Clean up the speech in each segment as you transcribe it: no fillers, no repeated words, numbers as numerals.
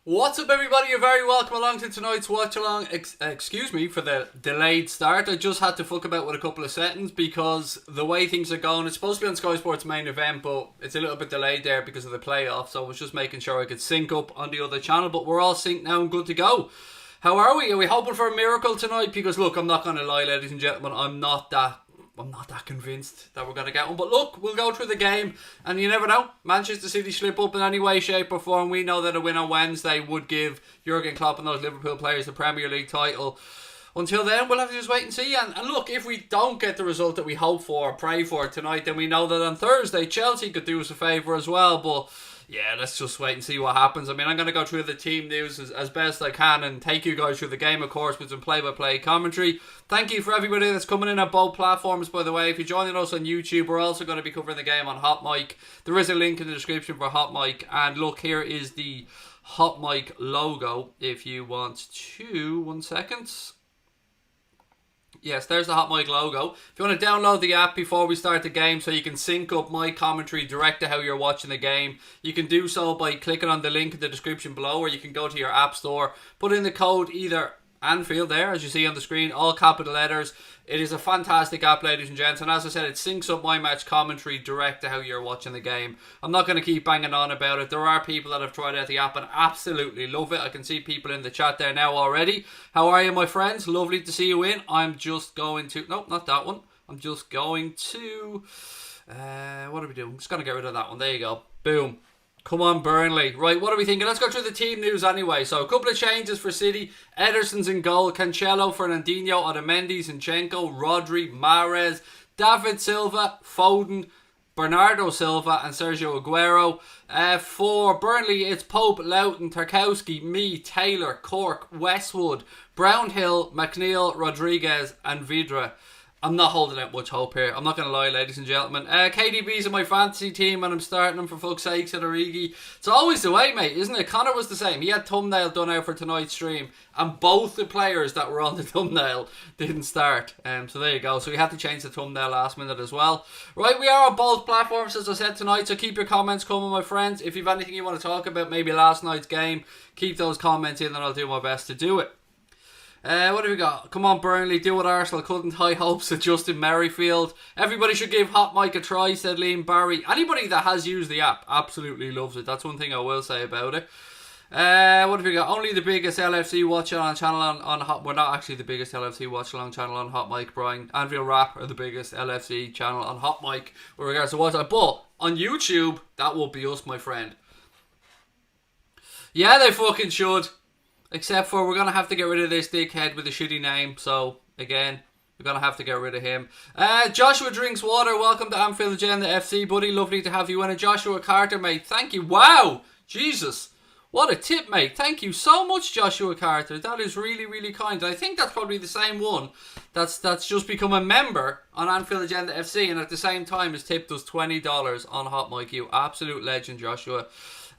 What's up, everybody? You're very welcome along to tonight's watch-along. Excuse me for the delayed start. I just had to fuck about with a couple of settings because the way things are going, it's supposed to be on Sky Sports main event, but it's a little bit delayed there because of the playoffs, so I was just making sure I could sync up on the other channel, but we're all synced now and good to go. How are we? Are we hoping for a miracle tonight? Because look, I'm not going to lie, ladies and gentlemen, I'm not that convinced that we're going to get one. But look, we'll go through the game, and you never know. Manchester City slip up in any way, shape or form. We know that a win on Wednesday would give Jurgen Klopp and those Liverpool players the Premier League title. Until then, we'll have to just wait and see. And look, if we don't get the result that we hope for or pray for tonight, then we know that on Thursday, Chelsea could do us a favour as well. But yeah, let's just wait and see what happens. I mean, I'm going to go through the team news as best I can and take you guys through the game, of course, with some play-by-play commentary. Thank you for everybody that's coming in on both platforms, by the way. If you're joining us on YouTube, we're also going to be covering the game on Hot Mic. There is a link in the description for Hot Mic. And look, here is the Hot Mic logo if you want to. 1 second. Yes, there's the Hot Mic logo. If you want to download the app before we start the game so you can sync up my commentary direct to how you're watching the game, you can do so by clicking on the link in the description below, or you can go to your app store, put in the code either Anfield there, as you see on the screen, all capital letters. It is a fantastic app, ladies and gents, and as I said, it syncs up my match commentary direct to how you're watching the game. I'm not going to keep banging on about it. There are people that have tried out the app and absolutely love it. I can see people in the chat there now already. How are you, my friends? Lovely to see you in. I'm just going to... Nope, not that one. I'm just going to... what are we doing? I'm just going to get rid of that one. There you go. Boom. Come on, Burnley. Right, what are we thinking? Let's go through the team news anyway. So, a couple of changes for City. Ederson's in goal. Cancelo, Fernandinho, Otamendi, Zinchenko, Rodri, Mahrez, David Silva, Foden, Bernardo Silva and Sergio Aguero. For Burnley, it's Pope, Loughton, Tarkowski, me, Taylor, Cork, Westwood, Brownhill, McNeil, Rodriguez and Vidra. I'm not holding out much hope here. I'm not going to lie, ladies and gentlemen. KDB's in my fantasy team and I'm starting him for fuck's sake, said Origi. It's always the way, mate, isn't it? Connor was the same. He had thumbnail done out for tonight's stream and both the players that were on the thumbnail didn't start. So there you go. So we had to change the thumbnail last minute as well. Right, we are on both platforms, as I said tonight, so keep your comments coming, my friends. If you've anything you want to talk about, maybe last night's game, keep those comments in and I'll do my best to do it. What have we got? Come on, Burnley, do what Arsenal couldn't. High hopes of Justin Merrifield. Everybody should give Hot Mic a try, said Liam Barry. Anybody that has used the app absolutely loves it. That's one thing I will say about it. What have we got? Only the biggest LFC watch-along channel on Hot... We're not actually the biggest LFC watch-along channel on Hot Mic, Brian. Anfield Rap are the biggest LFC channel on Hot Mic with regards to watch-along. But on YouTube, that will be us, my friend. Yeah, they fucking should. Except for we're going to have to get rid of this dickhead with a shitty name. So, again, we're going to have to get rid of him. Joshua Drinks Water. Welcome to Anfield Agenda FC, buddy. Lovely to have you in. And Joshua Carter, mate. Thank you. Wow. Jesus. What a tip, mate. Thank you so much, Joshua Carter. That is really, really kind. I think that's probably the same one that's just become a member on Anfield Agenda FC and at the same time has tipped us $20 on Hot Mic. You absolute legend, Joshua.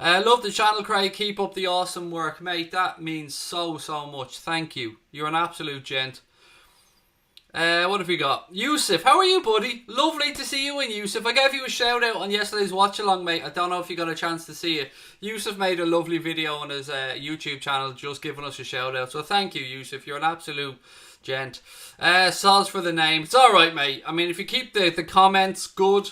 Love the channel, Craig. Keep up the awesome work, mate. That means so much. Thank you. You're an absolute gent. What have we got? Yusuf, how are you, buddy? Lovely to see you in, Yusuf. I gave you a shout out on yesterday's watch along, mate. I don't know if you got a chance to see it. Yusuf made a lovely video on his YouTube channel just giving us a shout out. So thank you, Yusuf. You're an absolute gent. Soz for the name. It's alright, mate. I mean, if you keep the comments good,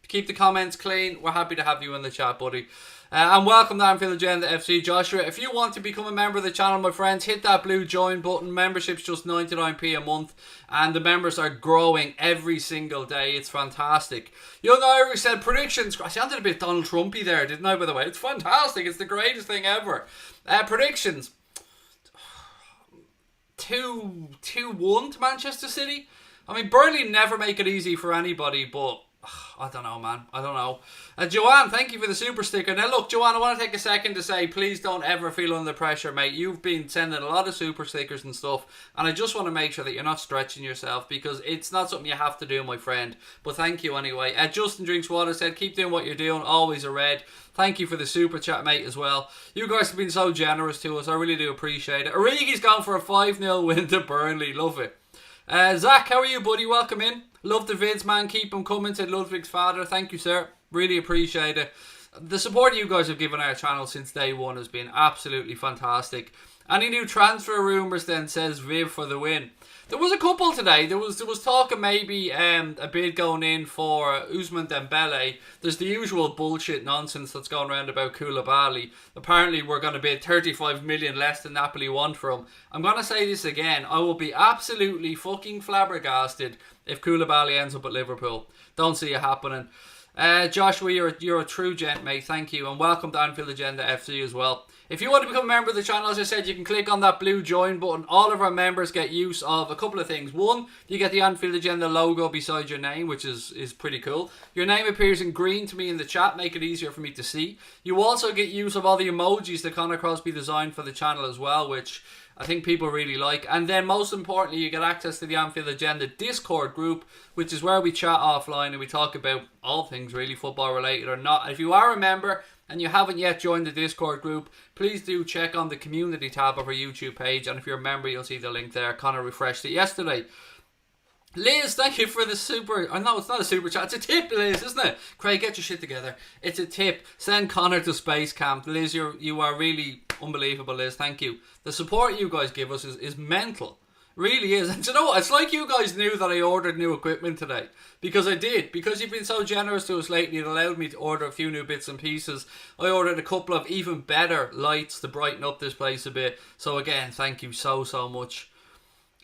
keep the comments clean, we're happy to have you in the chat, buddy. And welcome to Anfield Agenda FC, Joshua. If you want to become a member of the channel, my friends, hit that blue join button. Membership's just 99p a month, and the members are growing every single day. It's fantastic. Young Irish said predictions. I sounded a bit Donald Trumpy there, didn't I, by the way? It's fantastic. It's the greatest thing ever. Predictions. 2-1 to Manchester City. I mean, Burnley never make it easy for anybody, but I don't know, man. I don't know. Joanne, thank you for the super sticker. Now, look, Joanne, I want to take a second to say, please don't ever feel under pressure, mate. You've been sending a lot of super stickers and stuff, and I just want to make sure that you're not stretching yourself because it's not something you have to do, my friend. But thank you anyway. Justin Drinks Water said, keep doing what you're doing. Always a red. Thank you for the super chat, mate, as well. You guys have been so generous to us. I really do appreciate it. Origi's gone for a 5-0 win to Burnley. Love it. Zach, how are you, buddy? Welcome in. Love the vids, man. Keep them coming, said Ludwig's father. Thank you, sir. Really appreciate it. The support you guys have given our channel since day one has been absolutely fantastic. Any new transfer rumours then, says Viv for the win. There was a couple today. There was talk of maybe a bid going in for Ousmane Dembele. There's the usual bullshit nonsense that's going around about Koulibaly. Apparently we're going to bid 35 million less than Napoli want for him. I'm going to say this again. I will be absolutely fucking flabbergasted if Koulibaly ends up at Liverpool. Don't see it happening. Joshua, you're a true gent, mate. Thank you, and welcome to Anfield Agenda FC as well. If you want to become a member of the channel, as I said, you can click on that blue join button. All of our members get use of a couple of things. One, you get the Anfield Agenda logo beside your name, which is pretty cool. Your name appears in green to me in the chat, make it easier for me to see. You also get use of all the emojis that Conor Crosby designed for the channel as well, which I think people really like. And then most importantly, you get access to the Anfield Agenda Discord group, which is where we chat offline and we talk about all things really football related or not. If you are a member and you haven't yet joined the Discord group, please do check on the community tab of our YouTube page, and if you're a member you'll see the link there. Connor refreshed it yesterday. Liz, thank you for the super... I know it's not a super chat, it's a tip, Liz, isn't it? Craig, get your shit together. It's a tip. Send Connor to Space Camp. Liz, you are really unbelievable, Liz. Thank you. The support you guys give us is mental. Really is. And you know what? It's like you guys knew that I ordered new equipment today. Because I did. Because you've been so generous to us lately, it allowed me to order a few new bits and pieces. I ordered a couple of even better lights to brighten up this place a bit. So again, thank you so much.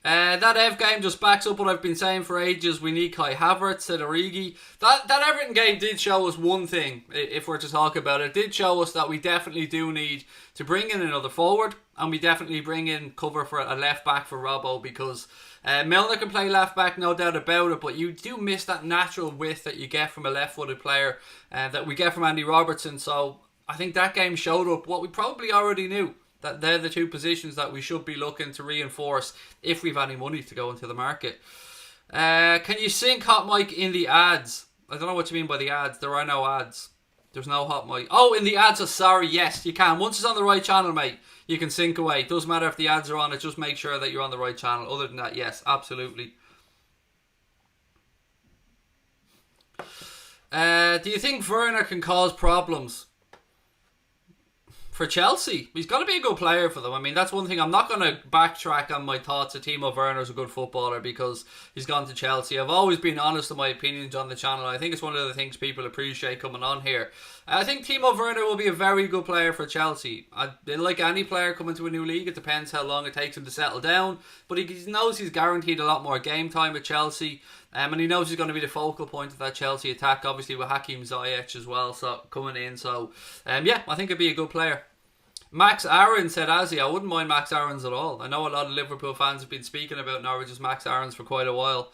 That Ev game just backs up what I've been saying for ages. We need Kai Havertz, said Origi. That Everton game did show us one thing, if we're to talk about it. It did show us that we definitely do need to bring in another forward, and we definitely bring in cover for a left back for Robbo, because Milner can play left back, no doubt about it, but you do miss that natural width that you get from a left footed player that we get from Andy Robertson. So I think that game showed up what we probably already knew, that they're the two positions that we should be looking to reinforce if we've any money to go into the market. Can you sync hot mic in the ads? I don't know what you mean by the ads. There are no ads. There's no hot mic. Oh, in the ads, sorry. Yes, you can. Once it's on the right channel, mate, you can sync away. It doesn't matter if the ads are on it. Just make sure that you're on the right channel. Other than that, yes, absolutely. Do you think Werner can cause problems for Chelsea? He's got to be a good player for them. I mean, that's one thing. I'm not going to backtrack on my thoughts that Timo Werner's a good footballer because he's gone to Chelsea. I've always been honest in my opinions on the channel. I think it's one of the things people appreciate coming on here. I think Timo Werner will be a very good player for Chelsea. Like any player coming to a new league, it depends how long it takes him to settle down. But he knows he's guaranteed a lot more game time at Chelsea. And he knows he's going to be the focal point of that Chelsea attack, obviously with Hakim Ziyech as well, so coming in. So, yeah, I think he'd be a good player. Max Aaron said, I wouldn't mind Max Aaron's at all. I know a lot of Liverpool fans have been speaking about Norwich's Max Aaron's for quite a while.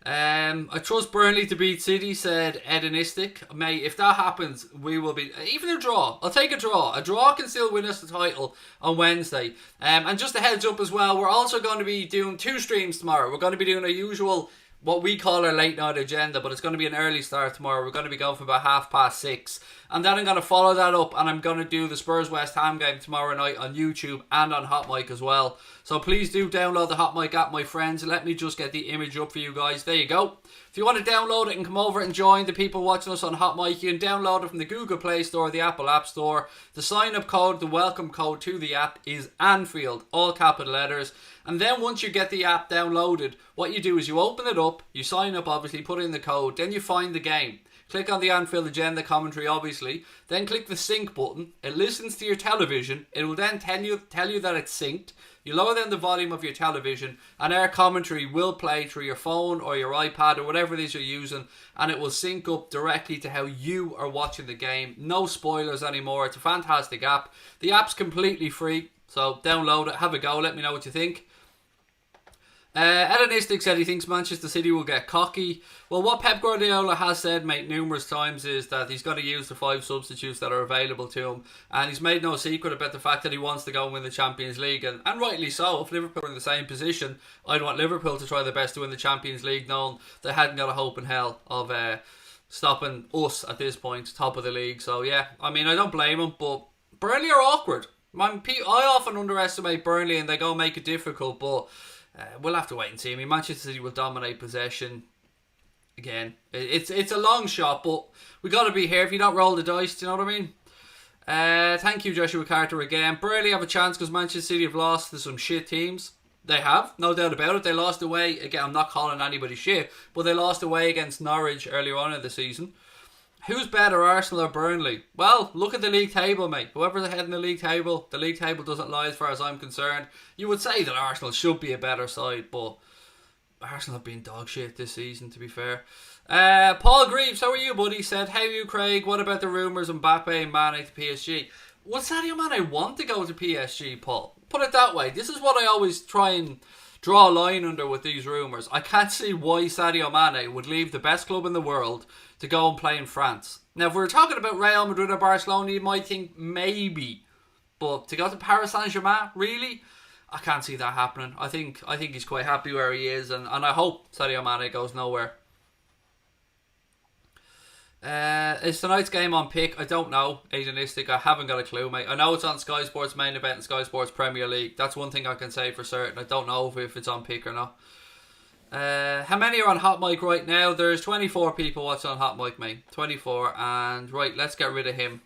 I trust Burnley to beat City, said Edenistic. Mate, if that happens, we will be... Even a draw. I'll take a draw. A draw can still win us the title on Wednesday. And just a heads up as well, we're also going to be doing 2 streams tomorrow. We're going to be doing a usual, what we call our late night agenda, but it's going to be an early start tomorrow. We're going to be going for about 6:30. And then I'm going to follow that up and I'm going to do the Spurs West Ham game tomorrow night on YouTube and on Hot Mic as well. So please do download the Hot Mic app, my friends. Let me just get the image up for you guys. There you go. If you want to download it and come over and join the people watching us on Hot Mic, you can download it from the Google Play Store or the Apple App Store. The sign-up code, the welcome code to the app is Anfield, all capital letters. And then once you get the app downloaded, what you do is you open it up, you sign up obviously, put in the code, then you find the game. Click on the Anfield Agenda commentary, obviously. Then click the sync button. It listens to your television. It will then tell you that it's synced. You lower down the volume of your television, and our commentary will play through your phone or your iPad or whatever it is you're using, and it will sync up directly to how you are watching the game. No spoilers anymore. It's a fantastic app. The app's completely free, so download it, have a go, let me know what you think. Edenistic said he thinks Manchester City will get cocky. Well, what Pep Guardiola has said, mate, numerous times is that he's got to use the 5 substitutes that are available to him, and he's made no secret about the fact that he wants to go and win the Champions League, and rightly so. If Liverpool are in the same position, I'd want Liverpool to try their best to win the Champions League, knowing they hadn't got a hope in hell of stopping us at this point, top of the league. So yeah, I mean, I don't blame him, but Burnley are awkward. I often underestimate Burnley and they go make it difficult, but we'll have to wait and see. I mean, Manchester City will dominate possession. again, it's a long shot, but we got to be here. If you don't roll the dice, do you know what I mean? Thank you, Joshua Carter, again. Burnley have a chance because Manchester City have lost to some shit teams. They have, no doubt about it. They lost away, again, I'm not calling anybody shit, but they lost away against Norwich earlier on in the season. Who's better, Arsenal or Burnley? Well, look at the league table, mate. Whoever's ahead in the league table doesn't lie as far as I'm concerned. You would say that Arsenal should be a better side, but Arsenal have been dog shit this season, to be fair. Paul Greaves, how are you, buddy? Said, how are you, Craig? What about the rumours Mbappe and Mane to PSG? Would Sadio Mane want to go to PSG, Paul? Put it that way. This is what I always try and draw a line under with these rumours. I can't see why Sadio Mane would leave the best club in the world to go and play in France. Now, if we were talking about Real Madrid or Barcelona, you might think maybe. But to go to Paris Saint-Germain, really? I can't see that happening. I think he's quite happy where he is, and I hope Sadio Mane goes nowhere. Is tonight's game on Pick? I don't know. Aidenistic, I haven't got a clue, mate. I know it's on Sky Sports Main Event and Sky Sports Premier League. That's one thing I can say for certain. I don't know if it's on Pick or not. How many are on Hot Mic right now? There's 24 people watching on Hot Mic, mate. 24, and right, let's get rid of him.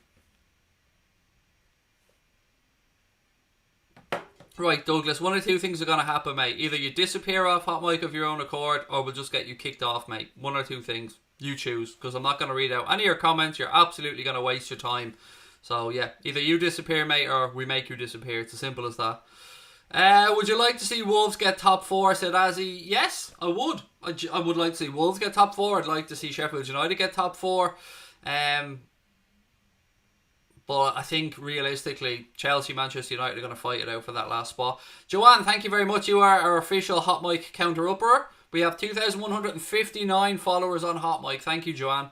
Right, Douglas, one of two things are going to happen, mate. Either you disappear off Hot Mic of your own accord, or we'll just get you kicked off, mate. One or two things. You choose, because I'm not going to read out any of your comments. You're absolutely going to waste your time. So, yeah, either you disappear, mate, or we make you disappear. It's as simple as that. Would you like to see Wolves get top 4, said Azzy? Yes, I would. I would like to see Wolves get top 4. I'd like to see Sheffield United get top 4. But I think realistically, Chelsea, Manchester United are going to fight it out for that last spot. Joanne, thank you very much. You are our official Hot Mic counter-upper. We have 2,159 followers on Hot Mic. Thank you, Joanne.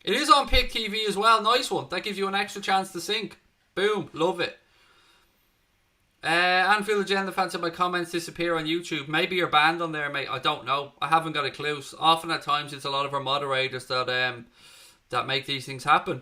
It is on Pick TV as well. Nice one. That gives you an extra chance to sync. Boom. Love it. Anfield Agenda fans said my comments disappear on YouTube. Maybe you're banned on there, mate. I don't know. I haven't got a clue. Often at times it's a lot of our moderators that make these things happen.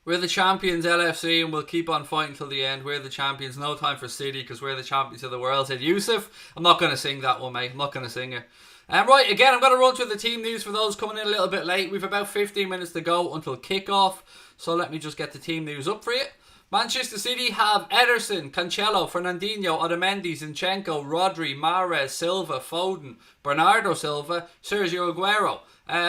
We're the champions, LFC, and we'll keep on fighting till the end. We're the champions. No time for City because we're the champions of the world, said Yusuf. I'm not going to sing that one, mate. I'm not going to sing it. Right, again, I'm going to run through the team news for those coming in a little bit late. We've about 15 minutes to go until kick-off. So let me just get the team news up for you. Manchester City have Ederson, Cancelo, Fernandinho, Otamendi, Zinchenko, Rodri, Mahrez, Silva, Foden, Bernardo Silva, Sergio Aguero.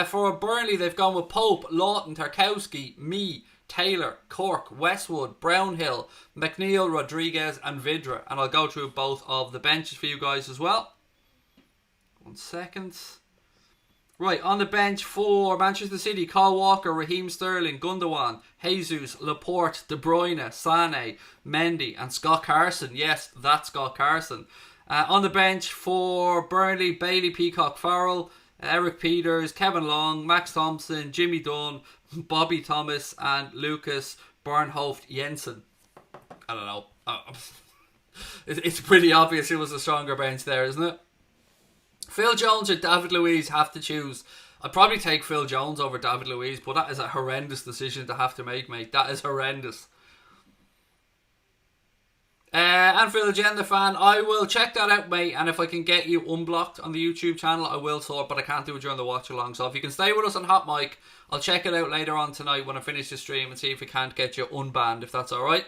For Burnley, they've gone with Pope, Lawton, Tarkowski, Mee, Taylor, Cork, Westwood, Brownhill, McNeil, Rodriguez and Vidra. And I'll go through both of the benches for you guys as well. 1 second. Right, on the bench for Manchester City, Kyle Walker, Raheem Sterling, Gundogan, Jesus, Laporte, De Bruyne, Sané, Mendy and Scott Carson. Yes, that's Scott Carson. On the bench for Burnley, Bailey, Peacock, Farrell, Eric Peters, Kevin Long, Max Thompson, Jimmy Dunn, Bobby Thomas and Lucas Bernhoft Jensen. I don't know. It's pretty obvious who was the stronger bench there, isn't it? Phil Jones or David Luiz, have to choose. I'd probably take Phil Jones over David Luiz, but that is a horrendous decision to have to make, mate. That is horrendous. Anfield Agenda fan, I will check that out, mate, and if I can get you unblocked on the YouTube channel, I will sort, but I can't do it during the watch along. So if you can stay with us on Hot Mic, I'll check it out later on tonight when I finish the stream and see if we can't get you unbanned, if that's alright.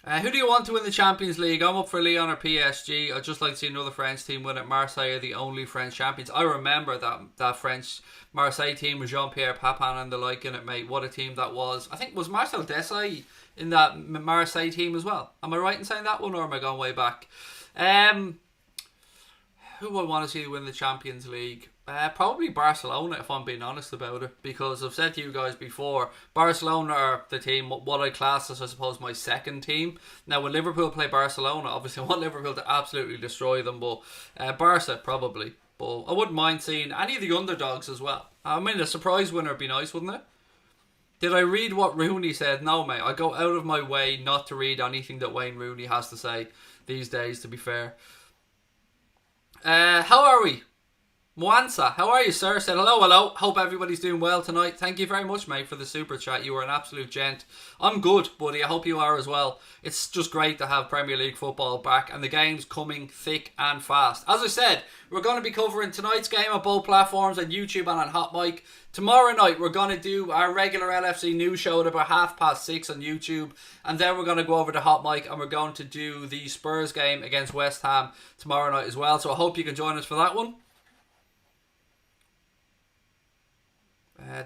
Who do you want to win the Champions League? I'm up for Lyon or PSG. I'd just like to see another French team win it. Marseille are the only French champions. I remember that French Marseille team with Jean-Pierre Papin and the like in it, mate. What a team that was. I think was Marcel Desailly in that Marseille team as well. Am I right in saying that one, or am I going way back? Who would I want to see win the Champions League? Probably Barcelona, if I'm being honest about it, because I've said to you guys before, Barcelona are the team, what I class as, I suppose, my second team. Now, when Liverpool play Barcelona, obviously I want Liverpool to absolutely destroy them, but Barca probably. But I wouldn't mind seeing any of the underdogs as well. I mean, a surprise winner would be nice, wouldn't it? Did I read what Rooney said? No, mate. I go out of my way not to read anything that Wayne Rooney has to say these days, to be fair. How are we? Mwansa, how are you, sir? Said hello. Hope everybody's doing well tonight. Thank you very much, mate, for the super chat. You were an absolute gent. I'm good, buddy. I hope you are as well. It's just great to have Premier League football back, and the game's coming thick and fast. As I said, we're going to be covering tonight's game on both platforms, on YouTube and on Hot Mic. Tomorrow night, we're going to do our regular LFC news show at about 6:30 on YouTube, and then we're going to go over to Hot Mic, and we're going to do the Spurs game against West Ham tomorrow night as well. So I hope you can join us for that one.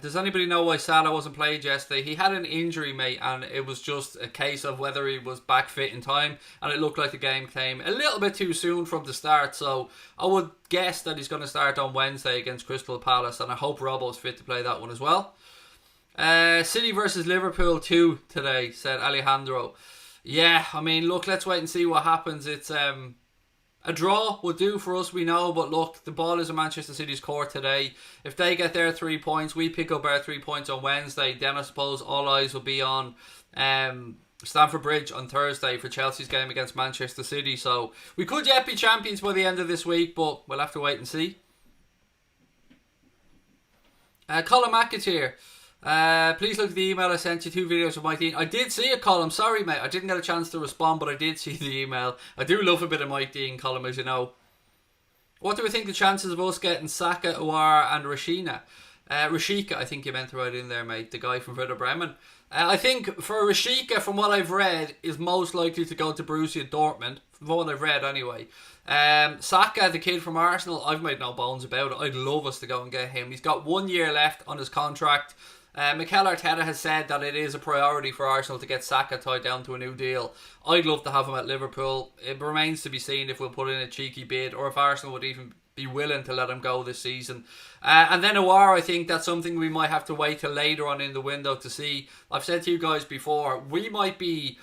Does anybody know why Salah wasn't played yesterday? He had an injury, mate, and it was just a case of whether he was back fit in time, and it looked like the game came a little bit too soon from the start, so I would guess that he's going to start on Wednesday against Crystal Palace, and I hope Robbo's fit to play that one as well. City versus Liverpool 2 today, said Alejandro. Yeah, I mean, look, let's wait and see what happens. It's a draw will do for us, we know, but look, the ball is in Manchester City's court today. If they get their 3 points, we pick up our 3 points on Wednesday, then I suppose all eyes will be on Stamford Bridge on Thursday for Chelsea's game against Manchester City. So we could yet be champions by the end of this week, but we'll have to wait and see. Colin McAteer. Please look at the email I sent you, 2 videos of Mike Dean. I did see it, Colin. Sorry, mate. I didn't get a chance to respond, but I did see the email. I do love a bit of Mike Dean, Colin, as you know. What do we think the chances of us getting Saka, Aouar and Rashika, I think you meant to write in there, mate. The guy from Werder Bremen. I think for Rashika, from what I've read, is most likely to go to Borussia Dortmund. From what I've read, anyway. Saka, the kid from Arsenal, I've made no bones about it. I'd love us to go and get him. He's got 1 year left on his contract. Mikel Arteta has said that it is a priority for Arsenal to get Saka tied down to a new deal. I'd love to have him at Liverpool. It remains to be seen if we'll put in a cheeky bid or if Arsenal would even be willing to let him go this season. And then Aouar, I think that's something we might have to wait till later on in the window to see. I've said to you guys before, we might be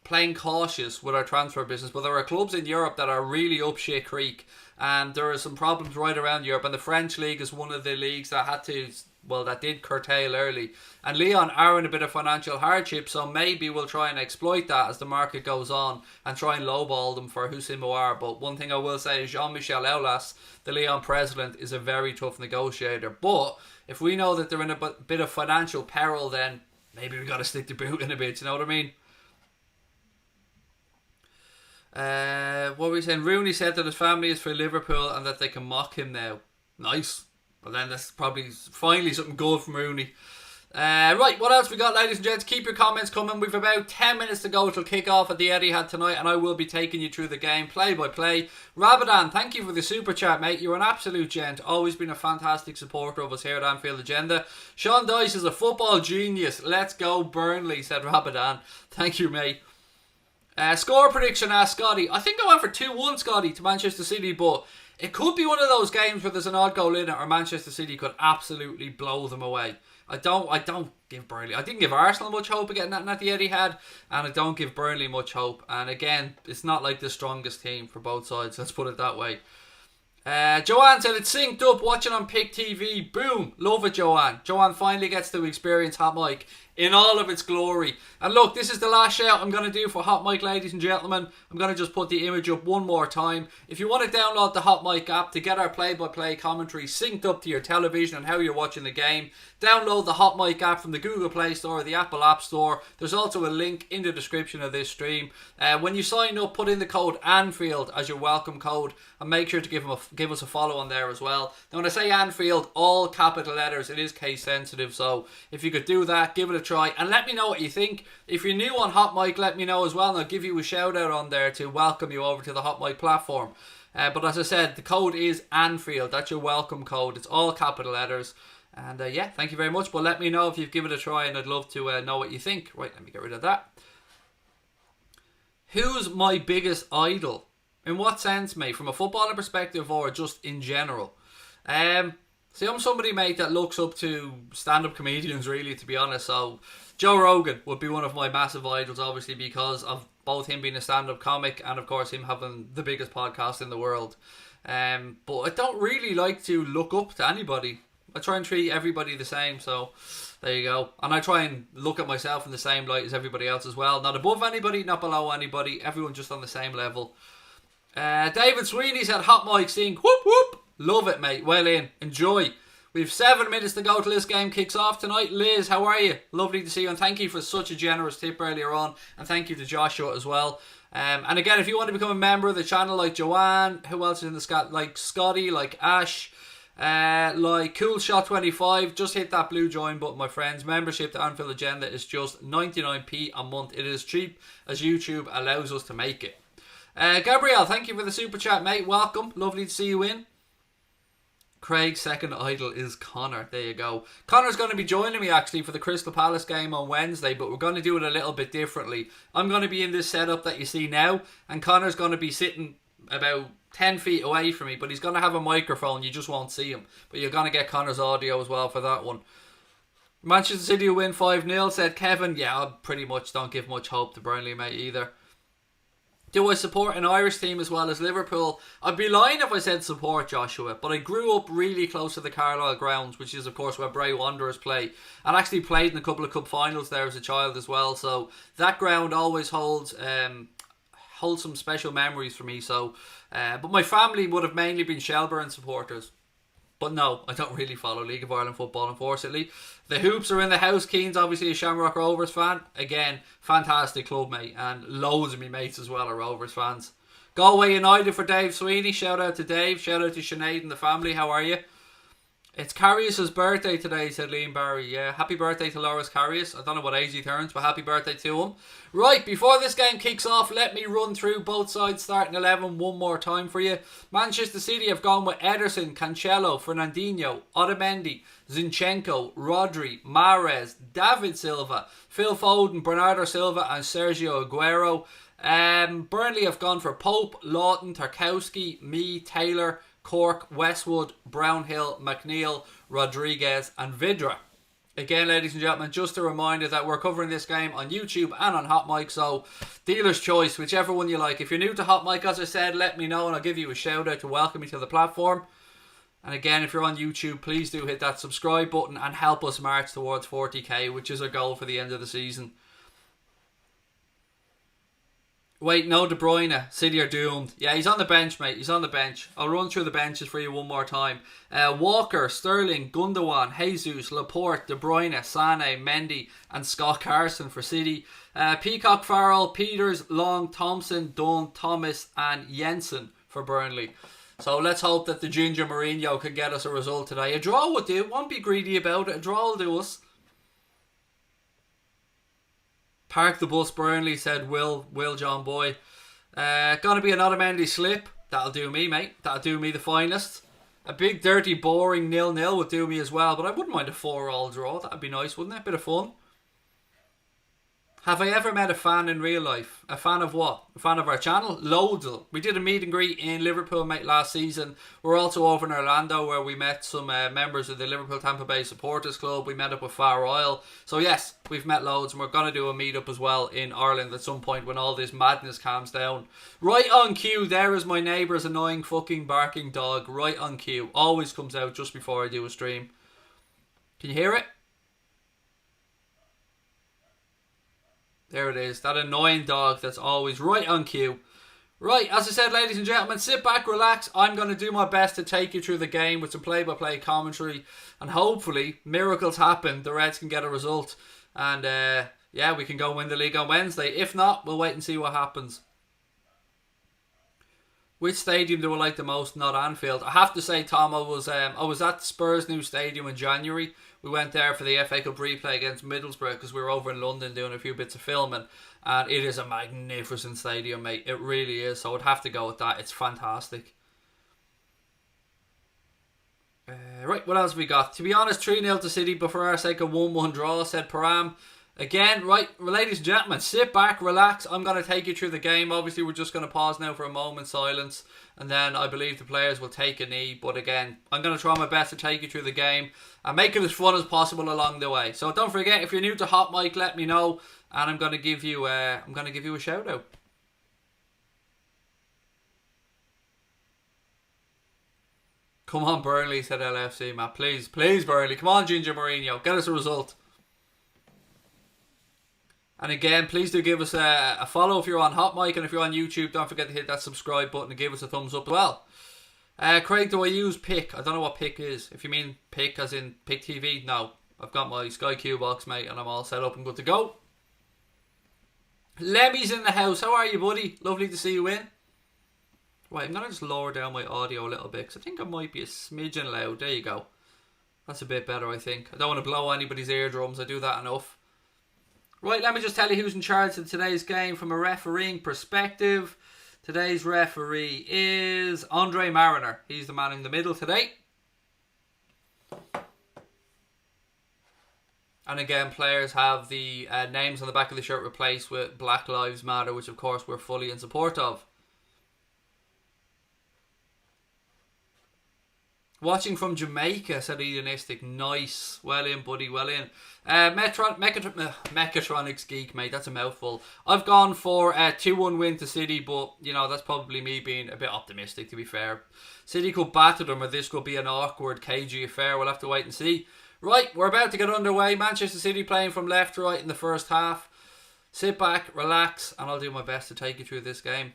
playing cautious with our transfer business, but there are clubs in Europe that are really up shit creek, and there are some problems right around Europe, and the French league is one of the leagues that did curtail early, and Lyon are in a bit of financial hardship, so maybe we'll try and exploit that as the market goes on and try and lowball them for Houssem Aouar. But one thing I will say is Jean-Michel Aulas, the Lyon president, is a very tough negotiator, but if we know that they're in a bit of financial peril, then maybe we got to stick the boot in a bit, you know what I mean? What were we saying? Rooney said that his family is for Liverpool and that they can mock him now. Nice. Well, then that's probably finally something good from Rooney. Right, what else we got, ladies and gents? Keep your comments coming. We've about 10 minutes to go till kick-off at the Etihad tonight, and I will be taking you through the game play by play. Rabadan, thank you for the super chat, mate. You're an absolute gent. Always been a fantastic supporter of us here at Anfield Agenda. Sean Dyche is a football genius. Let's go Burnley, said Rabadan. Thank you, mate. Score prediction, asked Scotty. I think I went for 2-1, Scotty, to Manchester City, but it could be one of those games where there's an odd goal in it, or Manchester City could absolutely blow them away. I don't give Burnley. I didn't give Arsenal much hope of getting that at the Etihad, and I don't give Burnley much hope. And again, it's not like the strongest team for both sides. Let's put it that way. Joanne said it's synced up, watching on Pick TV. Boom, love it, Joanne. Joanne finally gets to experience Hot Mic in all of its glory. And look, this is the last shout I'm going to do for Hot Mic, ladies and gentlemen. I'm going to just put the image up one more time. If you want to download the Hot Mic app to get our play-by-play commentary synced up to your television and how you're watching the game, download the Hot Mic app from the Google Play Store or the Apple App Store. There's also a link in the description of this stream. When you sign up, put in the code Anfield as your welcome code, and make sure to give us a follow on there as well. Now, when I say Anfield, all capital letters, it is case sensitive, so if you could do that, give it a try, and let me know what you think. If you're new on Hot Mic, let me know as well, and I'll give you a shout out on there to welcome you over to the Hot Mic platform. But as I said, the code is Anfield. That's your welcome code. It's all capital letters. And yeah, thank you very much. But let me know if you've given it a try, and I'd love to know what you think. Right, let me get rid of that. Who's my biggest idol? In what sense, mate? From a footballer perspective or just in general? See, I'm somebody, mate, that looks up to stand-up comedians, really, to be honest. So Joe Rogan would be one of my massive idols, obviously, because of both him being a stand-up comic and, of course, him having the biggest podcast in the world. But I don't really like to look up to anybody. I try and treat everybody the same, so there you go. And I try and look at myself in the same light as everybody else as well. Not above anybody, not below anybody. Everyone just on the same level. David Sweeney said, Hot Mic, seeing whoop whoop. Love it, mate. Well in. Enjoy. We've 7 minutes to go till this game kicks off tonight. Liz, how are you? Lovely to see you, and thank you for such a generous tip earlier on, and thank you to Joshua as well. And again, if you want to become a member of the channel, like Joanne, who else is in the scat? Like Scotty, like Ash, like CoolShot25, just hit that blue join button, my friends. Membership to Anfield Agenda is just 99p a month. It is cheap as YouTube allows us to make it. Gabrielle, thank you for the super chat, mate. Welcome. Lovely to see you in. Craig's second idol is Connor. There you go. Connor's going to be joining me actually for the Crystal Palace game on Wednesday, but we're going to do it a little bit differently. I'm going to be in this setup that you see now, and Connor's going to be sitting about 10 feet away from me, but he's going to have a microphone. You just won't see him, but you're going to get Connor's audio as well for that one. Manchester City will win 5-0, said Kevin. Yeah, I pretty much don't give much hope to Burnley, mate, either. Do I support an Irish team as well as Liverpool? I'd be lying if I said support, Joshua, but I grew up really close to the Carlisle grounds, which is of course where Bray Wanderers play, and actually played in a couple of cup finals there as a child as well, so that ground always holds some special memories for me. So but my family would have mainly been Shelbourne supporters. But no, I don't really follow League of Ireland football, unfortunately. The Hoops are in the house. Keane's obviously a Shamrock Rovers fan. Again, fantastic club, mate. And loads of me mates as well are Rovers fans. Galway United for Dave Sweeney. Shout out to Dave. Shout out to Sinead and the family. How are you? It's Carrius' birthday today, said Liam Barry. Yeah, happy birthday to Loris Carrius. I don't know what age he turns, but happy birthday to him. Right, before this game kicks off, let me run through both sides starting 11 one more time for you. Manchester City have gone with Ederson, Cancelo, Fernandinho, Otamendi, Zinchenko, Rodri, Mahrez, David Silva, Phil Foden, Bernardo Silva and Sergio Aguero. Burnley have gone for Pope, Lawton, Tarkowski, Mee, Taylor, Cork, Westwood, Brownhill, McNeil, Rodriguez and Vidra. Again, ladies and gentlemen, just a reminder that we're covering this game on YouTube and on Hot Mic, so dealer's choice, whichever one you like. If you're new to Hot Mic, as I said, let me know and I'll give you a shout out to welcome you to the platform. And again, if you're on YouTube, please do hit that subscribe button and help us march towards 40k, which is our goal for the end of the season. Wait, no De Bruyne. City are doomed. Yeah, he's on the bench, mate. He's on the bench. I'll run through the benches for you one more time. Walker, Sterling, Gundogan, Jesus, Laporte, De Bruyne, Sane, Mendy and Scott Carson for City. Peacock, Farrell, Peters, Long, Thompson, Dunn, Thomas and Jensen for Burnley. So let's hope that the Ginger Mourinho can get us a result today. A draw would do. Won't be greedy about it. A draw will do us. Park the bus, Burnley, said Will John Boy. Gonna be an Otamendi slip. That'll do me, mate. That'll do me the finest. A big, dirty, boring 0-0 would do me as well. But I wouldn't mind a 4-all draw. That'd be nice, wouldn't it? Bit of fun. Have I ever met a fan in real life? A fan of what? A fan of our channel? Loads of them. We did a meet and greet in Liverpool, mate, last season. We're also over in Orlando where we met some members of the Liverpool Tampa Bay Supporters Club. We met up with Far Royal. So yes, we've met loads and we're going to do a meet up as well in Ireland at some point when all this madness calms down. Right on cue, there is my neighbour's annoying fucking barking dog. Right on cue. Always comes out just before I do a stream. Can you hear it? There it is, that annoying dog that's always right on cue. Right, as I said, ladies and gentlemen, sit back, relax. I'm going to do my best to take you through the game with some play-by-play commentary. And hopefully, miracles happen. The Reds can get a result. And, yeah, we can go win the league on Wednesday. If not, we'll wait and see what happens. Which stadium do I like the most? Not Anfield. I have to say, Tom, I was at Spurs' new stadium in January. We went there for the FA Cup replay against Middlesbrough because we were over in London doing a few bits of filming. And it is a magnificent stadium, mate. It really is. So I'd have to go with that. It's fantastic. Right, what else have we got? To be honest, 3-0 to City, but for our sake, a 1-1 draw, said Param. Again, right, ladies and gentlemen, sit back, relax. I'm going to take you through the game. Obviously, we're just going to pause now for a moment's silence. And then I believe the players will take a knee. But again, I'm going to try my best to take you through the game and make it as fun as possible along the way. So don't forget, if you're new to Hot Mic, let me know. And I'm going to give you a shout out. Come on, Burnley, said LFC, Matt. Please, please, Burnley. Come on, Ginger Mourinho. Get us a result. And again, please do give us a follow if you're on Hot Mic, and if you're on YouTube, don't forget to hit that subscribe button and give us a thumbs up as well. Craig, do I use Pick? I don't know what Pick is. If you mean Pick as in Pick TV, no. I've got my Sky Q box, mate, and I'm all set up and good to go. Lemmy's in the house. How are you, buddy? Lovely to see you in. Right, I'm going to just lower down my audio a little bit because I think I might be a smidgen loud. There you go. That's a bit better, I think. I don't want to blow anybody's eardrums. I do that enough. Right, let me just tell you who's in charge of today's game from a refereeing perspective. Today's referee is Andre Mariner. He's the man in the middle today. And again, players have the names on the back of the shirt replaced with Black Lives Matter, which of course we're fully in support of. Watching from Jamaica, said Hedonistic. Nice. Well in, buddy. Well in. Mechatronics Geek, mate. That's a mouthful. I've gone for a 2-1 win to City, but, you know, that's probably me being a bit optimistic, to be fair. City could batter them, or this could be an awkward, cagey affair. We'll have to wait and see. Right, we're about to get underway. Manchester City playing from left to right in the first half. Sit back, relax, and I'll do my best to take you through this game.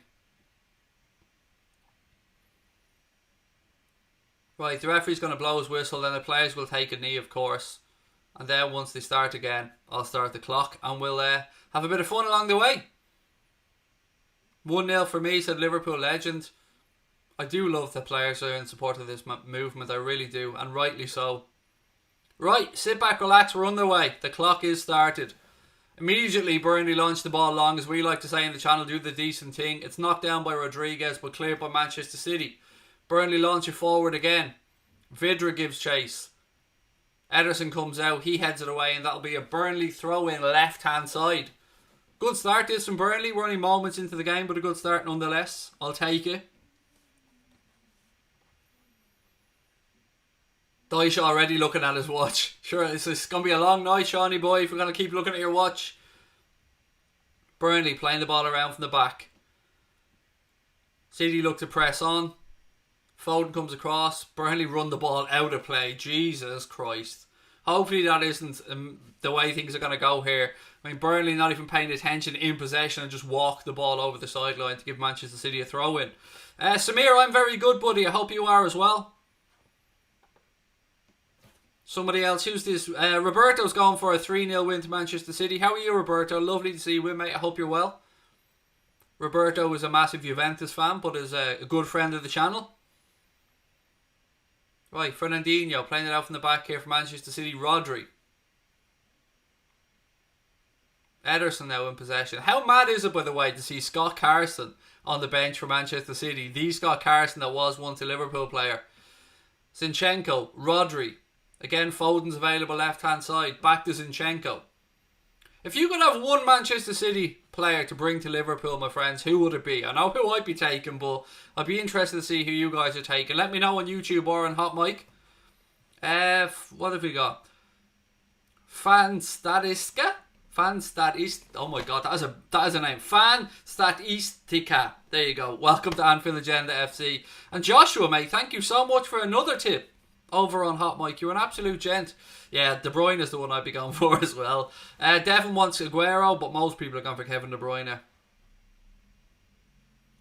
Right, the referee's going to blow his whistle, then the players will take a knee, of course. And then once they start again, I'll start the clock and we'll have a bit of fun along the way. 1-0 for me, said Liverpool legend. I do love the players are in support of this movement, I really do, and rightly so. Right, sit back, relax, we're underway. The clock is started. Immediately, Burnley launched the ball long, as we like to say in the channel, do the decent thing. It's knocked down by Rodriguez, but cleared by Manchester City. Burnley launch it forward again. Vidra gives chase. Ederson comes out, he heads it away, and that'll be a Burnley throw-in left-hand side. Good start this from Burnley. We're only moments into the game, but a good start nonetheless. I'll take it. Dyche already looking at his watch. Sure, it's going to be a long night, Shawnee boy, if we're going to keep looking at your watch. Burnley playing the ball around from the back. City look to press on. Foden comes across. Burnley run the ball out of play. Jesus Christ. Hopefully that isn't the way things are going to go here. I mean, Burnley not even paying attention in possession and just walk the ball over the sideline to give Manchester City a throw-in. Samir, I'm very good, buddy. I hope you are as well. Somebody else. Who's this? Roberto's going for a 3-0 win to Manchester City. How are you, Roberto? Lovely to see you, mate. I hope you're well. Roberto is a massive Juventus fan, but is a good friend of the channel. Right, Fernandinho playing it out from the back here for Manchester City. Rodri. Ederson now in possession. How mad is it, by the way, to see Scott Carson on the bench for Manchester City? The Scott Carson that was once a Liverpool player. Zinchenko. Rodri. Again, Foden's available left-hand side. Back to Zinchenko. If you could have one Manchester City player to bring to Liverpool, my friends, who would it be? I know who I'd be taking, but I'd be interested to see who you guys are taking. Let me know on YouTube or on Hot Mic. What have we got? Fanstatistica? Oh my god, that is a name. Fanstatistica. There you go. Welcome to Anfield Agenda FC. And Joshua, mate, thank you so much for another tip over on Hot Mic. You're an absolute gent. Yeah, De Bruyne is the one I'd be going for as well. Devin wants Aguero, but most people are going for Kevin De Bruyne.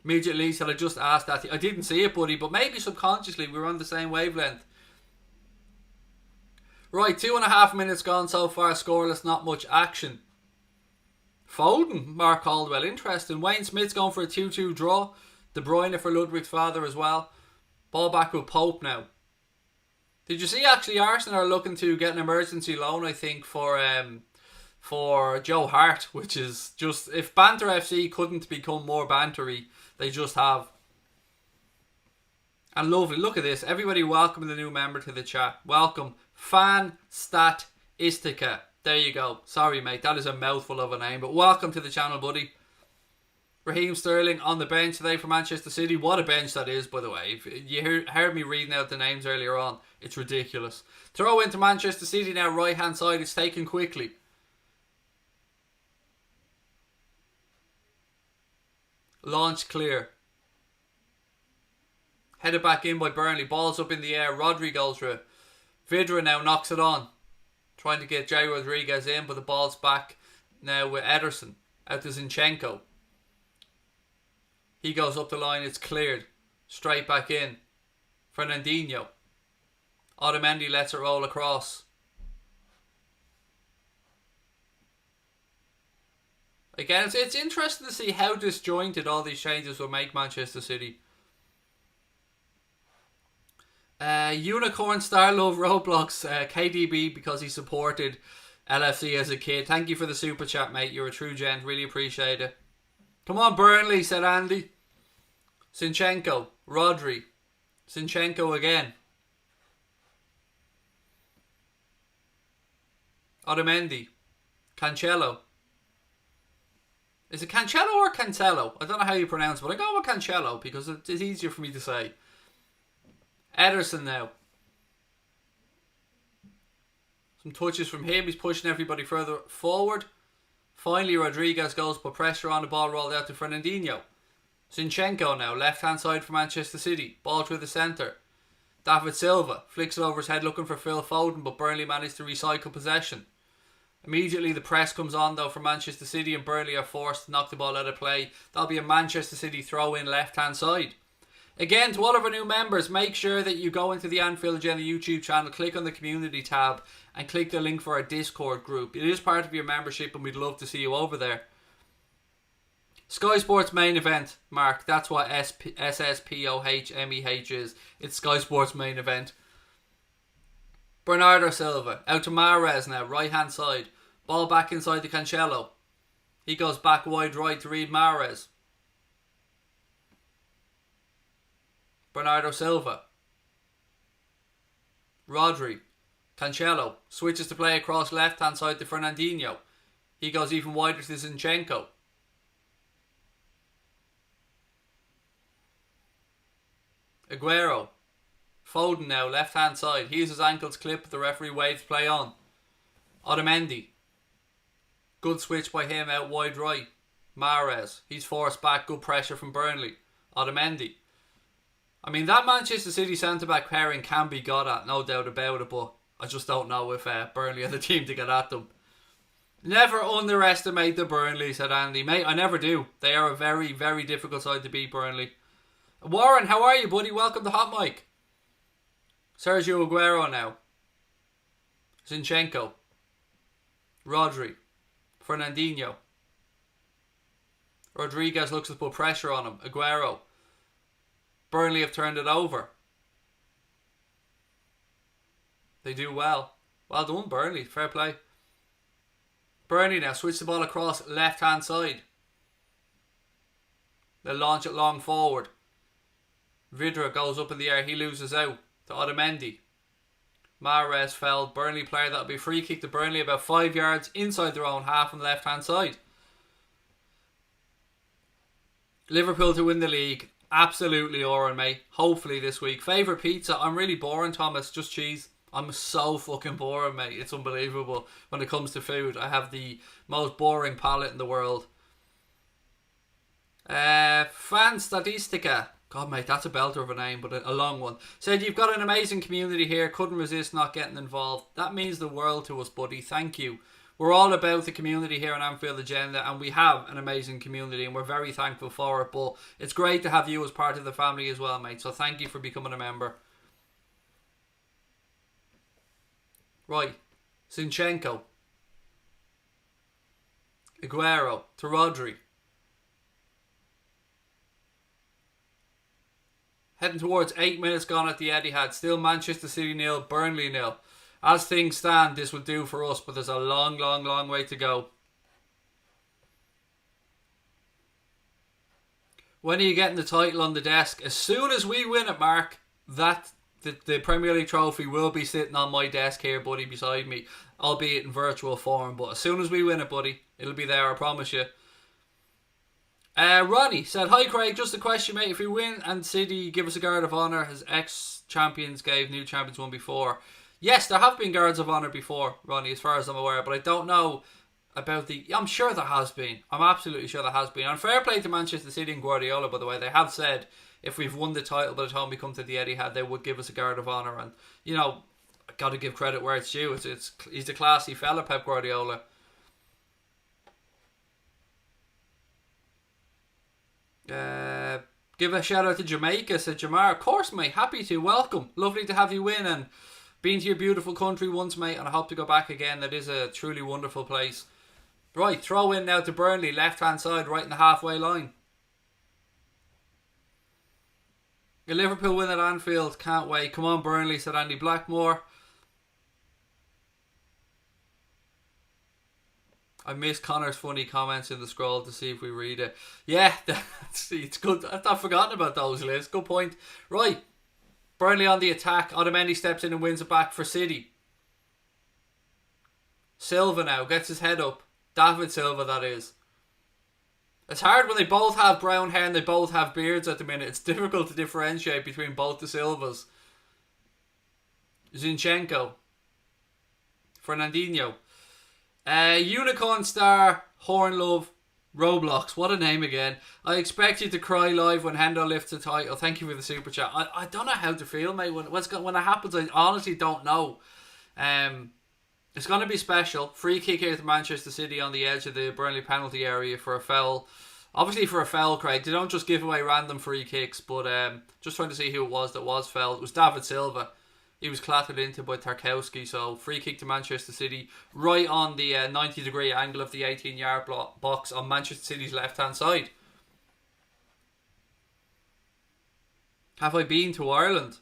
Immediately said I just asked that. I didn't see it, buddy, but maybe subconsciously we were on the same wavelength. Right, 2.5 minutes gone so far, scoreless, not much action. Foden, Mark Caldwell, interesting. Wayne Smith's going for a 2-2 draw. De Bruyne for Ludwig's father as well. Ball back with Pope now. Did you see actually Arsenal are looking to get an emergency loan, I think, for Joe Hart, which is just, if Banter FC couldn't become more bantery, they just have. And lovely, look at this. Everybody welcoming the new member to the chat. Welcome. Fanstatistica. There you go. Sorry, mate, that is a mouthful of a name, but welcome to the channel, buddy. Raheem Sterling on the bench today for Manchester City. What a bench that is, by the way. If you heard me reading out the names earlier on, it's ridiculous. Throw into Manchester City now, right hand side. It's taken quickly. Launch clear. Headed back in by Burnley. Ball's up in the air. Rodri goes for it. Vidra now knocks it on. Trying to get Jay Rodriguez in, but the ball's back now with Ederson. Out to Zinchenko. He goes up the line, it's cleared. Straight back in. Fernandinho. Otamendi lets it roll across. Again, it's interesting to see how disjointed all these changes will make Manchester City. Unicorn Star Love Roblox, KDB because he supported LFC as a kid. Thank you for the super chat, mate. You're a true gent. Really appreciate it. Come on, Burnley, said Andy. Zinchenko. Rodri. Zinchenko again. Otamendi. Cancelo. Is it Cancelo or Cancelo? I don't know how you pronounce it, but I go with Cancelo because it's easier for me to say. Ederson now. Some touches from him. He's pushing everybody further forward. Finally, Rodriguez goes to put pressure on the ball, rolled out to Fernandinho. Zinchenko now, left hand side for Manchester City. Ball through the centre. David Silva flicks it over his head looking for Phil Foden, but Burnley managed to recycle possession. Immediately the press comes on though for Manchester City, and Burnley are forced to knock the ball out of play. That'll be a Manchester City throw in left hand side. Again, to all of our new members, make sure that you go into the Anfield Agenda YouTube channel, click on the community tab and click the link for our Discord group. It is part of your membership and we'd love to see you over there. Sky Sports main event, Mark. That's what SSPOHMEH is. It's Sky Sports main event. Bernardo Silva. Out to Mahrez now. Right hand side. Ball back inside to Cancelo. He goes back wide right to read Mahrez. Bernardo Silva. Rodri. Cancelo. Switches to play across left hand side to Fernandinho. He goes even wider to Zinchenko. Aguero. Foden now, left hand side. He has his ankles clipped, but the referee waves play on. Otamendi. Good switch by him out wide right. Mahrez. He's forced back. Good pressure from Burnley. Otamendi. I mean, that Manchester City centre-back pairing can be got at, no doubt about it, but I just don't know if Burnley are the team to get at them. Never underestimate the Burnley, said Andy. Mate, I never do. They are a very, very difficult side to beat, Burnley. Warren, how are you, buddy? Welcome to Hot Mic. Sergio Aguero now. Zinchenko. Rodri. Fernandinho. Rodriguez looks to put pressure on him. Aguero. Burnley have turned it over. They do well. Well done, Burnley. Fair play. Burnley now switch the ball across left hand side. They launch it long forward. Vidra goes up in the air. He loses out to Otamendi. Mahrez fouled. Burnley player. That'll be a free kick to Burnley about 5 yards inside their own half on the left hand side. Liverpool to win the league. Absolutely, Oren, mate. Hopefully this week. Favourite pizza? I'm really boring, Thomas. Just cheese. I'm so fucking boring, mate. It's unbelievable. When it comes to food, I have the most boring palate in the world. Fan Statistica. God, mate, that's a belter of a name, but a long one. Said, you've got an amazing community here. Couldn't resist not getting involved. That means the world to us, buddy. Thank you. We're all about the community here on Anfield Agenda, and we have an amazing community, and we're very thankful for it. But it's great to have you as part of the family as well, mate. So thank you for becoming a member. Right. Zinchenko. Aguero to Rodri. Heading towards 8 minutes gone at the Etihad. Still Manchester City 0, Burnley 0. As things stand, this will do for us, but there's a long, long, long way to go. When are you getting the title on the desk? As soon as we win it, Mark, the Premier League trophy will be sitting on my desk here, buddy, beside me, albeit in virtual form. But as soon as we win it, buddy, it'll be there, I promise you. Ronnie said, hi Craig, just a question, mate. If we win and City give us a guard of honour, as ex-champions gave new champions one before. Yes, there have been guards of honour before, Ronnie, as far as I'm aware, but I don't know about I'm sure there has been. I'm absolutely sure there has been. And fair play to Manchester City and Guardiola, by the way. They have said if we've won the title by the time we come to the Etihad, they would give us a guard of honour. And, you know, I've got to give credit where it's due. He's a classy fella, Pep Guardiola. Give a shout out to Jamaica, said Jamar. Of course, mate. Happy to. Welcome. Lovely to have you in and been to your beautiful country once, mate, and I hope to go back again. That is a truly wonderful place. Right, throw in now to Burnley, left-hand side, right in the halfway line. A Liverpool win at Anfield. Can't wait. Come on, Burnley, said Andy Blackmore. I missed Connor's funny comments in the scroll to see if we read it. Yeah, it's good. I've forgotten about those, Liz. Good point. Right. Burnley on the attack. Otamendi steps in and wins it back for City. Silva now gets his head up. David Silva, that is. It's hard when they both have brown hair and they both have beards at the minute. It's difficult to differentiate between both the Silvas. Zinchenko. Fernandinho. Unicorn Star. Horn Love. Roblox. What a name again. I expect you to cry live when Hendo lifts the title. Thank you for the super chat. I don't know how to feel, mate. When it happens, I honestly don't know. It's going to be special. Free kick here to Manchester City on the edge of the Burnley penalty area for a foul. Obviously for a foul, Craig. They don't just give away random free kicks, but just trying to see who it was that was fouled. It was David Silva. He was clattered into by Tarkowski. So free kick to Manchester City right on the 90-degree angle of the 18-yard box on Manchester City's left-hand side. Have I been to Ireland?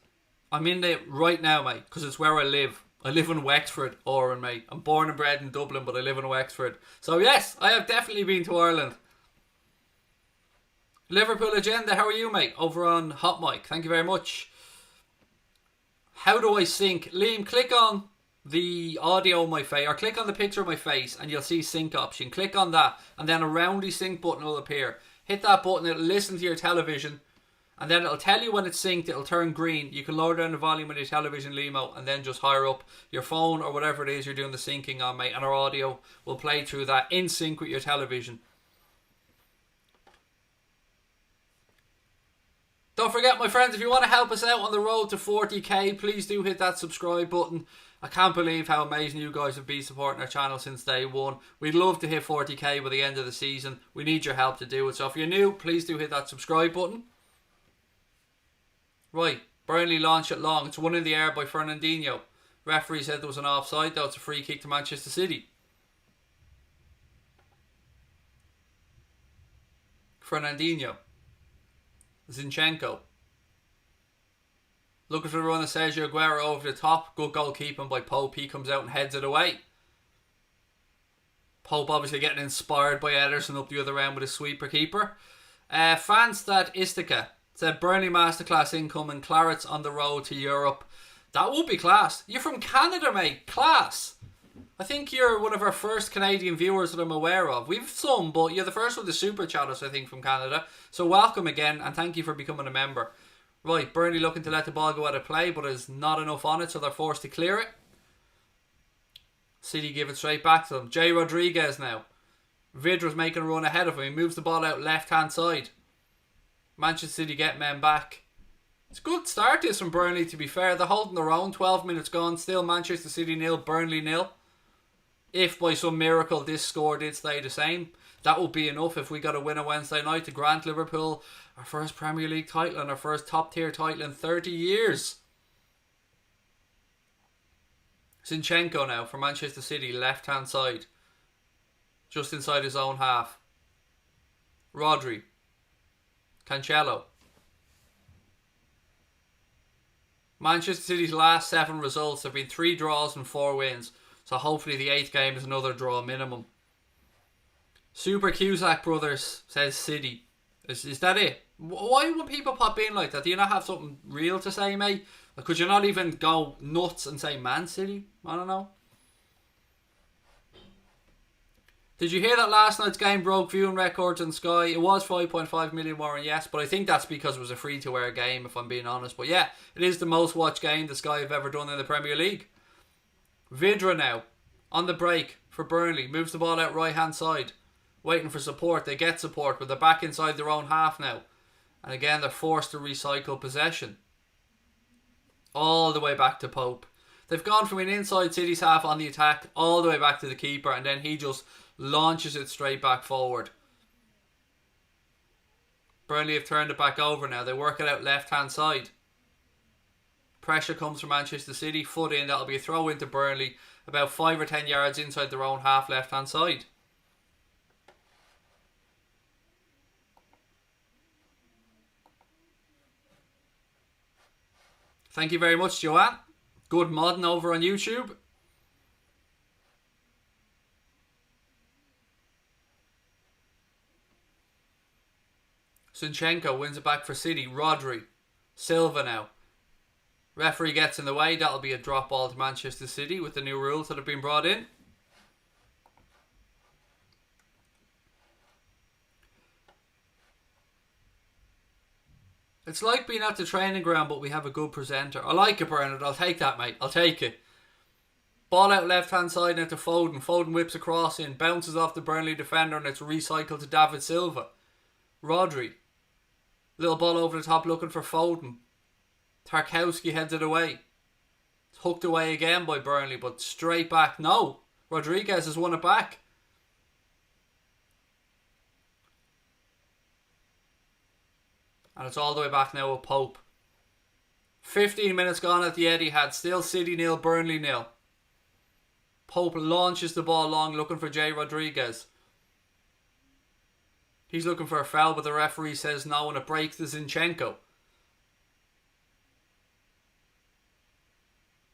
I'm in there right now, mate, because it's where I live. I live in Wexford, Oran, mate. I'm born and bred in Dublin, but I live in Wexford. So yes, I have definitely been to Ireland. Liverpool Agenda, how are you, mate? Over on Hot Mic. Thank you very much. How do I sync? Liam, click on the audio on my face, or click on the picture of my face, and you'll see sync option. Click on that, and then a roundy sync button will appear. Hit that button, it'll listen to your television, and then it'll tell you when it's synced. It'll turn green. You can lower down the volume on your television, Limo, and then just hire up your phone or whatever it is you're doing the syncing on, mate, and our audio will play through that in sync with your television. Don't forget, my friends, if you want to help us out on the road to 40k, please do hit that subscribe button. I can't believe how amazing you guys have been supporting our channel since day one. We'd love to hit 40k by the end of the season. We need your help to do it. So if you're new, please do hit that subscribe button. Right, Burnley launch it long. It's one in the air by Fernandinho. Referee said there was an offside, though it's a free kick to Manchester City. Fernandinho. Zinchenko. Looking for the run of Sergio Aguero over the top. Good goalkeeping by Pope. He comes out and heads it away. Pope obviously getting inspired by Ederson up the other end with a sweeper keeper. Fanstat Istica said Burnley Masterclass incoming. Clarets on the road to Europe. That would be class. You're from Canada, mate. Class. I think you're one of our first Canadian viewers that I'm aware of. We've some, but you're the first one to super chat us, I think, from Canada. So welcome again, and thank you for becoming a member. Right, Burnley looking to let the ball go out of play, but there's not enough on it, so they're forced to clear it. City give it straight back to them. Jay Rodriguez now. Vidra's making a run ahead of him. He moves the ball out left-hand side. Manchester City get men back. It's a good start this from Burnley, to be fair. They're holding their own. 12 minutes gone. Still Manchester City 0, Burnley 0. If by some miracle this score did stay the same, that would be enough if we got a win on Wednesday night to grant Liverpool our first Premier League title and our first top tier title in 30 years. Zinchenko now for Manchester City, left hand side. Just inside his own half. Rodri. Cancelo. Manchester City's last 7 results have been 3 draws and 4 wins. So hopefully the 8th game is another draw minimum. Super Cusack Brothers says City. Is that it? Why would people pop in like that? Do you not have something real to say, mate? Or could you not even go nuts and say Man City? I don't know. Did you hear that last night's game broke viewing records on Sky? It was 5.5 million, Warren, yes, but I think that's because it was a free-to-air game, if I'm being honest. But yeah, it is the most watched game that Sky have ever done in the Premier League. Vidra now, on the break for Burnley, moves the ball out right-hand side, waiting for support. They get support, but they're back inside their own half now. And again, they're forced to recycle possession. All the way back to Pope. They've gone from an inside City's half on the attack, all the way back to the keeper, and then he just launches it straight back forward. Burnley have turned it back over now. They work it out left hand side. Pressure comes from Manchester City. Foot in. That'll be a throw into Burnley. About 5 or 10 yards inside their own half left hand side. Thank you very much, Joanne. Good modding over on YouTube. Zinchenko wins it back for City. Rodri. Silva now. Referee gets in the way. That'll be a drop ball to Manchester City with the new rules that have been brought in. It's like being at the training ground, but we have a good presenter. I like it, Bernard. I'll take that, mate. I'll take it. Ball out left-hand side now to Foden. Foden whips across in. Bounces off the Burnley defender and it's recycled to David Silva. Rodri. Little ball over the top looking for Foden. Tarkowski heads it away. It's hooked away again by Burnley, but straight back. No. Rodriguez has won it back. And it's all the way back now with Pope. 15 minutes gone at the Etihad. Still City 0, Burnley 0. Pope launches the ball long looking for Jay Rodriguez. He's looking for a foul, but the referee says no and it breaks to Zinchenko.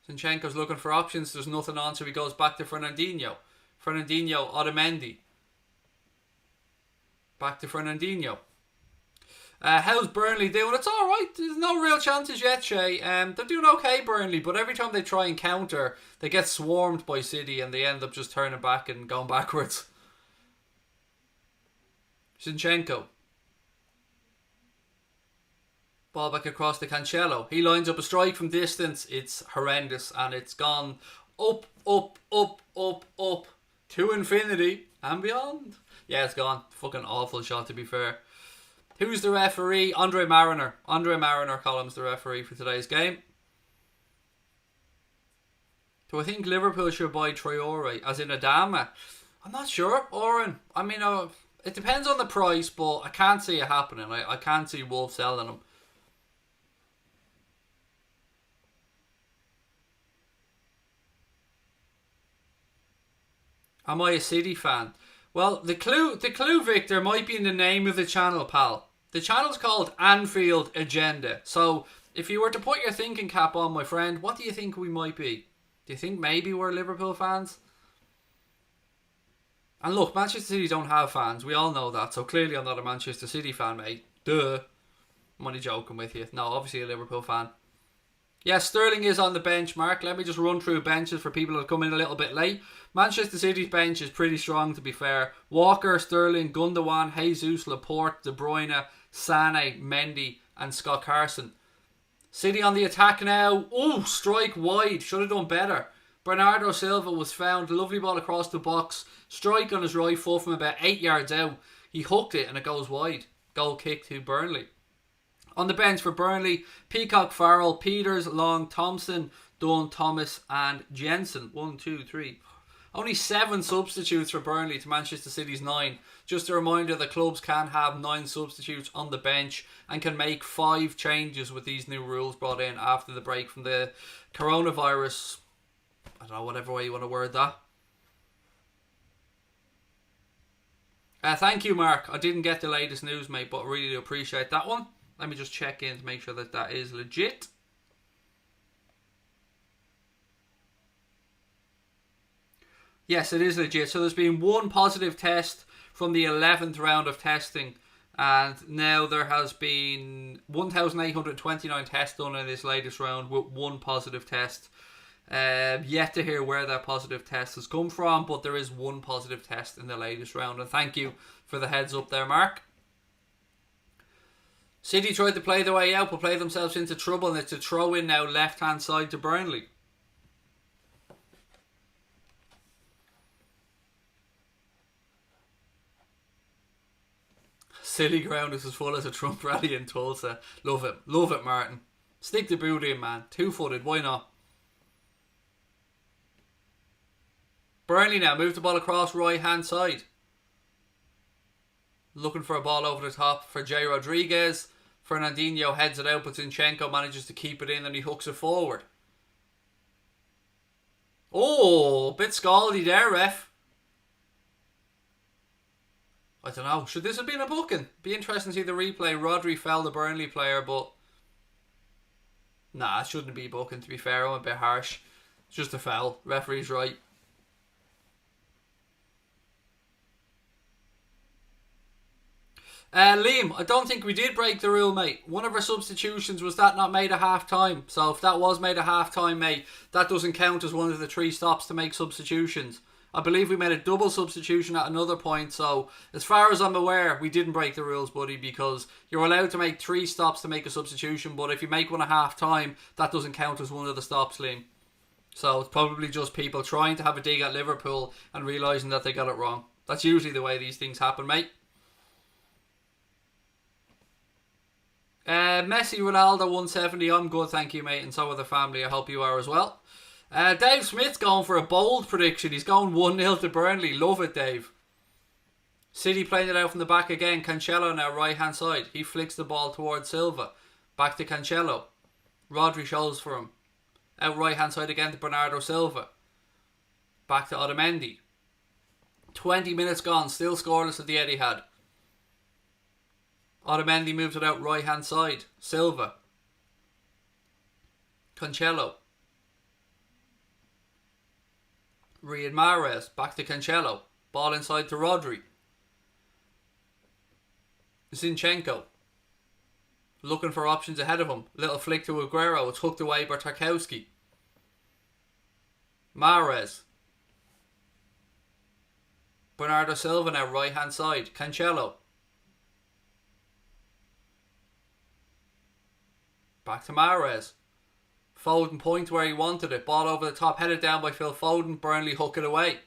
Zinchenko's looking for options. There's nothing on, so he goes back to Fernandinho. Fernandinho, Otamendi. Back to Fernandinho. How's Burnley doing? It's alright. There's no real chances yet, Shay. They're doing okay, Burnley, but every time they try and counter, they get swarmed by City and they end up just turning back and going backwards. Zinchenko. Ball back across to Cancelo. He lines up a strike from distance. It's horrendous and it's gone up, up, up, up, up to infinity and beyond. Yeah, it's gone. Fucking awful shot, to be fair. Who's the referee? Andre Mariner. Andre Mariner columns the referee for today's game. Do I think Liverpool should buy Traore, as in Adama? I'm not sure, Oren. I mean, it depends on the price, but I can't see it happening. I can't see Wolves selling him. Am I a City fan? Well, the clue, Victor, might be in the name of the channel, pal. The channel's called Anfield Agenda. So, if you were to put your thinking cap on, my friend, what do you think we might be? Do you think maybe we're Liverpool fans? And look, Manchester City don't have fans. We all know that. So, clearly I'm not a Manchester City fan, mate. Duh. I'm only joking with you. No, obviously a Liverpool fan. Yes, Sterling is on the bench, Mark. Let me just run through benches for people that come in a little bit late. Manchester City's bench is pretty strong, to be fair. Walker, Sterling, Gundogan, Jesus, Laporte, De Bruyne, Sané, Mendy and Scott Carson. City on the attack now. Oh, strike wide. Should have done better. Bernardo Silva was found. Lovely ball across the box. Strike on his right foot from about 8 yards out. He hooked it and it goes wide. Goal kick to Burnley. On the bench for Burnley, Peacock, Farrell, Peters, Long, Thompson, Dunn, Thomas and Jensen. 1, 2, 3. Only 7 substitutes for Burnley to Manchester City's 9. Just a reminder that clubs can have 9 substitutes on the bench and can make 5 changes with these new rules brought in after the break from the coronavirus. I don't know, whatever way you want to word that. Thank you, Mark. I didn't get the latest news, mate, but I really do appreciate that one. Let me just check in to make sure that that is legit. Yes, it is legit. So there's been 1 positive test from the 11th round of testing. And now there has been 1,829 tests done in this latest round with 1 positive test. Yet to hear where that positive test has come from, but there is 1 positive test in the latest round. And thank you for the heads up there, Mark. City tried to play the way out, but played themselves into trouble, and it's a throw in now left-hand side to Burnley. Silly ground is as full as a Trump rally in Tulsa. Love it. Love it, Martin. Stick the boot in, man. 2-footed. Why not? Burnley now move the ball across right-hand side. Looking for a ball over the top for J. Rodriguez. Fernandinho heads it out, but Zinchenko manages to keep it in and he hooks it forward. Oh, a bit scaldy there, ref. I don't know. Should this have been a booking? Be interesting to see the replay. Rodri fell the Burnley player, but nah, it shouldn't be booking, to be fair. I'm a bit harsh. It's just a foul. Referee's right. Liam, I don't think we did break the rule, mate. One of our substitutions, was that not made at half time? So if that was made at half time, mate, that doesn't count as one of the 3 stops to make substitutions. I believe we made a double substitution at another point. So as far as I'm aware, we didn't break the rules, buddy, because you're allowed to make 3 stops to make a substitution. But if you make one at half time, that doesn't count as one of the stops, Liam. So it's probably just people trying to have a dig at Liverpool and realising that they got it wrong. That's usually the way these things happen, mate. Messi, Ronaldo, 170. I'm good, thank you, mate, and so are the family. I hope you are as well. Dave Smith's going for a bold prediction. He's going 1-0 to Burnley. Love it, Dave. City playing it out from the back again. Cancelo now, right hand side. He flicks the ball towards Silva. Back to Cancelo. Rodri shows for him. Out right hand side again to Bernardo Silva. Back to Otamendi. 20 minutes gone, still scoreless at the Etihad. Otamendi moves it out right hand side. Silva. Cancelo. Riyad Mahrez. Back to Cancelo. Ball inside to Rodri. Zinchenko. Looking for options ahead of him. Little flick to Aguero. It's hooked away by Tarkowski. Mahrez. Bernardo Silva now right hand side. Cancelo. Back to Mahrez. Foden point where he wanted it. Ball over the top, headed down by Phil Foden. Burnley hook it away.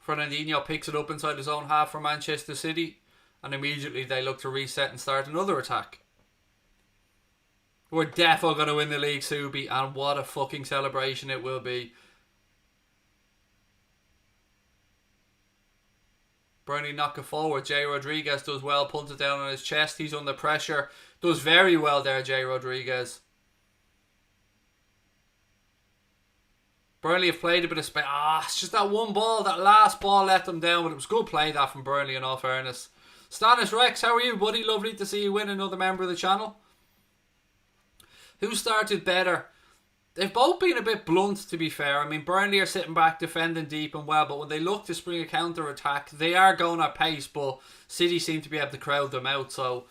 Fernandinho picks it up inside his own half for Manchester City. And immediately they look to reset and start another attack. We're defo going to win the league, Subi. And what a fucking celebration it will be. Burnley knock it forward. J. Rodriguez does well. Pulls it down on his chest. He's under pressure. Does very well there, J. Rodriguez. Burnley have played a bit of space. It's just that one ball. That last ball let them down. But it was good play that from Burnley in all fairness. Stannis Rex, how are you, buddy? Lovely to see you win, another member of the channel. Who started better? They've both been a bit blunt, to be fair. I mean, Burnley are sitting back, defending deep and well, but when they look to spring a counter-attack, they are going at pace, but City seem to be able to crowd them out. So,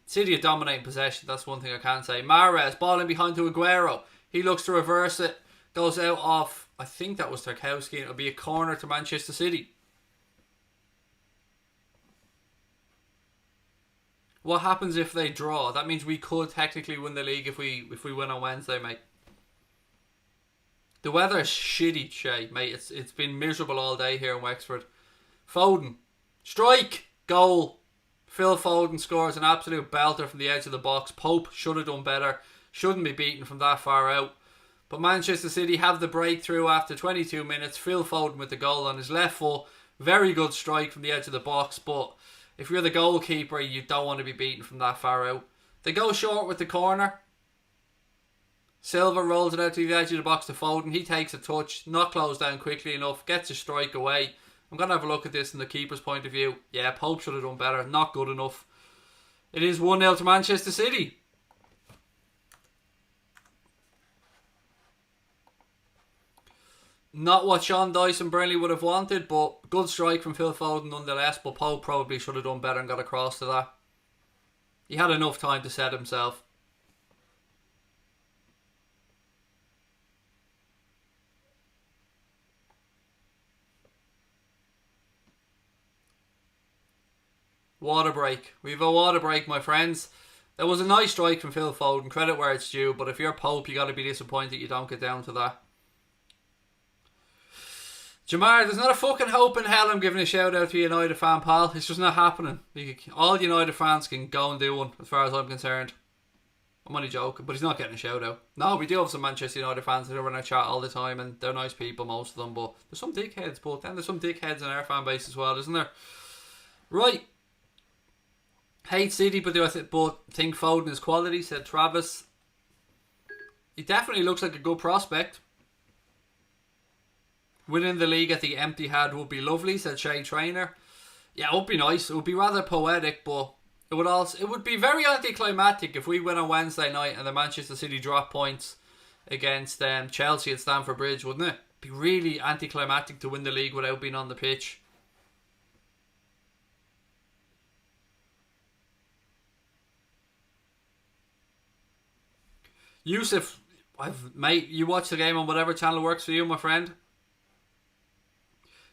City are dominating possession, that's one thing I can say. Mahrez, ball in behind to Aguero. He looks to reverse it, goes out off, I think that was Tarkowski, and it'll be a corner to Manchester City. What happens if they draw? That means we could technically win the league if we win on Wednesday, mate. The weather is shitty, Shay, mate. It's been miserable all day here in Wexford. Foden. Strike! Goal. Phil Foden scores an absolute belter from the edge of the box. Pope should have done better. Shouldn't be beaten from that far out. But Manchester City have the breakthrough after 22 minutes. Phil Foden with the goal on his left foot. Very good strike from the edge of the box. But if you're the goalkeeper, you don't want to be beaten from that far out. They go short with the corner. Silva rolls it out to the edge of the box to Foden. He takes a touch, not closed down quickly enough, gets a strike away. I'm going to have a look at this from the keeper's point of view. Yeah, Pope should have done better. Not good enough. It is 1-0 to Manchester City. Not what Sean Dyson Burnley would have wanted, but good strike from Phil Foden nonetheless. But Pope probably should have done better and got across to that. He had enough time to set himself. Water break. We have a water break, my friends. That was a nice strike from Phil Foden. Credit where it's due. But if you're Pope, you got to be disappointed you don't get down to that. Jamar, there's not a fucking hope in hell I'm giving a shout out to a United fan, pal. It's just not happening. All United fans can go and do one, as far as I'm concerned. I'm only joking, but he's not getting a shout out. No, we do have some Manchester United fans that are in our chat all the time, and they're nice people, most of them, but there's some dickheads, but then there's some dickheads in our fan base as well, isn't there? Right. Hate City, but think Foden is quality, said Travis. He definitely looks like a good prospect. Winning the league at the empty head would be lovely, said Shay Trainer. Yeah, it would be nice. It would be rather poetic, but it would be very anticlimactic if we win on Wednesday night and the Manchester City drop points against Chelsea at Stamford Bridge, wouldn't it? It'd be really anticlimactic to win the league without being on the pitch. Yusuf, mate, you watch the game on whatever channel works for you, my friend.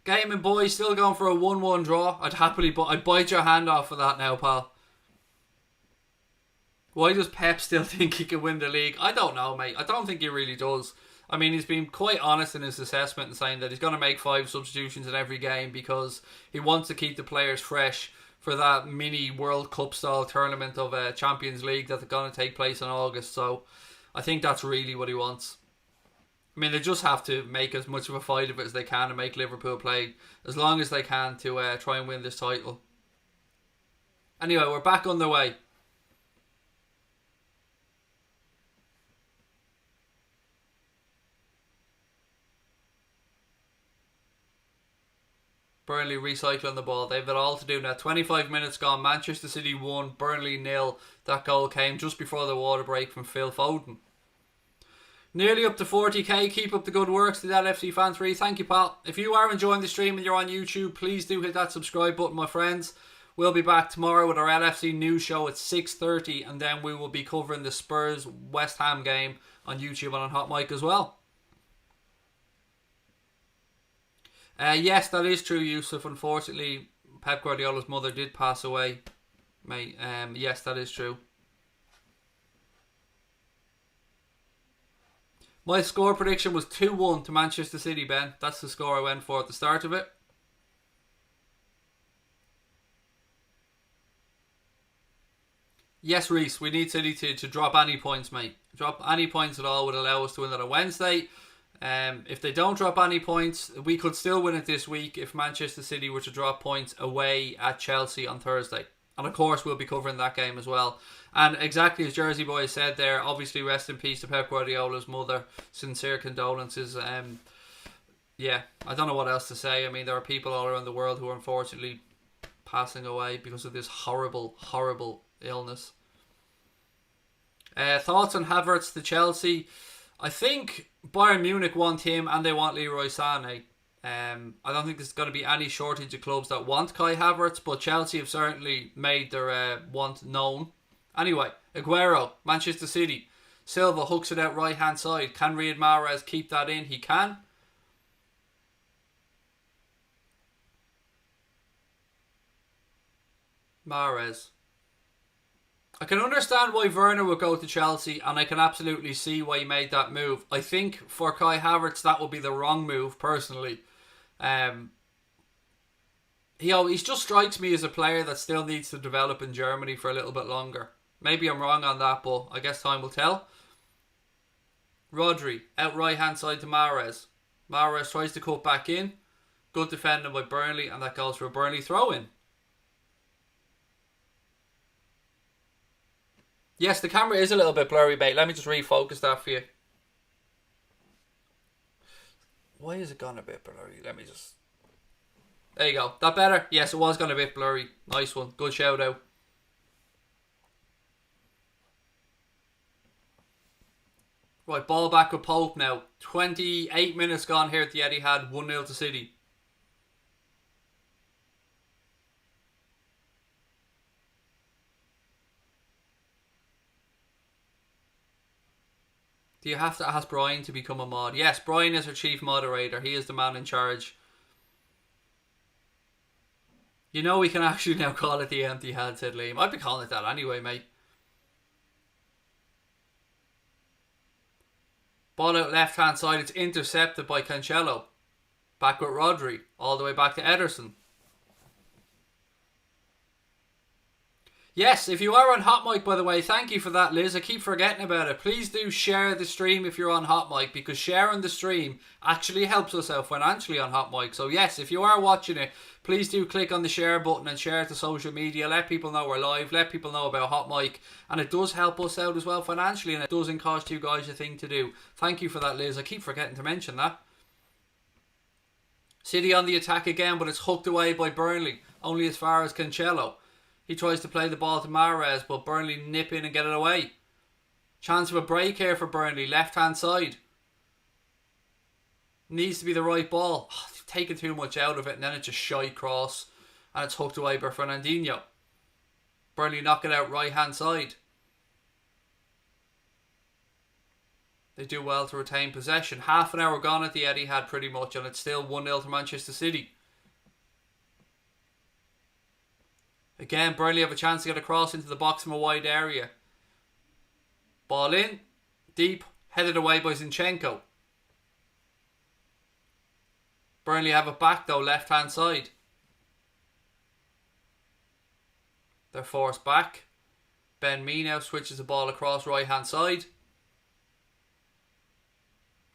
Gaming boy, still going for a 1-1 draw. I'd bite your hand off for that now, pal. Why does Pep still think he can win the league? I don't know, mate. I don't think he really does. I mean, he's been quite honest in his assessment and saying that he's going to make 5 substitutions in every game because he wants to keep the players fresh for that mini World Cup style tournament of Champions League that's going to take place in August. So I think that's really what he wants. I mean, they just have to make as much of a fight of it as they can and make Liverpool play as long as they can to try and win this title. Anyway, we're back on the way. Burnley recycling the ball. They've got all to do now. 25 minutes gone. Manchester City 1, Burnley 0. That goal came just before the water break from Phil Foden. Nearly up to 40k. Keep up the good work to that FC Fan 3. Thank you, pal. If you are enjoying the stream and you're on YouTube, please do hit that subscribe button, my friends. We'll be back tomorrow with our LFC news show at 6:30, and then we will be covering the Spurs West Ham game on YouTube and on Hot Mic as well. Yes, that is true, Yusuf. Unfortunately, Pep Guardiola's mother did pass away, mate. Yes, that is true. My score prediction was 2-1 to Manchester City, Ben. That's the score I went for at the start of it. Yes, Reese, we need City to drop any points, mate. Drop any points at all would allow us to win that on Wednesday. If they don't drop any points, we could still win it this week if Manchester City were to drop points away at Chelsea on Thursday. And of course, we'll be covering that game as well. And exactly as Jersey Boy said there, obviously rest in peace to Pep Guardiola's mother. Sincere condolences. Yeah, I don't know what else to say. I mean, there are people all around the world who are unfortunately passing away because of this horrible, horrible illness. Thoughts on Havertz to Chelsea? I think Bayern Munich want him and they want Leroy Sané. I don't think there's going to be any shortage of clubs that want Kai Havertz, but Chelsea have certainly made their want known. Anyway, Aguero, Manchester City. Silva hooks it out right hand side. Can Riyad Mahrez keep that in? He can. Mahrez. I can understand why Werner would go to Chelsea, and I can absolutely see why he made that move. I think for Kai Havertz that would be the wrong move, personally. He just strikes me as a player that still needs to develop in Germany for a little bit longer. Maybe I'm wrong on that, but I guess time will tell. Rodri, out right hand side to Mahrez. Mahrez tries to cut back in. Good defending by Burnley, and that goes for a Burnley throw-in. Yes, the camera is a little bit blurry, mate. Let me just refocus that for you. Why is it gone a bit blurry? Let me just... There you go. That better? Yes, it was gone a bit blurry. Nice one. Good shout out. Right, ball back with Pope now. 28 minutes gone here at the Etihad. 1-0 to City. Do you have to ask Brian to become a mod? Yes, Brian is our chief moderator. He is the man in charge. You know we can actually now call it the empty head, said Liam. I'd be calling it that anyway, mate. Ball out left hand side. It's intercepted by Cancelo. Back with Rodri. All the way back to Ederson. Yes, if you are on Hot Mic, by the way, thank you for that, Liz. I keep forgetting about it. Please do share the stream if you're on Hot Mic, because sharing the stream actually helps us out financially on Hot Mic. So yes, if you are watching it, please do click on the share button and share it to social media. Let people know we're live. Let people know about Hot Mic. And it does help us out as well financially, and it doesn't cost you guys a thing to do. Thank you for that, Liz. I keep forgetting to mention that. City on the attack again, but it's hooked away by Burnley. Only as far as Cancelo. He tries to play the ball to Mahrez, but Burnley nip in and get it away. Chance of a break here for Burnley, left-hand side. Needs to be the right ball. Oh, they've taken too much out of it, and then it's a shy cross, and it's hooked away by Fernandinho. Burnley knock it out right-hand side. They do well to retain possession. Half an hour gone at the Etihad pretty much, and it's still 1-0 to Manchester City. Again, Burnley have a chance to get across into the box from a wide area. Ball in, deep, headed away by Zinchenko. Burnley have it back though, left-hand side. They're forced back. Minamino switches the ball across right-hand side.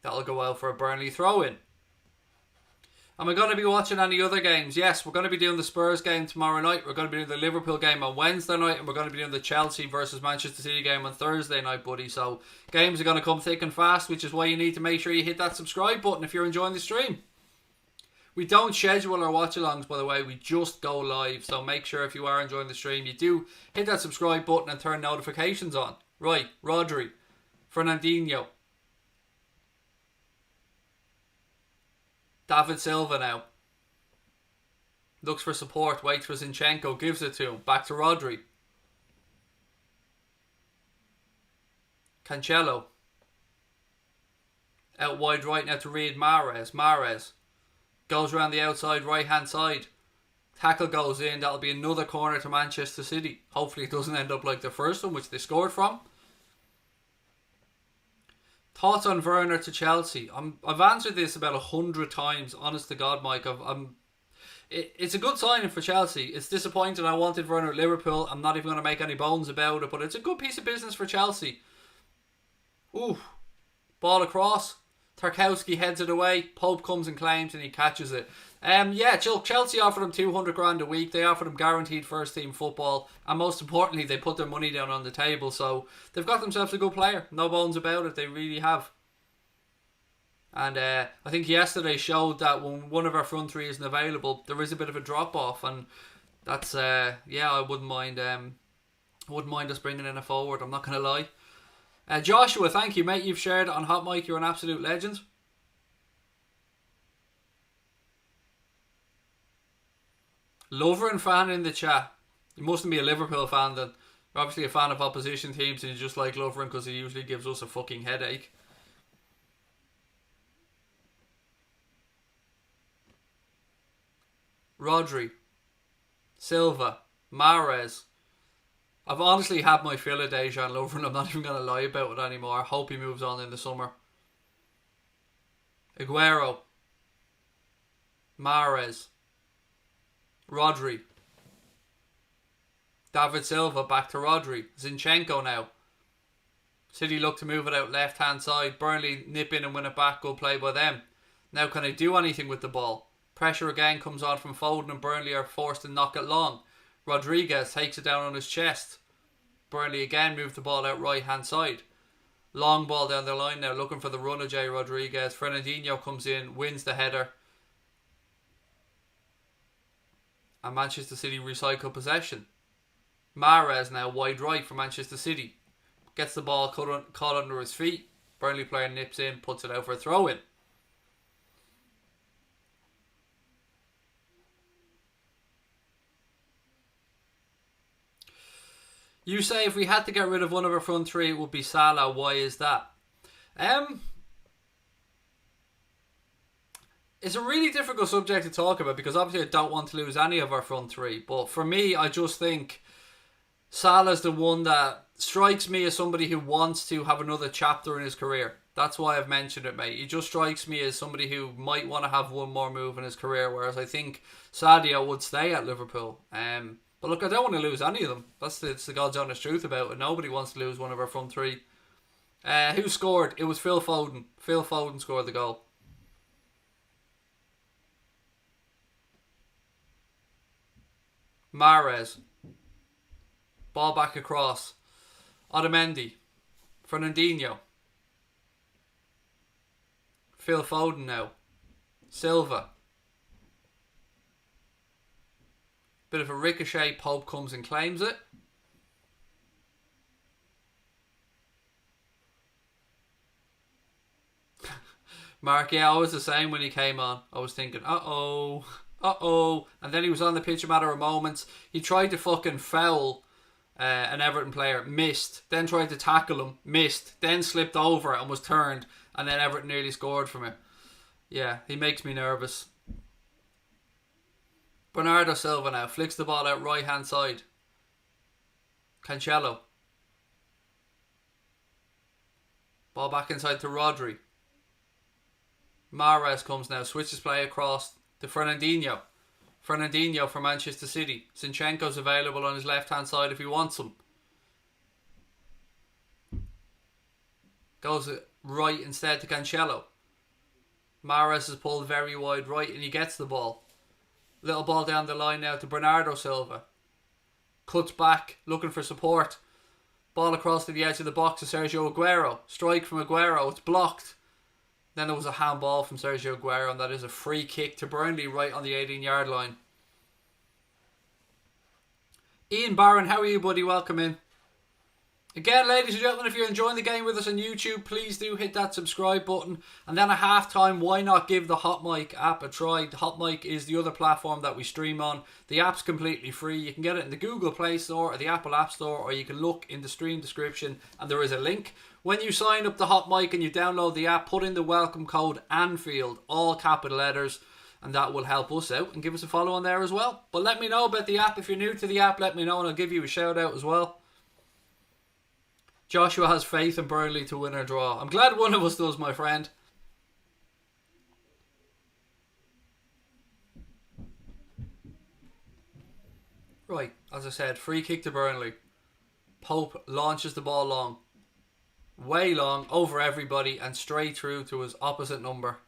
That'll go out for a Burnley throw-in. Am I going to be watching any other games? Yes, we're going to be doing the Spurs game tomorrow night. We're going to be doing the Liverpool game on Wednesday night. And we're going to be doing the Chelsea versus Manchester City game on Thursday night, buddy. So games are going to come thick and fast, which is why you need to make sure you hit that subscribe button if you're enjoying the stream. We don't schedule our watch-alongs, by the way. We just go live. So make sure if you are enjoying the stream, you do hit that subscribe button and turn notifications on. Right, Rodri, Fernandinho. David Silva now. Looks for support, waits for Zinchenko, gives it to him. Back to Rodri. Cancelo. Out wide right now to Reed Mahrez. Mahrez goes around the outside right hand side. Tackle goes in. That'll be another corner to Manchester City. Hopefully it doesn't end up like the first one, which they scored from. Thoughts on Werner to Chelsea? I've answered this about 100 times, honest to God, Mike. It's a good signing for Chelsea. It's disappointing. I wanted Werner at Liverpool. I'm not even going to make any bones about it, but it's a good piece of business for Chelsea. Ooh, ball across. Tarkowski heads it away. Pope comes and claims and he catches it. Chelsea offered him 200 grand a week. They offered him guaranteed first team football, and most importantly, they put their money down on the table. So they've got themselves a good player. No bones about it. They really have. And I think yesterday showed that when one of our front three isn't available, there is a bit of a drop off, and that's I wouldn't mind us bringing in a forward. I'm not gonna lie. Joshua, thank you, mate. You've shared it on Hot Mic. You're an absolute legend. Lovren fan in the chat. You mustn't be a Liverpool fan then. You're obviously a fan of opposition teams and you just like Lovren because he usually gives us a fucking headache. Rodri. Silva. Mahrez. I've honestly had my fill of Dejan Lovren. I'm not even going to lie about it anymore. I hope he moves on in the summer. Aguero. Mahrez. Rodri. David Silva back to Rodri. Zinchenko now. City look to move it out left hand side. Burnley nip in and win it back. Good play by them. Now can they do anything with the ball? Pressure again comes on from Foden and Burnley are forced to knock it long. Rodriguez takes it down on his chest. Burnley again move the ball out right hand side. Long ball down the line now, looking for the run of Jay Rodriguez. Fernandinho comes in, wins the header. And Manchester City recycle possession. Mahrez now wide right for Manchester City. Gets the ball caught under his feet. Burnley player nips in, puts it out for a throw in. You say if we had to get rid of one of our front three, it would be Salah. Why is that? It's a really difficult subject to talk about because obviously I don't want to lose any of our front three. But for me, I just think Salah's the one that strikes me as somebody who wants to have another chapter in his career. That's why I've mentioned it, mate. He just strikes me as somebody who might want to have one more move in his career, whereas I think Sadio would stay at Liverpool. But look, I don't want to lose any of them. It's the God's honest truth about it. Nobody wants to lose one of our front three. Who scored? It was Phil Foden. Phil Foden scored the goal. Mahrez. Ball back across. Otamendi. Fernandinho. Phil Foden now. Silva. Bit of a ricochet. Pope comes and claims it. Mark, yeah, I was the same when he came on. I was thinking, uh-oh. And then he was on the pitch a matter of moments. He tried to fucking foul an Everton player, missed. Then tried to tackle him, missed. Then slipped over and was turned. And then Everton nearly scored from him. Yeah, he makes me nervous. Bernardo Silva now flicks the ball out right hand side. Cancelo. Ball back inside to Rodri. Mahrez comes now, switches play across to Fernandinho. Fernandinho for Manchester City. Zinchenko's available on his left hand side if he wants him. Goes right instead to Cancelo. Mahrez is pulled very wide right and he gets the ball. Little ball down the line now to Bernardo Silva. Cuts back, looking for support. Ball across to the edge of the box to Sergio Aguero. Strike from Aguero, it's blocked. Then there was a handball from Sergio Aguero, and that is a free kick to Burnley right on the 18-yard line. Ian Barron, how are you, buddy? Welcome in. Again, ladies and gentlemen, if you're enjoying the game with us on YouTube, please do hit that subscribe button. And then at halftime, why not give the Hot Mic app a try? The Hot Mic is the other platform that we stream on. The app's completely free. You can get it in the Google Play Store or the Apple App Store, or you can look in the stream description and there is a link. When you sign up to Hot Mic and you download the app, put in the welcome code Anfield, all capital letters, and that will help us out and give us a follow on there as well. But let me know about the app. If you're new to the app, let me know and I'll give you a shout out as well. Joshua has faith in Burnley to win or draw. I'm glad one of us does, my friend. Right, as I said, free kick to Burnley. Pope launches the ball long. Way long, over everybody and straight through to his opposite number.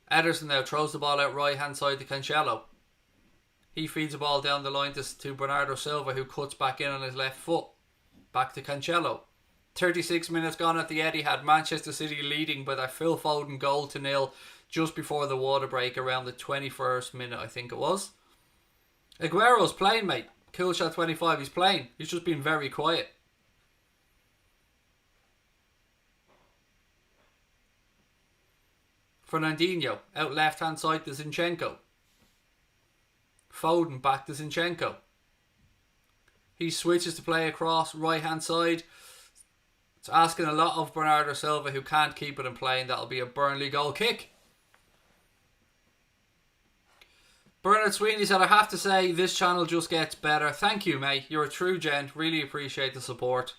Ederson now throws the ball out right hand side to Cancelo. He feeds the ball down the line to Bernardo Silva, who cuts back in on his left foot. Back to Cancelo. 36 minutes gone at the Etihad. Manchester City leading by that Phil Foden goal to 0 just before the water break around the 21st minute, I think it was. Aguero's playing, mate. Cool shot 25, he's playing. He's just been very quiet. Fernandinho out left hand side to Zinchenko. Foden back to Zinchenko. He switches to play across right hand side. It's asking a lot of Bernardo Silva, who can't keep it in play, and that'll be a Burnley goal kick. Bernard Sweeney said, I have to say this channel just gets better. Thank you, mate. You're a true gent. Really appreciate the support.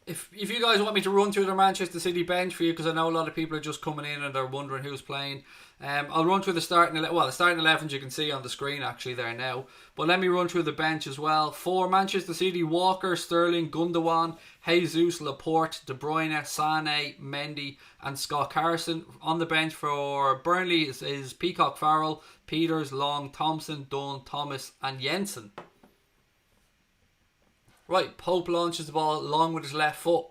If you guys want me to run through the Manchester City bench for you, because I know a lot of people are just coming in and they're wondering who's playing, I'll run through the starting 11s you can see on the screen actually there now, but let me run through the bench as well. For Manchester City, Walker, Sterling, Gundogan, Jesus, Laporte, De Bruyne, Sane, Mendy and Scott Carson. On the bench for Burnley is Peacock, Farrell, Peters, Long, Thompson, Dunn, Thomas and Jensen. Right, Pope launches the ball long with his left foot.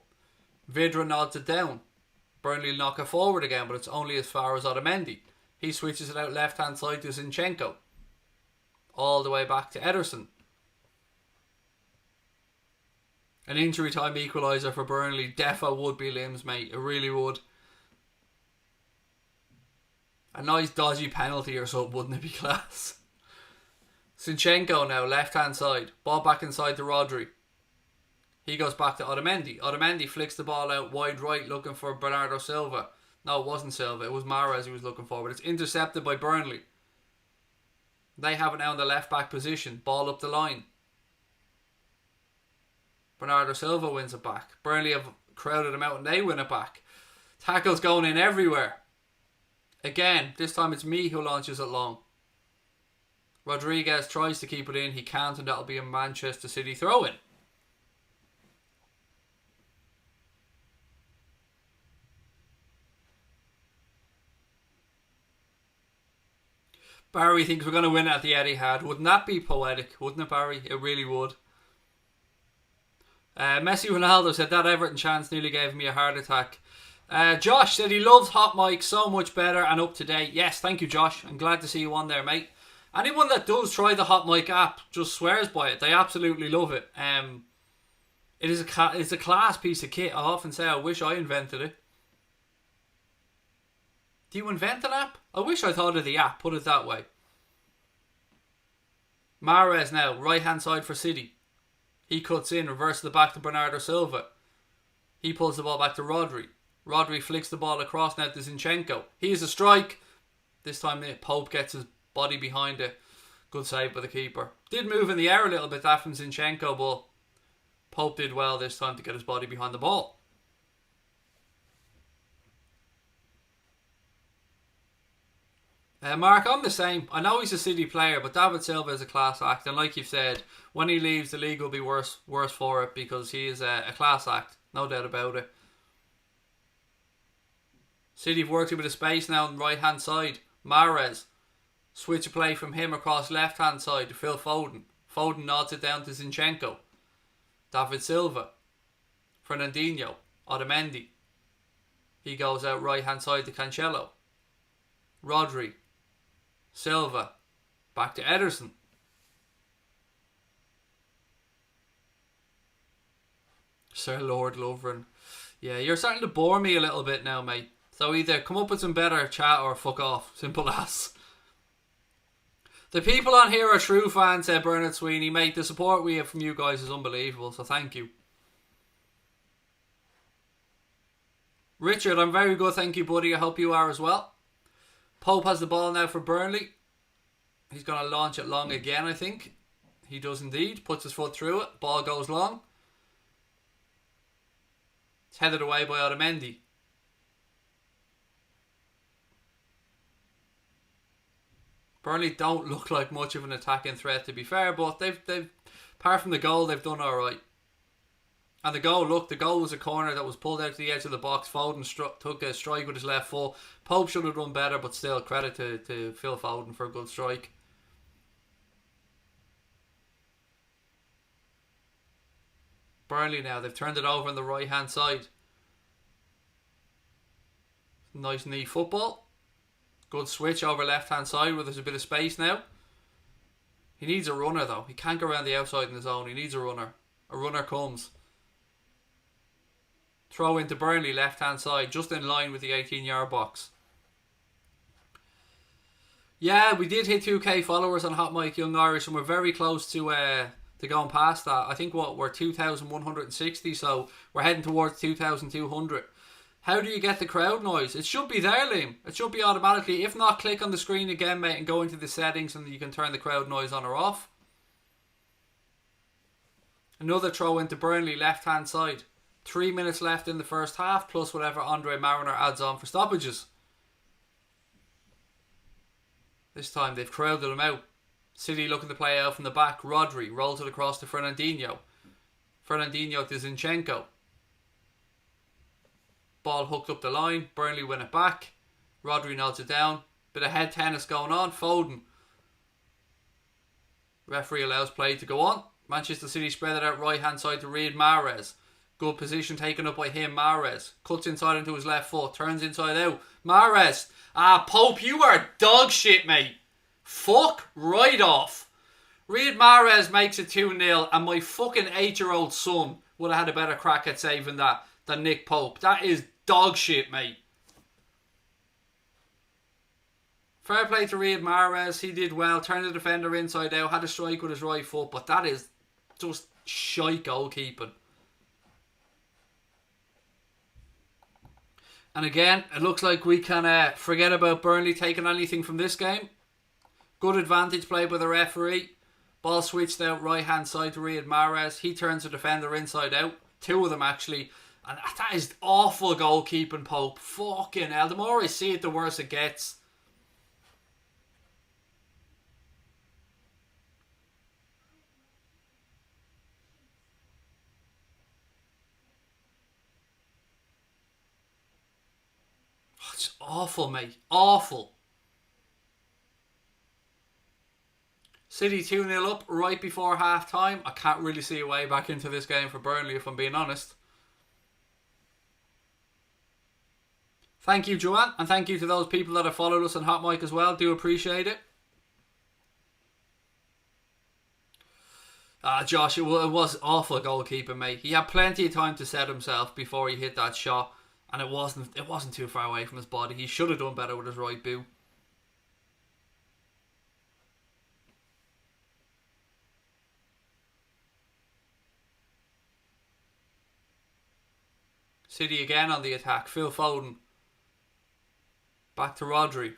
Vidra nods it down. Burnley knock it forward again, but it's only as far as Otamendi. He switches it out left hand side to Zinchenko. All the way back to Ederson. An injury time equaliser for Burnley. Defo would be limbs, mate. It really would. A nice dodgy penalty or something, wouldn't it be class? Zinchenko now, left hand side. Ball back inside to Rodri. He goes back to Otamendi. Otamendi flicks the ball out wide right looking for Bernardo Silva. No, it wasn't Silva. It was Mahrez he was looking for. But it's intercepted by Burnley. They have it now in the left back position. Ball up the line. Bernardo Silva wins it back. Burnley have crowded him out and they win it back. Tackles going in everywhere. Again, this time it's me who launches it long. Rodriguez tries to keep it in. He can't, and that'll be a Manchester City throw-in. Barry thinks we're going to win at the Etihad. Wouldn't that be poetic? Wouldn't it, Barry? It really would. Messi Ronaldo said that Everton chance nearly gave me a heart attack. Josh said he loves Hot Mic so much better and up to date. Yes, thank you, Josh. I'm glad to see you on there, mate. Anyone that does try the Hot Mic app just swears by it. They absolutely love it. It's a class piece of kit. I often say I wish I invented it. Do you invent an app? I wish I thought of the app, put it that way. Mahrez now, right hand side for City. He cuts in, reverses the back to Bernardo Silva. He pulls the ball back to Rodri. Rodri flicks the ball across now to Zinchenko. Here's a strike. This time Pope gets his body behind it. Good save by the keeper. Did move in the air a little bit that from Zinchenko, but Pope did well this time to get his body behind the ball. Mark, I'm the same. I know he's a City player, but David Silva is a class act, and like you've said, when he leaves, the league will be worse for it because he is a class act, no doubt about it. City have worked a bit of space now on the right hand side. Mahrez, switch of play from him across left hand side to Phil Foden. Foden nods it down to Zinchenko. David Silva, Fernandinho, Otamendi. He goes out right hand side to Cancelo. Rodri, Silva, back to Ederson. Sir Lord Lovren. Yeah, you're starting to bore me a little bit now, mate. So either come up with some better chat or fuck off. Simple as. The people on here are true fans, said Bernard Sweeney. Mate, the support we have from you guys is unbelievable, so thank you. Richard, I'm very good, thank you, buddy. I hope you are as well. Pope has the ball now for Burnley. He's going to launch it long again, I think. He does indeed. Puts his foot through it. Ball goes long. It's headed away by Otamendi. Burnley don't look like much of an attacking threat, to be fair, but they've apart from the goal, they've done alright. And the goal was a corner that was pulled out to the edge of the box. Foden took a strike with his left foot. Pope should have done better, but still credit to Phil Foden for a good strike. Burnley now, they've turned it over on the right hand side. Nice knee football. Good switch over left hand side where there's a bit of space now. He needs a runner though. He can't go around the outside in his own. He needs a runner. A runner comes. Throw into Burnley left hand side, just in line with the 18-yard box. Yeah, we did hit 2k followers on Hot Mic Young Irish, and we're very close to going past that. I think we're 2,160, so we're heading towards 2,200. How do you get the crowd noise? It should be there, Liam. It should be automatically. If not, click on the screen again, mate, and go into the settings, and you can turn the crowd noise on or off. Another throw into Burnley left hand side. 3 minutes left in the first half, plus whatever Andre Mariner adds on for stoppages. This time they've crowded him out. City looking to play out from the back. Rodri rolls it across to Fernandinho. Fernandinho to Zinchenko. Ball hooked up the line. Burnley win it back. Rodri nods it down. Bit of head tennis going on. Foden. Referee allows play to go on. Manchester City spread it out right hand side to Riyad Mahrez. Good position taken up by him. Mahrez cuts inside into his left foot. Turns inside out. Mahrez. Pope, you are dog shit, mate. Fuck right off. Riyad Mahrez makes it 2-0, and my fucking 8-year-old son would have had a better crack at saving that than Nick Pope. That is dog shit, mate. Fair play to Riyad Mahrez. He did well. Turned the defender inside out. Had a strike with his right foot, but that is just shite goalkeeping. And again, it looks like we can forget about Burnley taking anything from this game. Good advantage play by the referee. Ball switched out right hand side to Riyad Mahrez. He turns the defender inside out. Two of them actually. And that is awful goalkeeping, Pope. Fucking hell. The more I see it, the worse it gets. Awful, mate. Awful. City 2-0 up right before half time. I can't really see a way back into this game for Burnley, if I'm being honest. Thank you, Joanne, and thank you to those people that have followed us on Hot Mic as well. Do appreciate it. Josh, it was awful goalkeeping, mate. He had plenty of time to set himself before he hit that shot, and it wasn't too far away from his body. He should have done better with his right boot. City again on the attack. Phil Foden. Back to Rodri.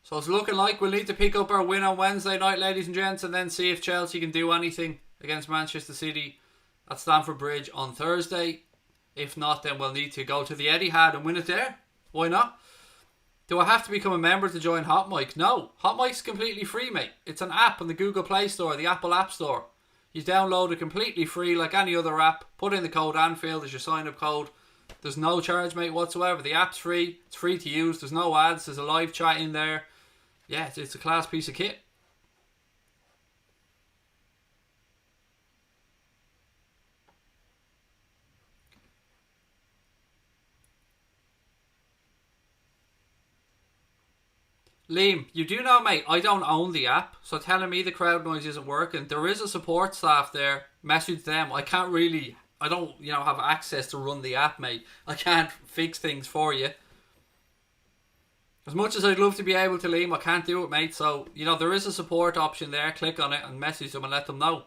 So it's looking like we'll need to pick up our win on Wednesday night, ladies and gents, and then see if Chelsea can do anything against Manchester City at Stamford Bridge on Thursday. If not, then we'll need to go to the Etihad and win it there. Why not? Do I have to become a member to join Hot Mic? No. Hot Mic's completely free, mate. It's an app on the Google Play Store, the Apple App Store. You download it completely free like any other app. Put in the code Anfield as your sign-up code. There's no charge, mate, whatsoever. The app's free. It's free to use. There's no ads. There's a live chat in there. Yeah, it's a class piece of kit. Liam, you do know, mate, I don't own the app, so telling me the crowd noise isn't working. There is a support staff there. Message them. I don't, have access to run the app, mate. I can't fix things for you. As much as I'd love to be able to, Liam, I can't do it, mate. So, there is a support option there. Click on it and message them and let them know.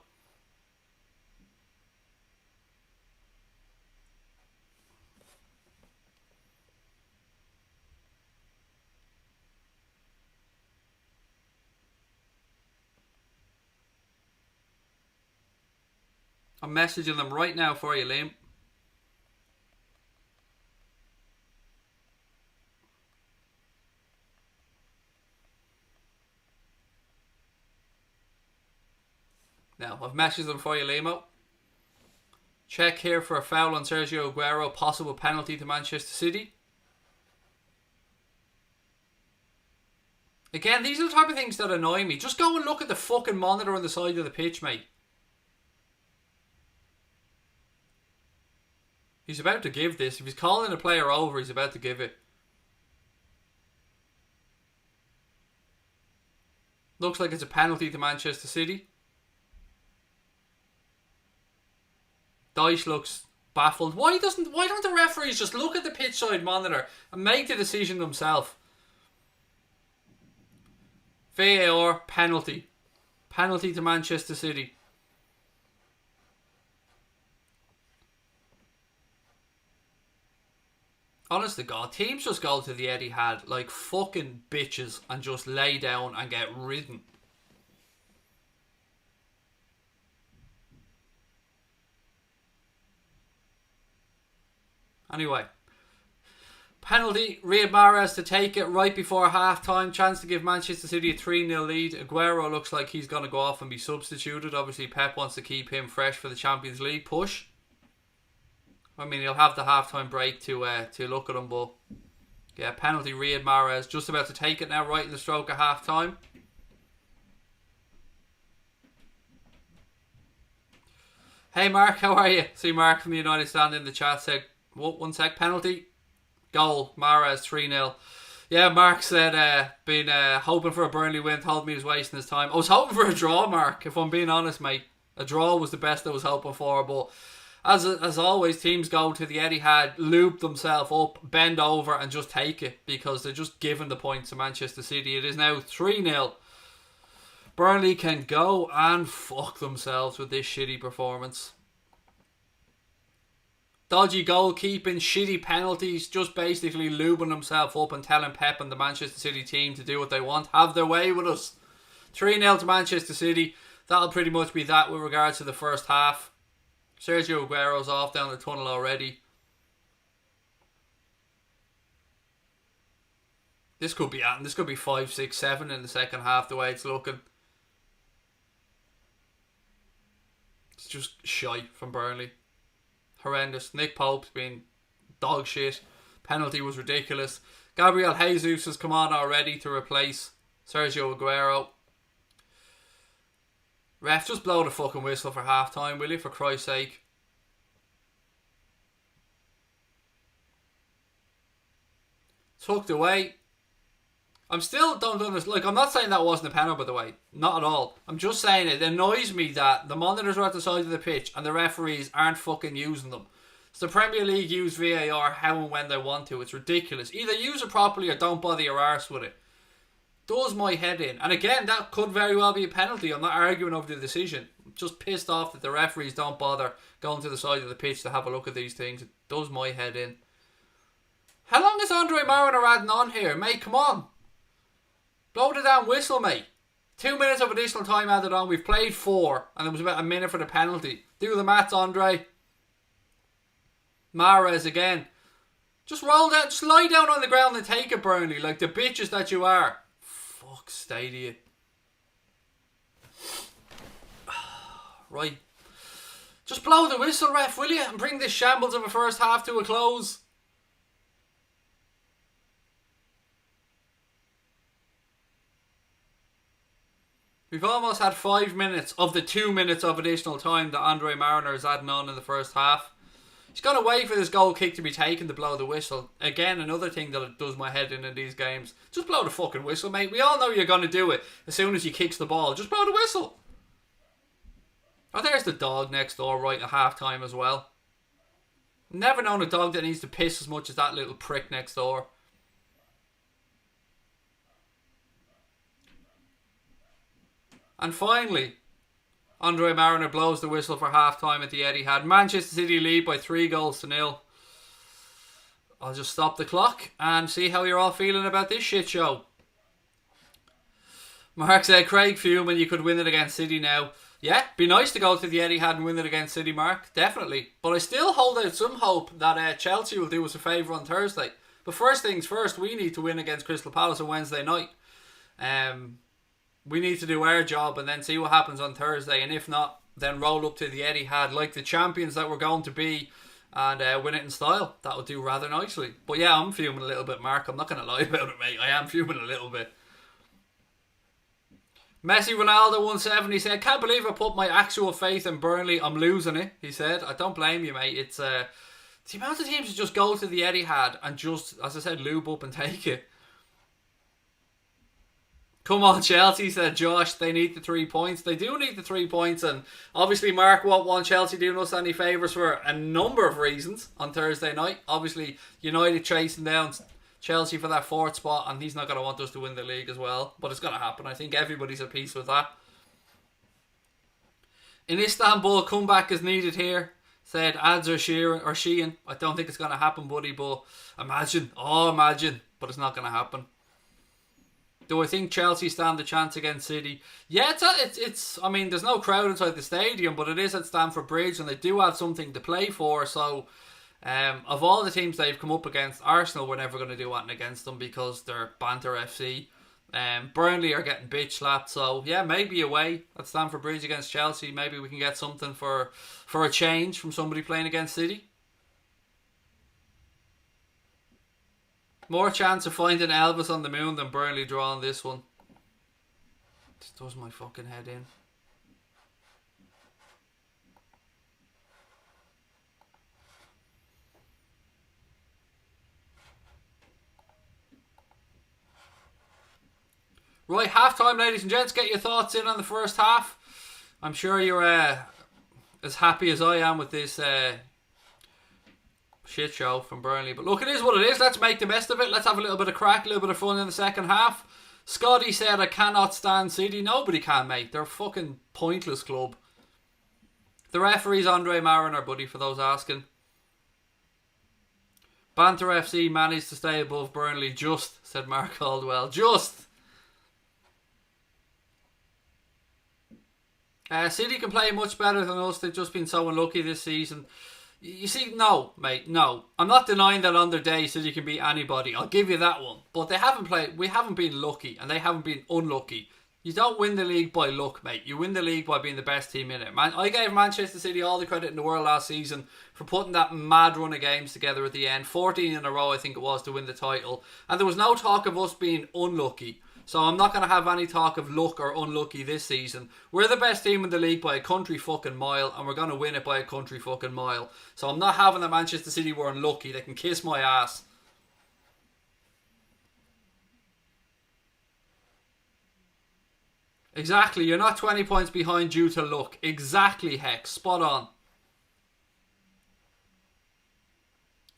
I'm messaging them right now for you, Liam. Now, I've messaged them for you, Limo. Check here for a foul on Sergio Aguero. Possible penalty to Manchester City. Again, these are the type of things that annoy me. Just go and look at the fucking monitor on the side of the pitch, mate. He's about to give this. If he's calling a player over, he's about to give it. Looks like it's a penalty to Manchester City. Dyche looks baffled. Why don't the referees just look at the pitch side monitor and make the decision themselves? VAR penalty. Penalty to Manchester City. Honest to God, teams just go to the Etihad like fucking bitches and just lay down and get ridden. Anyway, penalty, Riyad Mahrez to take it right before half-time. Chance to give Manchester City a 3-0 lead. Aguero looks like he's going to go off and be substituted. Obviously, Pep wants to keep him fresh for the Champions League push. I mean, he'll have the half-time break to look at him, but yeah, penalty, Riyad Mahrez just about to take it now, right in the stroke of half-time. Hey Mark, how are you? See Mark from the United Stand in the chat said, one sec, penalty, goal, Mahrez 3-0. Yeah, Mark said, been hoping for a Burnley win, told me he was wasting his time. I was hoping for a draw, Mark, if I'm being honest, mate. A draw was the best I was hoping for, but as always, teams go to the Etihad, loop themselves up, bend over and just take it because they're just giving the points to Manchester City. It is now 3-0. Burnley can go and fuck themselves with this shitty performance. Dodgy goalkeeping, shitty penalties, just basically lubing himself up and telling Pep and the Manchester City team to do what they want. Have their way with us. 3-0 to Manchester City. That'll pretty much be that with regards to the first half. Sergio Aguero's off down the tunnel already. This could be 5, 6, 7 in the second half the way it's looking. It's just shy from Burnley. horrendous. Nick Pope's been dog shit. Penalty was ridiculous. Gabriel Jesus has come on already to replace Sergio Aguero. Ref, just blow the fucking whistle for half time, will you, for Christ's sake? Tucked away. I'm still don't understand. Like, I'm not saying that wasn't a penalty, by the way. Not at all. I'm just saying it annoys me that the monitors are at the side of the pitch and the referees aren't fucking using them. So the Premier League use VAR how and when they want to. It's ridiculous. Either use it properly or don't bother your arse with it. Does my head in. And again, that could very well be a penalty. I'm not arguing over the decision. I'm just pissed off that the referees don't bother going to the side of the pitch to have a look at these things. It does my head in. How long is Andre Mariner adding on here? Mate, come on. Blow the damn whistle, mate. 2 minutes of additional time added on. We've played 4. And there was about a minute for the penalty. Do the maths, Andre. Mahrez again. Just roll down. Just lie down on the ground and take it, Burnley. Like the bitches that you are. Fuck, Stadia. Right. Just blow the whistle, ref, will you? And bring this shambles of a first half to a close. We've almost had 5 minutes of the 2 minutes of additional time that Andre Mariner is adding on in the first half. He's got to wait for this goal kick to be taken to blow the whistle. Again, another thing that it does my head in these games. Just blow the fucking whistle, mate. We all know you're going to do it as soon as he kicks the ball. Just blow the whistle. Oh, there's the dog next door right at half time as well. Never known a dog that needs to piss as much as that little prick next door. And finally, Andre Mariner blows the whistle for half-time at the Etihad. Manchester City lead by 3-0. I'll just stop the clock and see how you're all feeling about this shit show. Mark said, Craig fuming, you could win it against City now. Yeah, be nice to go to the Etihad and win it against City, Mark. Definitely. But I still hold out some hope that Chelsea will do us a favour on Thursday. But first things first, we need to win against Crystal Palace on Wednesday night. We need to do our job and then see what happens on Thursday. And if not, then roll up to the Etihad like the champions that we're going to be and win it in style. That would do rather nicely. But yeah, I'm fuming a little bit, Mark. I'm not going to lie about it, mate. I am fuming a little bit. Messi Ronaldo 170 said, can't believe I put my actual faith in Burnley. I'm losing it, he said. I don't blame you, mate. It's the amount of teams that just go to the Etihad and just, as I said, lube up and take it. Come on, Chelsea, said Josh. They need the 3 points. They do need the 3 points. And obviously, Mark won't want Chelsea doing us any favours for a number of reasons on Thursday night. Obviously, United chasing down Chelsea for that 4th spot. And he's not going to want us to win the league as well. But it's going to happen. I think everybody's at peace with that. In Istanbul, comeback is needed here, said Ads or Sheehan. I don't think it's going to happen, buddy. But imagine. But it's not going to happen. Do I think Chelsea stand a chance against City? Yeah, it's. I mean, there's no crowd inside the stadium, but it is at Stamford Bridge, and they do have something to play for. So, of all the teams they've come up against, Arsenal we're never going to do anything against them because they're banter FC. Burnley are getting bitch slapped. So yeah, maybe away at Stamford Bridge against Chelsea, maybe we can get something for a change from somebody playing against City. More chance of finding Elvis on the moon than Burnley drawing this one. This does my fucking head in. Right, half time, ladies and gents. Get your thoughts in on the first half. I'm sure you're as happy as I am with this shit show from Burnley. But look, it is what it is. Let's make the best of it. Let's have a little bit of crack, a little bit of fun in the second half. Scotty said, I cannot stand City. Nobody can, mate. They're a fucking pointless club. The referee's Andre Mariner, buddy, for those asking. Banter FC managed to stay above Burnley. Just, said Mark Caldwell. Just. City can play much better than us. They've just been so unlucky this season. You see, no, mate, no. I'm not denying that on their day City can beat anybody. I'll give you that one. But they haven't played. We haven't been lucky, and they haven't been unlucky. You don't win the league by luck, mate. You win the league by being the best team in it. Man, I gave Manchester City all the credit in the world last season for putting that mad run of games together at the end. 14 in a row, I think it was, to win the title. And there was no talk of us being unlucky. So I'm not going to have any talk of luck or unlucky this season. We're the best team in the league by a country fucking mile, and we're going to win it by a country fucking mile. So I'm not having that Manchester City were unlucky. They can kiss my ass. Exactly, you're not 20 points behind due to luck. Exactly, Hex. Spot on.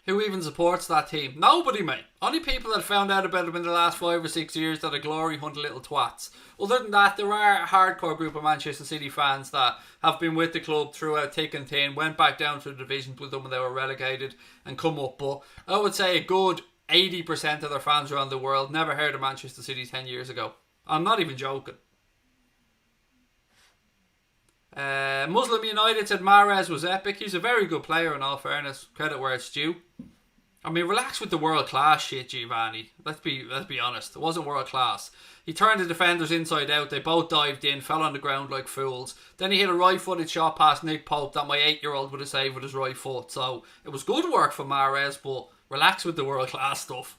Who even supports that team? Nobody, mate. Only people that found out about them in the last 5 or 6 years that are glory hunt little twats. Other than that, there are a hardcore group of Manchester City fans that have been with the club throughout thick and thin, went back down to the divisions with them when they were relegated and come up. But I would say a good 80% of their fans around the world never heard of Manchester City 10 years ago. I'm not even joking. Muslim United said Mahrez was epic. He's a very good player in all fairness. Credit where it's due. I mean, relax with the world class shit, Giovanni. Let's be honest. It wasn't world class. He turned the defenders inside out. They both dived in, fell on the ground like fools. Then he hit a right-footed shot past Nick Pope that my 8-year-old would have saved with his right foot. So it was good work for Mahrez, but relax with the world class stuff.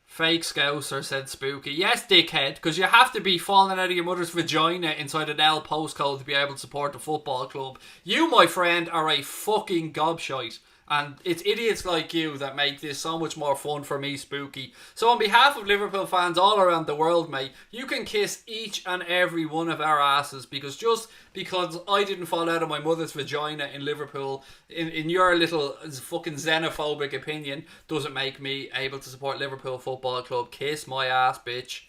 Fake Scouser, said Spooky. Yes, dickhead, because you have to be falling out of your mother's vagina inside an L postcode to be able to support the football club. You, my friend, are a fucking gobshite. And it's idiots like you that make this so much more fun for me, Spooky. So on behalf of Liverpool fans all around the world, mate, you can kiss each and every one of our asses, because just because I didn't fall out of my mother's vagina in Liverpool, in your little fucking xenophobic opinion, doesn't make me able to support Liverpool Football Club. Kiss my ass, bitch.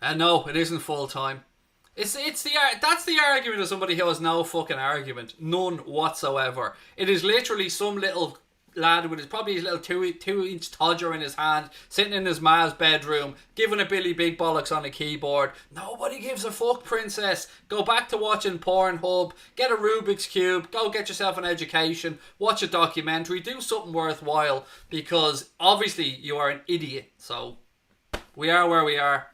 And no, it isn't full time. That's the argument of somebody who has no fucking argument. None whatsoever. It is literally some little lad with probably his little 2-inch todger in his hand, sitting in his ma's bedroom, giving a Billy Big Bollocks on a keyboard. Nobody gives a fuck, princess. Go back to watching Pornhub, get a Rubik's Cube, go get yourself an education, watch a documentary, do something worthwhile, because obviously you are an idiot. So, we are where we are.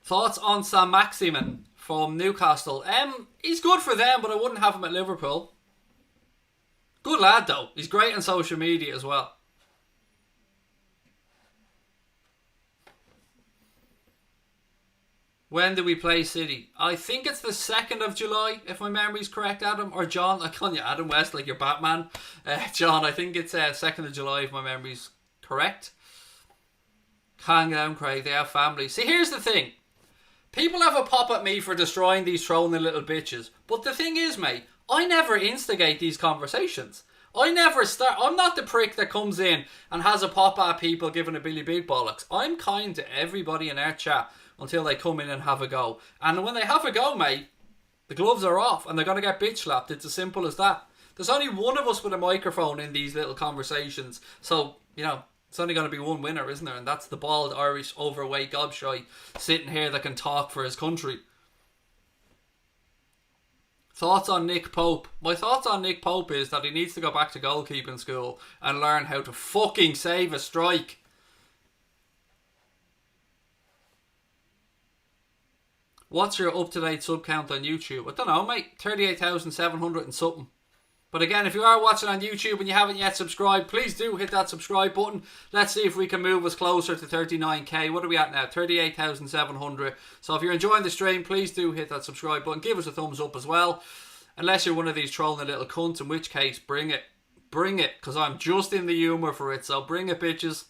Thoughts on Saint-Maximin from Newcastle? He's good for them, but I wouldn't have him at Liverpool. Good lad though. He's great on social media as well. When do we play City? I think it's the 2nd of July, if my memory's correct, Adam. Or John. I call you Adam West like you're Batman. John, I think it's 2nd of July, if my memory's correct. Calm down, Craig. They have families. See, here's the thing. People have a pop at me for destroying these trolling little bitches. But the thing is, mate, I never instigate these conversations. I never start. I'm not the prick that comes in and has a pop at people giving a Billy Big Bollocks. I'm kind to everybody in our chat until they come in and have a go. And when they have a go, mate, the gloves are off and they're going to get bitch slapped. It's as simple as that. There's only one of us with a microphone in these little conversations. So, you know, it's only going to be one winner, isn't there? And that's the bald, Irish, overweight gobshite sitting here that can talk for his country. Thoughts on Nick Pope? My thoughts on Nick Pope is that he needs to go back to goalkeeping school and learn how to fucking save a strike. What's your up-to-date sub count on YouTube? I don't know, mate. 38,700 and something. But again, if you are watching on YouTube and you haven't yet subscribed, please do hit that subscribe button. Let's see if we can move us closer to 39k. What are we at now? 38,700. So if you're enjoying the stream, please do hit that subscribe button. Give us a thumbs up as well. Unless you're one of these trolling little cunts, in which case, bring it. Bring it, because I'm just in the humour for it. So bring it, bitches.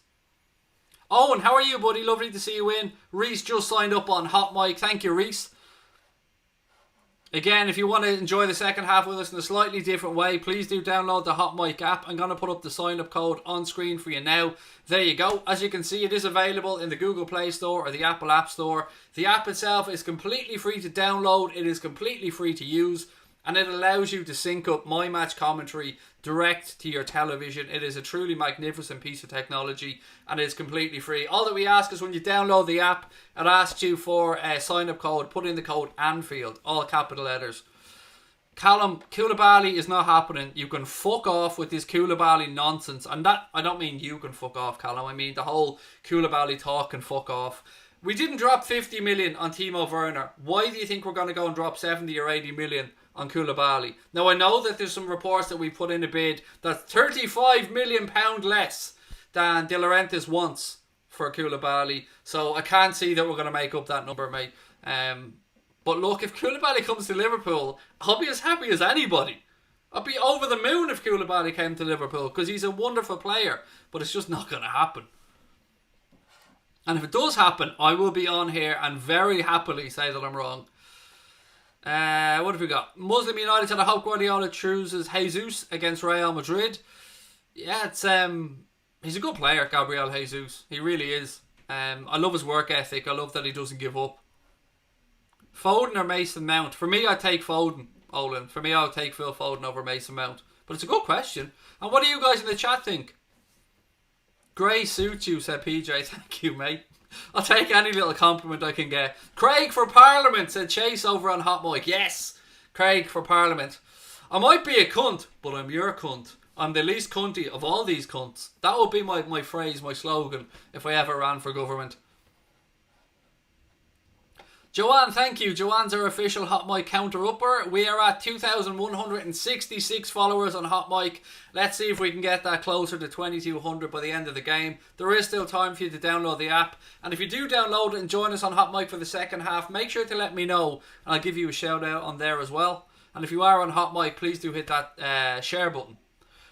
Owen, how are you, buddy? Lovely to see you in. Reese just signed up on Hot Mic. Thank you, Reese. Again, if you want to enjoy the second half with us in a slightly different way, please do download the Hot Mic app. I'm going to put up the sign-up code on screen for you now. There you go. As you can see, it is available in the Google Play Store or the Apple App Store. The app itself is completely free to download. It is completely free to use. And it allows you to sync up my match commentary direct to your television. It is a truly magnificent piece of technology and it's completely free. All that we ask is when you download the app, it asks you for a sign-up code. Put in the code Anfield, all capital letters. Callum, Koulibaly is not happening. You can fuck off with this Koulibaly nonsense. And that, I don't mean you can fuck off, Callum. I mean the whole Koulibaly talk can fuck off. We didn't drop 50 million on Timo Werner. Why do you think we're going to go and drop 70 or 80 million on Koulibaly? Now, I know that there's some reports that we put in a bid that's £35 million less than De Laurentiis wants for Koulibaly. So I can't see that we're going to make up that number, mate. But look, if Koulibaly comes to Liverpool, I'll be as happy as anybody. I'd be over the moon if Koulibaly came to Liverpool because he's a wonderful player. But it's just not going to happen. And if it does happen, I will be on here and very happily say that I'm wrong. What have we got? Muslim United said, I hope Guardiola chooses Jesus against Real Madrid. Yeah, it's he's a good player, Gabriel Jesus. He really is. I love his work ethic. I love that he doesn't give up. Foden or Mason Mount? For me, I'd take Foden, Olin. For me, I'll take Phil Foden over Mason Mount. But it's a good question. And what do you guys in the chat think? Grey suits you, said PJ. Thank you, mate. I'll take any little compliment I can get. Craig for Parliament, said Chase over on Hot Mic. Yes, Craig for Parliament. I might be a cunt, but I'm your cunt. I'm the least cunty of all these cunts. That would be my phrase, my slogan, if I ever ran for government. Joanne, thank you. Joanne's our official Hot Mic counter-upper. We are at 2,166 followers on Hot Mic. Let's see if we can get that closer to 2,200 by the end of the game. There is still time for you to download the app. And if you do download it and join us on Hot Mic for the second half, make sure to let me know. And I'll give you a shout out on there as well. And if you are on Hot Mic, please do hit that share button.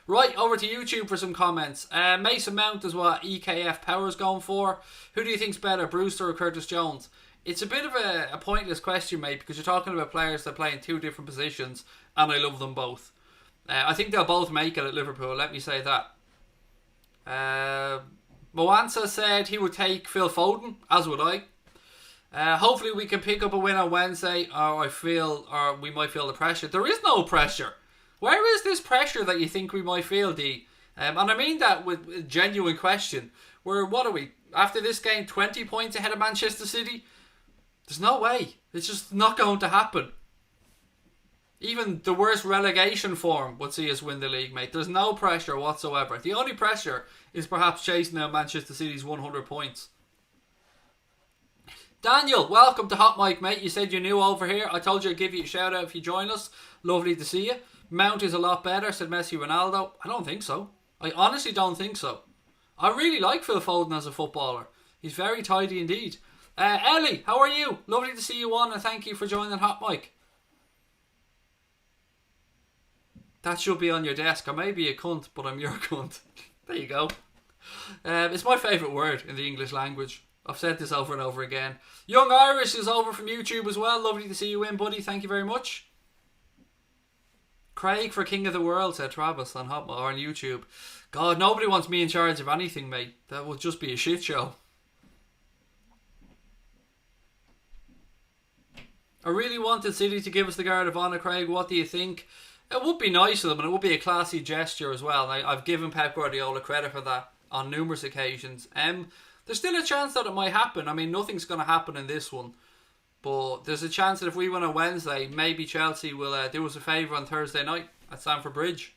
Right, over to YouTube for some comments. Mason Mount is what EKF Power's going for. Who do you think's better, Brewster or Curtis Jones? It's a bit of a pointless question, mate, because you're talking about players that play in two different positions, and I love them both. I think they'll both make it at Liverpool, let me say that. Moansa said he would take Phil Foden, as would I. Hopefully we can pick up a win on Wednesday, or we might feel the pressure. There is no pressure. Where is this pressure that you think we might feel, D? And I mean that with a genuine question. What are we? After this game, 20 points ahead of Manchester City? There's no way. It's just not going to happen. Even the worst relegation form would see us win the league, mate. There's no pressure whatsoever. The only pressure is perhaps chasing out Manchester City's 100 points. Daniel, welcome to Hot Mic, mate. You said you're new over here. I told you I'd give you a shout out if you join us. Lovely to see you. Mount is a lot better, said Messi Ronaldo. I don't think so. I honestly don't think so. I really like Phil Foden as a footballer. He's very tidy indeed. Ellie, how are you? Lovely to see you on, and thank you for joining Hot Mic. That should be on your desk. I may be a cunt, but I'm your cunt. There you go. It's my favourite word in the English language. I've said this over and over again. Young Irish is over from YouTube as well. Lovely to see you in, buddy. Thank you very much. Craig for King of the World, said Travis on Hot Mic or on YouTube. God, nobody wants me in charge of anything, mate. That would just be a shit show. I really wanted City to give us the Guard of Honour, Craig. What do you think? It would be nice of them, and it would be a classy gesture as well. I've given Pep Guardiola credit for that on numerous occasions. There's still a chance that it might happen. I mean, nothing's going to happen in this one. But there's a chance that if we win on Wednesday, maybe Chelsea will do us a favour on Thursday night at Stamford Bridge.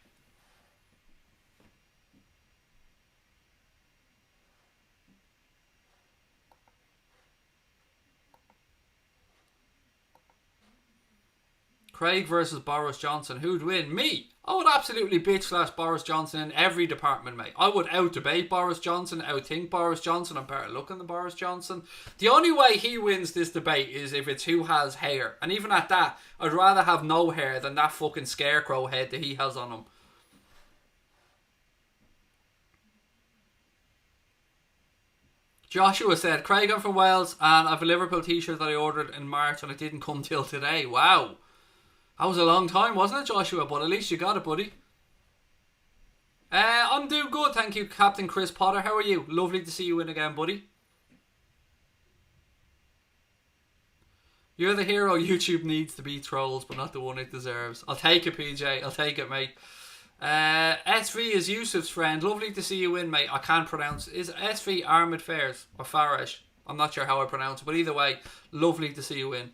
Craig versus Boris Johnson. Who'd win? Me. I would absolutely bitch slash Boris Johnson in every department, mate. I would out-debate Boris Johnson, out-think Boris Johnson. I'm better looking than Boris Johnson. The only way he wins this debate is if it's who has hair. And even at that, I'd rather have no hair than that fucking scarecrow head that he has on him. Joshua said, Craig, I'm from Wales and I have a Liverpool t-shirt that I ordered in March and it didn't come till today. Wow. That was a long time, wasn't it, Joshua? But at least you got it, buddy. I'm doing good, thank you, Captain Chris Potter. How are you? Lovely to see you in again, buddy. You're the hero YouTube needs to be trolls, but not the one it deserves. I'll take it, PJ. I'll take it, mate. SV is Yusuf's friend. Lovely to see you in, mate. I can't pronounce. Is SV Armid Fairs or Farish? I'm not sure how I pronounce it, but either way, lovely to see you in.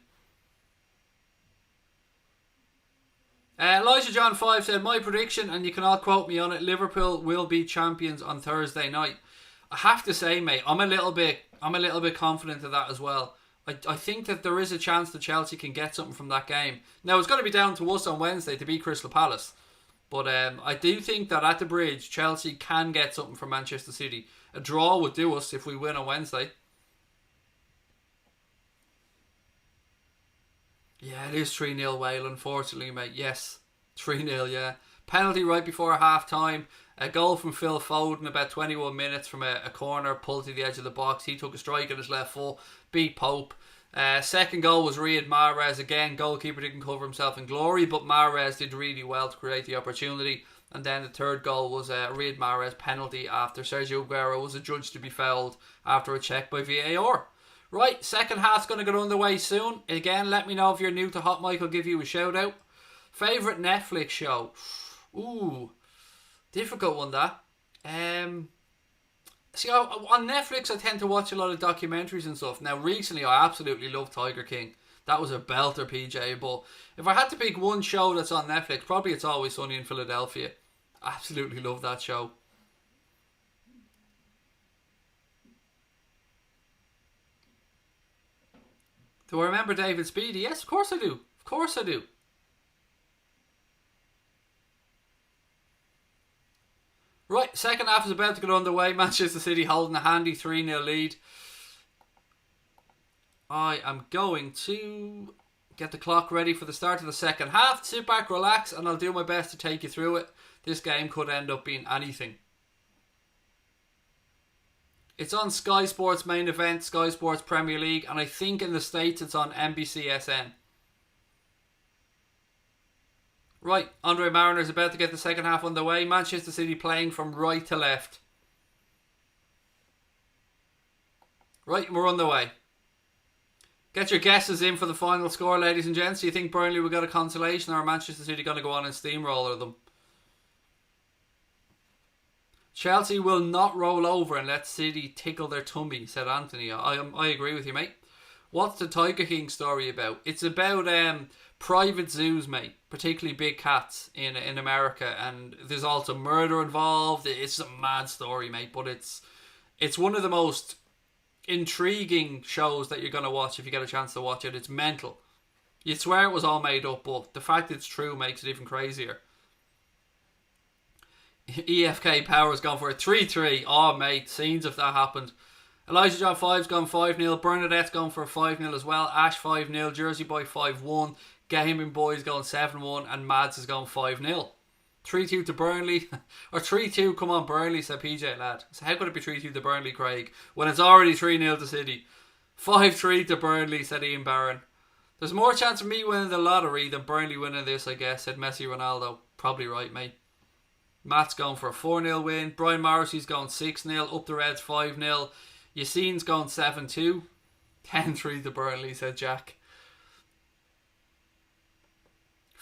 Elijah John 5 said, my prediction, and you can all quote me on it, Liverpool will be champions on Thursday night. I have to say, mate, I'm a little bit confident of that as well. I think that there is a chance that Chelsea can get something from that game. Now, it's going to be down to us on Wednesday to beat Crystal Palace. But I do think that at the Bridge, Chelsea can get something from Manchester City. A draw would do us if we win on Wednesday. Yeah, it is 3-0 Wales, unfortunately, mate. Yes, 3-0, yeah. Penalty right before half-time. A goal from Phil Foden about 21 minutes from a corner, pulled to the edge of the box. He took a strike on his left foot, beat Pope. Second goal was Riyad Mahrez. Again, goalkeeper didn't cover himself in glory, but Mahrez did really well to create the opportunity. And then the third goal was Riyad Mahrez penalty after Sergio Aguero was adjudged to be fouled after a check by VAR. Right, second half's going to get underway soon. Again, let me know if you're new to Hot Mic. I'll give you a shout out. Favourite Netflix show? Ooh, difficult one that. See, on Netflix I tend to watch a lot of documentaries and stuff. Now, recently I absolutely love Tiger King. That was a belter, PJ. But if I had to pick one show that's on Netflix, probably It's Always Sunny in Philadelphia. Absolutely love that show. Do I remember David Speedy? Yes, of course I do. Of course I do. Right, second half is about to get underway. Manchester City holding a handy 3-0 lead. I am going to get the clock ready for the start of the second half. Sit back, relax, and I'll do my best to take you through it. This game could end up being anything. It's on Sky Sports main event, Sky Sports Premier League, and I think in the States it's on NBCSN. Right, Andre Mariner's about to get the second half underway. Manchester City playing from right to left. Right, we're underway. Get your guesses in for the final score, ladies and gents. Do you think Burnley will get a consolation, or are Manchester City going to go on and steamroller them? Chelsea will not roll over and let City tickle their tummy, said Anthony. I agree with you, mate. What's the Tiger King story about? It's about private zoos, mate. Particularly big cats in America. And there's also murder involved. It's a mad story, mate. But it's one of the most intriguing shows that you're going to watch if you get a chance to watch it. It's mental. You'd swear it was all made up, but the fact it's true makes it even crazier. EFK Power's gone for a 3-3. Oh, mate, scenes if that happened. Elijah John 5's gone 5-0. Bernadette's gone for a 5-0 as well. Ash 5-0. Jersey Boy 5-1. Gaming Boy's gone 7-1. And Mads has gone 5-0. 3-2 to Burnley. Or 3-2, come on Burnley, said PJ lad. So how could it be 3-2 to Burnley, Craig, when it's already 3-0 to City? 5-3 to Burnley, said Ian Barron. There's more chance of me winning the lottery than Burnley winning this, I guess, said Messi Ronaldo. Probably right, mate. Matt's going for a 4-0 win. Brian Morrissey's going 6-0. Up the Reds 5-0. Yassine's going 7-2. 10-3 to Burnley, said Jack.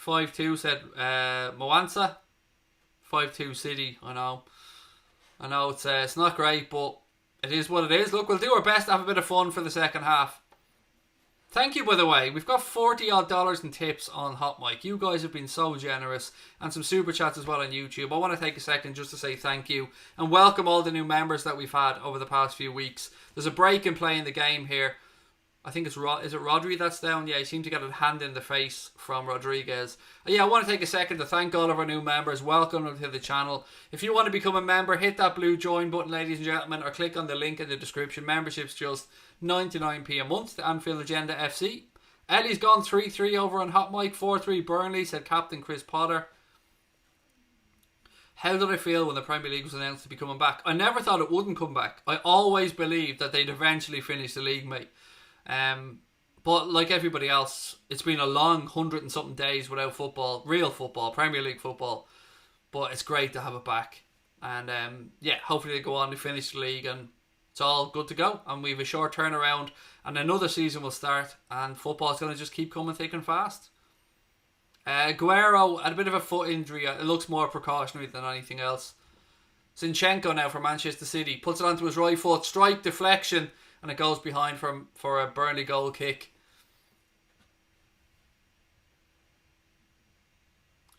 5-2 said Moansa. 5-2 City. I know it's not great, but it is what it is. Look, we'll do our best to have a bit of fun for the second half. Thank you, by the way. We've got $40 odd in tips on Hot Mic. You guys have been so generous, and some super chats as well on YouTube. I want to take a second just to say thank you and welcome all the new members that we've had over the past few weeks. There's a break in playing the game here. I think it's is it Rodri that's down? Yeah, he seemed to get a hand in the face from Rodriguez. Yeah, I want to take a second to thank all of our new members. Welcome them to the channel. If you want to become a member, hit that blue join button, ladies and gentlemen, or click on the link in the description. Membership's just 99p a month to Anfield Agenda FC. Ellie's gone 3-3 over on Hot Mic. 4-3 Burnley, said Captain Chris Potter. How did I feel when the Premier League was announced to be coming back? I never thought it wouldn't come back. I always believed that they'd eventually finish the league, mate. But like everybody else, it's been a long 100 and something days without football, real football, Premier League football. But it's great to have it back. And yeah, hopefully they go on to finish the league and it's all good to go. And we have a short turnaround and another season will start and football's going to just keep coming thick and fast. Aguero had a bit of a foot injury. It looks more precautionary than anything else. Zinchenko now for Manchester City. Puts it onto his right foot. Strike, deflection. And it goes behind for a Burnley goal kick.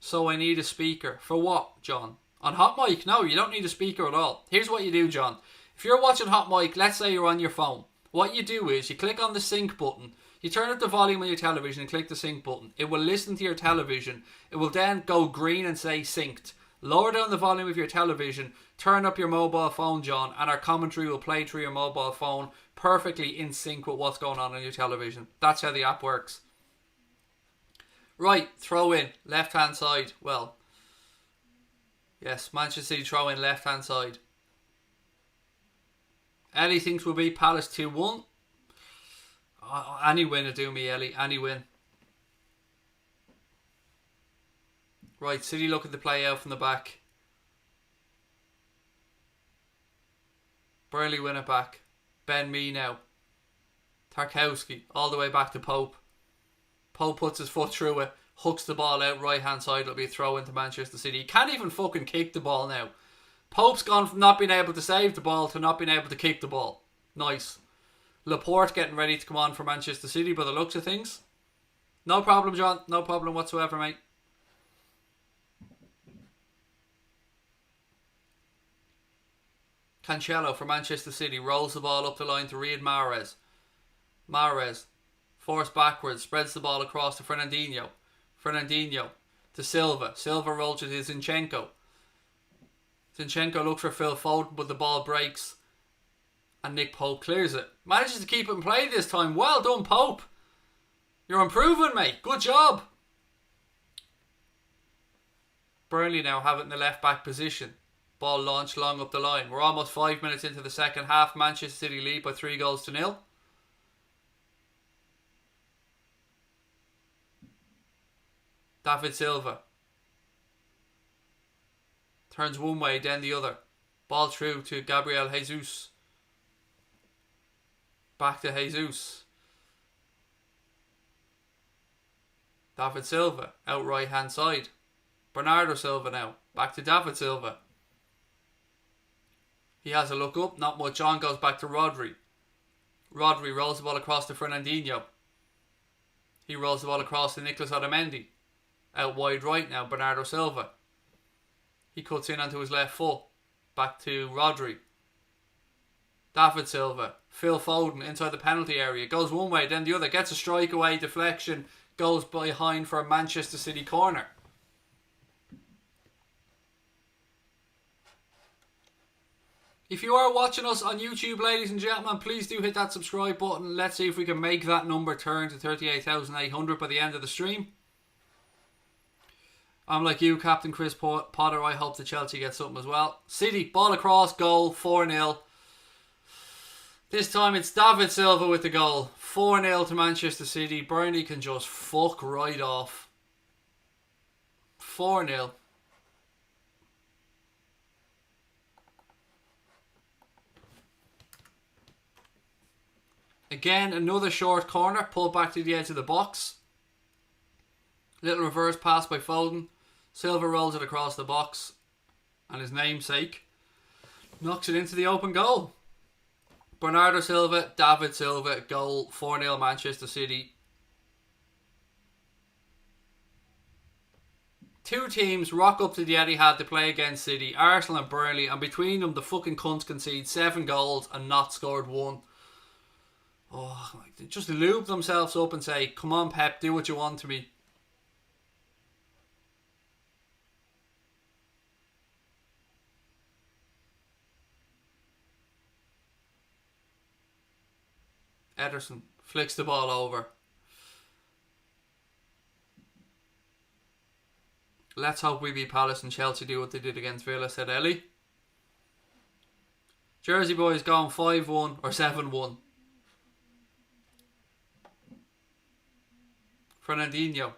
So I need a speaker. For what, John? On Hot Mic? No, you don't need a speaker at all. Here's what you do, John. If you're watching Hot Mic, let's say you're on your phone. What you do is you click on the sync button. You turn up the volume on your television and click the sync button. It will listen to your television. It will then go green and say synced. Lower down the volume of your television. Turn up your mobile phone, John, and our commentary will play through your mobile phone perfectly in sync with what's going on your television. That's how the app works. Right, throw in, left hand side. Well, yes, Manchester City throw in left hand side. Ellie thinks we'll beat Palace 2-1. Any win will do me, Ellie. Any win. Right, City looking to play out from the back. Burnley win it back. Ben Mee now. Tarkowski all the way back to Pope. Pope puts his foot through it. Hooks the ball out right hand side. It'll be a throw into Manchester City. He can't even fucking kick the ball now. Pope's gone from not being able to save the ball to not being able to kick the ball. Nice. Laporte getting ready to come on for Manchester City by the looks of things. No problem, John. No problem whatsoever, mate. Cancelo for Manchester City rolls the ball up the line to Riyad Mahrez. Mahrez forced backwards, spreads the ball across to Fernandinho. Fernandinho to Silva. Silva rolls it to Zinchenko. Zinchenko looks for Phil Foden, but the ball breaks. And Nick Pope clears it. Manages to keep it in play this time. Well done, Pope. You're improving, mate. Good job. Burnley now have it in the left back position. Ball launched long up the line. We're almost 5 minutes into the second half. Manchester City lead by 3-0. David Silva turns one way, then the other. Ball through to Gabriel Jesus. Back to Jesus. David Silva out right hand side. Bernardo Silva now. Back to David Silva. He has a look up, not much on, goes back to Rodri. Rodri rolls the ball across to Fernandinho. He rolls the ball across to Nicolas Otamendi. Out wide right now, Bernardo Silva. He cuts in onto his left foot. Back to Rodri. David Silva. Phil Foden inside the penalty area. Goes one way, then the other. Gets a strike away, deflection. Goes behind for a Manchester City corner. If you are watching us on YouTube, ladies and gentlemen, please do hit that subscribe button. Let's see if we can make that number turn to 38,800 by the end of the stream. I'm like you, Captain Chris Potter. I hope that Chelsea gets something as well. City, ball across, goal, 4-0. This time it's David Silva with the goal. 4-0 to Manchester City. Burnley can just fuck right off. 4-0. Again, another short corner. Pulled back to the edge of the box. Little reverse pass by Foden. Silva rolls it across the box. And his namesake knocks it into the open goal. Bernardo Silva, David Silva, goal, 4-0 Manchester City. Two teams rock up to the Etihad to play against City, Arsenal and Burnley, and between them the fucking cunts concede 7 goals and not scored 1. Oh, they just lube themselves up and say, come on Pep, do what you want to me. Ederson flicks the ball over. Let's hope we beat Palace and Chelsea do what they did against Villa, said Ellie. Jersey boys gone 5-1 or 7-1. Fernandinho.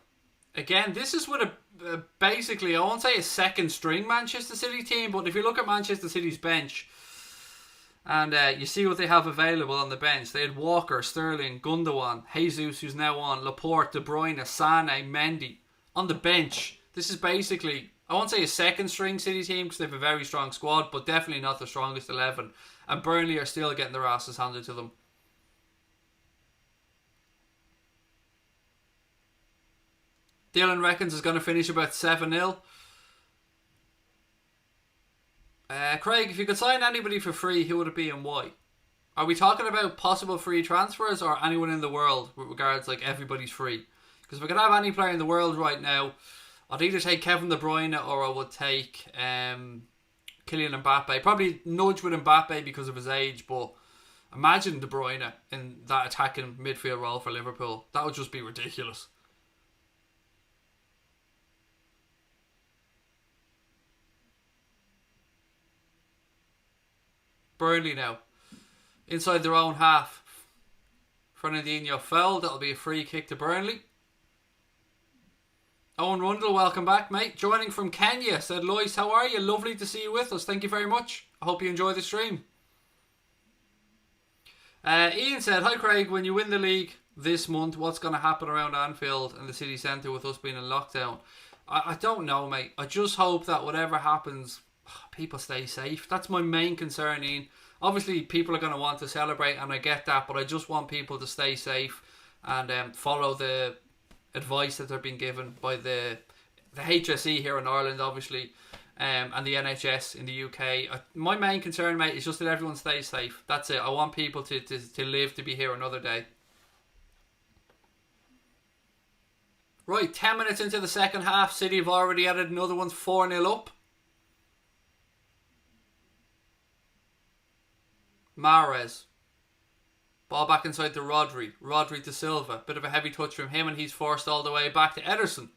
Again, this is with a basically, I won't say a second string Manchester City team, but if you look at Manchester City's bench, and you see what they have available on the bench. They had Walker, Sterling, Gundogan, Jesus, who's now on, Laporte, De Bruyne, Sane, Mendy. On the bench, this is basically, I won't say a second string City team because they have a very strong squad, but definitely not the strongest 11. And Burnley are still getting their asses handed to them. Dylan reckons is going to finish about 7-0. Craig, if you could sign anybody for free, who would it be and why? Are we talking about possible free transfers or anyone in the world with regards like everybody's free? Because if I could have any player in the world right now, I'd either take Kevin De Bruyne or I would take Kylian Mbappe. Probably nudge with Mbappe because of his age, but imagine De Bruyne in that attacking midfield role for Liverpool. That would just be ridiculous. Burnley now. Inside their own half. Fernandinho fouled. That'll be a free kick to Burnley. Owen Rundle, welcome back, mate. Joining from Kenya, said Lois, how are you? Lovely to see you with us. Thank you very much. I hope you enjoy the stream. Ian said, hi Craig, when you win the league this month, what's going to happen around Anfield and the city centre with us being in lockdown? I don't know, mate. I just hope that whatever happens, people stay safe. That's my main concern, Ian. Obviously, people are going to want to celebrate, and I get that, but I just want people to stay safe and follow the advice that they're being given by the HSE here in Ireland, obviously, and the NHS in the UK. My main concern, mate, is just that everyone stays safe. That's it. I want people to live to be here another day. Right, 10 minutes into the second half, City have already added another one, 4-0 up. Mahrez. Ball back inside to Rodri. Rodri to Silva. Bit of a heavy touch from him and he's forced all the way back to Ederson.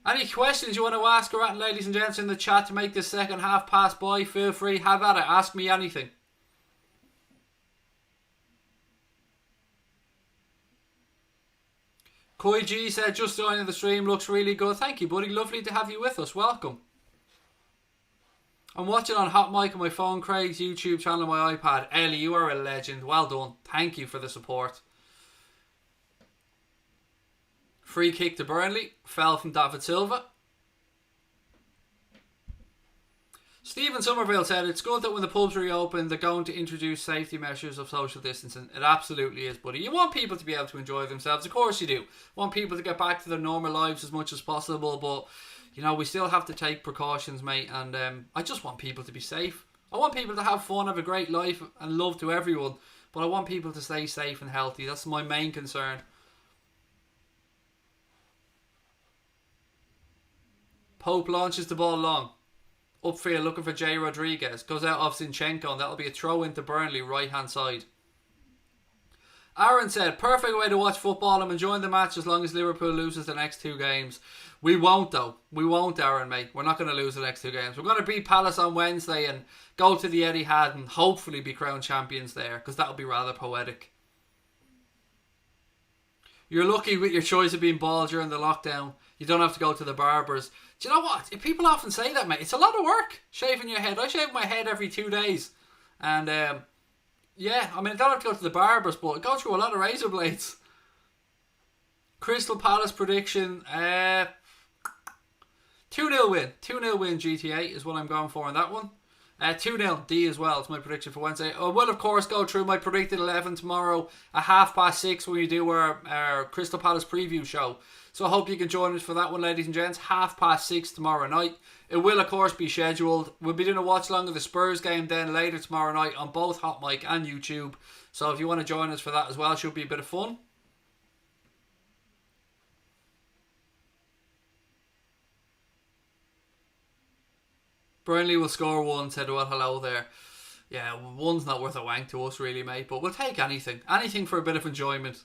Any questions you want to ask or ladies and gents in the chat to make this second half pass by? Feel free. Have at it. Ask me anything. Koi G said just joining the stream. Looks really good. Thank you, buddy. Lovely to have you with us. Welcome. I'm watching on Hot Mic on my phone, Craig's YouTube channel on my iPad. Ellie, you are a legend. Well done. Thank you for the support. Free kick to Burnley. Fell from David Silva. Stephen Somerville said, it's good that when the pubs reopen, they're going to introduce safety measures of social distancing. It absolutely is, buddy. You want people to be able to enjoy themselves. Of course you do. You want people to get back to their normal lives as much as possible, but you know, we still have to take precautions, mate, and I just want people to be safe. I want people to have fun, have a great life, and love to everyone, but I want people to stay safe and healthy. That's my main concern. Pope launches the ball long. Upfield looking for Jay Rodriguez. Goes out off Zinchenko, and that'll be a throw into Burnley, right-hand side. Aaron said, perfect way to watch football. I'm enjoying the match as long as Liverpool loses the next 2 games. We won't, though. We won't, Aaron, mate. We're not going to lose the next 2 games. We're going to beat Palace on Wednesday and go to the Etihad and hopefully be crowned champions there, because that'll be rather poetic. You're lucky with your choice of being bald during the lockdown. You don't have to go to the barbers. Do you know what? People often say that, mate. It's a lot of work, shaving your head. I shave my head every 2 days. And, yeah, I mean, I don't have to go to the barbers, but I go through a lot of razor blades. Crystal Palace prediction, 2-0 win. 2-0 win GTA is what I'm going for on that one. 2-0 D as well. It's my prediction for Wednesday. I will, of course, go through my predicted 11 tomorrow at 6:30 when we do our Crystal Palace preview show. So I hope you can join us for that one, ladies and gents. 6:30 tomorrow night. It will, of course, be scheduled. We'll be doing a watch along of the Spurs game then later tomorrow night on both Hot Mic and YouTube. So if you want to join us for that as well, it should be a bit of fun. Burnley will score 1, said well hello there. Yeah, 1's not worth a wank to us really, mate, but we'll take anything. Anything for a bit of enjoyment.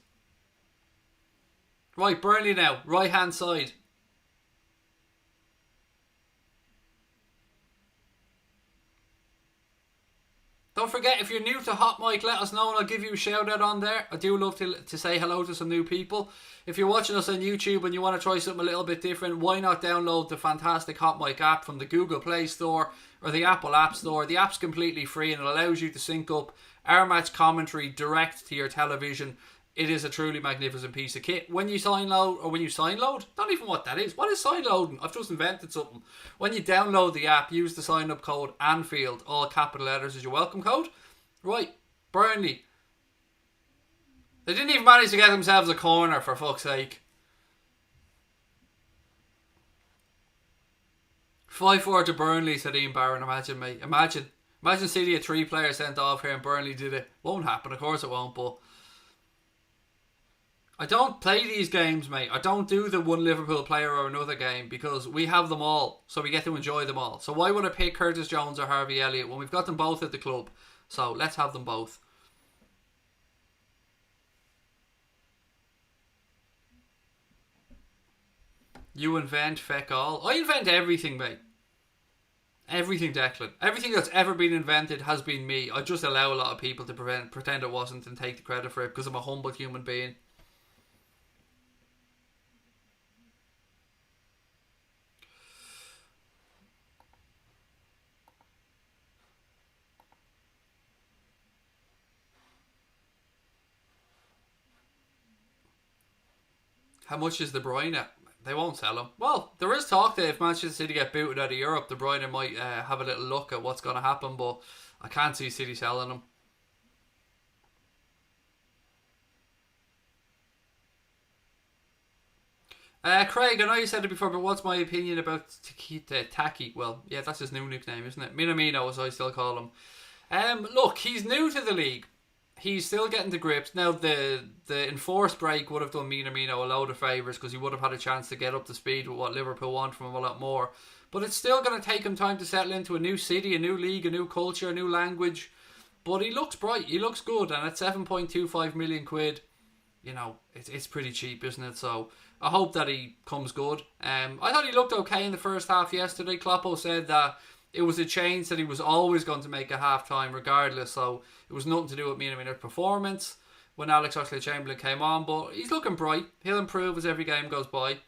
Right, Burnley now, right hand side. Don't forget, if you're new to Hot Mic, let us know and I'll give you a shout out on there. I do love to say hello to some new people. If you're watching us on YouTube and you want to try something a little bit different, why not download the fantastic Hot Mic app from the Google Play Store or the Apple App Store. The app's completely free and it allows you to sync up our match commentary direct to your television. It is a truly magnificent piece of kit. When you sign load, or when you sign load, not even what that is. What is sign loading? I've just invented something. When you download the app, use the sign up code Anfield, all capital letters as your welcome code. Right, Burnley. They didn't even manage to get themselves a corner, for fuck's sake. 5-4 to Burnley, said Ian Barron. Imagine, mate. Imagine City had 3 players sent off here and Burnley did it. Won't happen, of course it won't, but I don't play these games, mate. I don't do the one Liverpool player or another game because we have them all, so we get to enjoy them all. So why would I pick Curtis Jones or Harvey Elliott when we've got them both at the club? So let's have them both. You invent feck all. I invent everything, mate. Everything, Declan. Everything that's ever been invented has been me. I just allow a lot of people to pretend it wasn't and take the credit for it because I'm a humble human being. How much is De Bruyne? They won't sell him. Well, there is talk that if Manchester City get booted out of Europe, De Bruyne might have a little look at what's going to happen, but I can't see City selling him. Craig, I know you said it before, but what's my opinion about Taki? Well, yeah, that's his new nickname, isn't it? Minamino, as I still call him. Look, he's new to the league. He's still getting to grips. Now, the enforced break would have done Minamino a load of favours because he would have had a chance to get up to speed with what Liverpool want from him a lot more. But it's still going to take him time to settle into a new city, a new league, a new culture, a new language. But he looks bright. He looks good. And at 7.25 million quid, you know, it's pretty cheap, isn't it? So I hope that he comes good. I thought he looked okay in the first half yesterday. Kloppo said that it was a change that he was always going to make at half-time regardless, so it was nothing to do with Minamino's performance when Alex Oxlade-Chamberlain came on, but he's looking bright. He'll improve as every game goes by.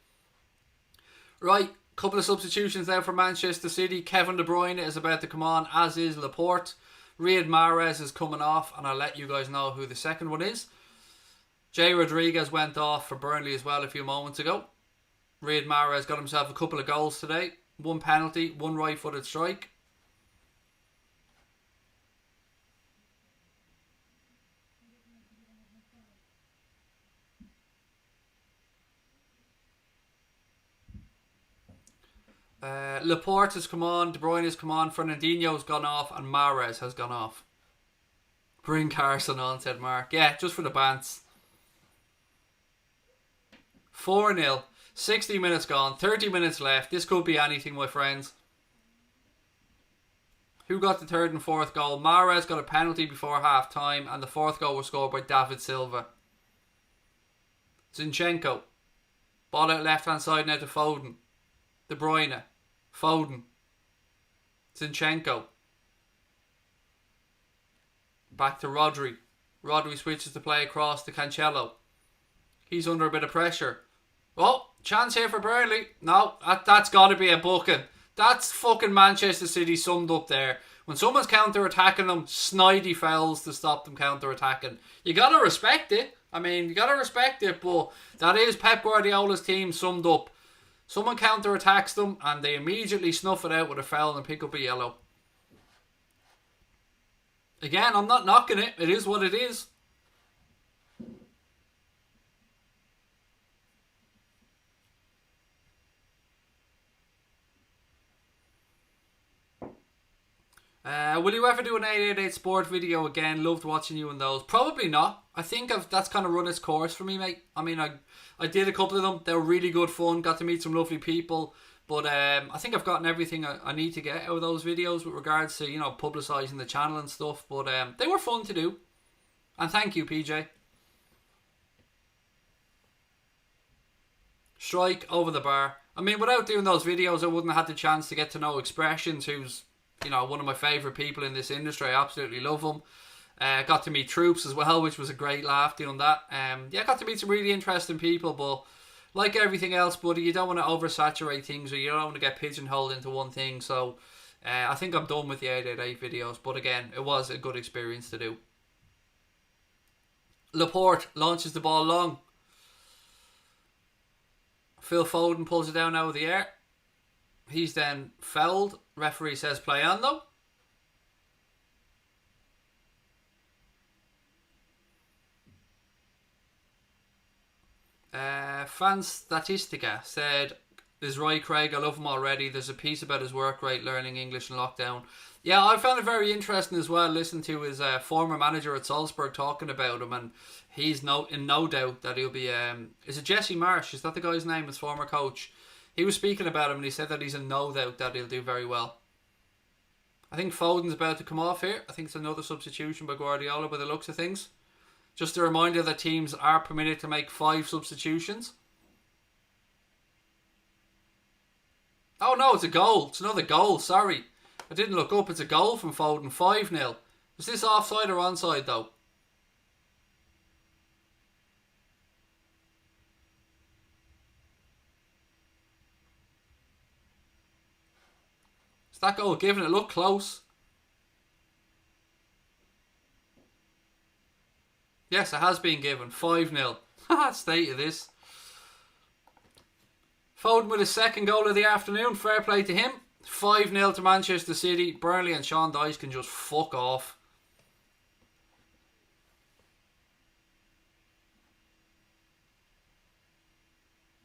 Right, couple of substitutions now for Manchester City. Kevin De Bruyne is about to come on, as is Laporte. Riyad Mahrez is coming off, and I'll let you guys know who the second one is. Jay Rodriguez went off for Burnley as well a few moments ago. Riyad Mahrez got himself a couple of goals today. 1 penalty, 1 right-footed strike. Laporte has come on, De Bruyne has come on, Fernandinho's gone off, and Mahrez has gone off. Bring Carson on, said Mark. Yeah, just for the bants. 4-0. 60 minutes gone, 30 minutes left. This could be anything, my friends. Who got the third and fourth goal? Mahrez got a penalty before half time, and the fourth goal was scored by David Silva. Zinchenko. Ball out left hand side now to Foden. De Bruyne. Foden. Zinchenko. Back to Rodri. Rodri switches to play across to Cancelo. He's under a bit of pressure. Oh, chance here for Burnley. No, that's got to be a booking. That's fucking Manchester City summed up there. When someone's counter-attacking them, snidey fouls to stop them counter-attacking. You got to respect it. I mean, you got to respect it, but that is Pep Guardiola's team summed up. Someone counter-attacks them and they immediately snuff it out with a foul and pick up a yellow. Again, I'm not knocking it. It is what it is. Will you ever do an 888 Sport video again? Loved watching you in those. Probably not. I think that's kind of run its course for me, mate. I mean, I did a couple of them. They were really good fun. Got to meet some lovely people. But I think I've gotten everything I need to get out of those videos with regards to, you know, publicising the channel and stuff. But they were fun to do. And thank you, PJ. Strike over the bar. I mean, without doing those videos, I wouldn't have had the chance to get to know Expressions, who's, you know, one of my favourite people in this industry. I absolutely love him. Got to meet Troops as well, which was a great laugh doing that. Yeah, got to meet some really interesting people, but like everything else, buddy, you don't want to oversaturate things or you don't want to get pigeonholed into one thing. So I think I'm done with the 888 videos, but again, it was a good experience to do. Laporte launches the ball long. Phil Foden pulls it down out of the air. He's then fouled. Referee says play on though. Fan Statistica said is right, Craig. I love him already. There's a piece about his work rate learning English in lockdown. Yeah, I found it very interesting as well, listening to his former manager at Salzburg talking about him, and he's in no doubt that he'll be... is it Jesse Marsh? Is that the guy's name, his former coach? He was speaking about him and he said that he's in no doubt that he'll do very well. I think Foden's about to come off here. I think it's another substitution by Guardiola by the looks of things. Just a reminder that teams are permitted to make 5 substitutions. Oh no, it's a goal. It's another goal, sorry. I didn't look up. It's a goal from Foden, 5-0. Was this offside or onside though? Is that goal given? It looked close. Yes, it has been given. 5-0. State of this. Foden with his second goal of the afternoon. Fair play to him. 5-0 to Manchester City. Burnley and Sean Dyche can just fuck off.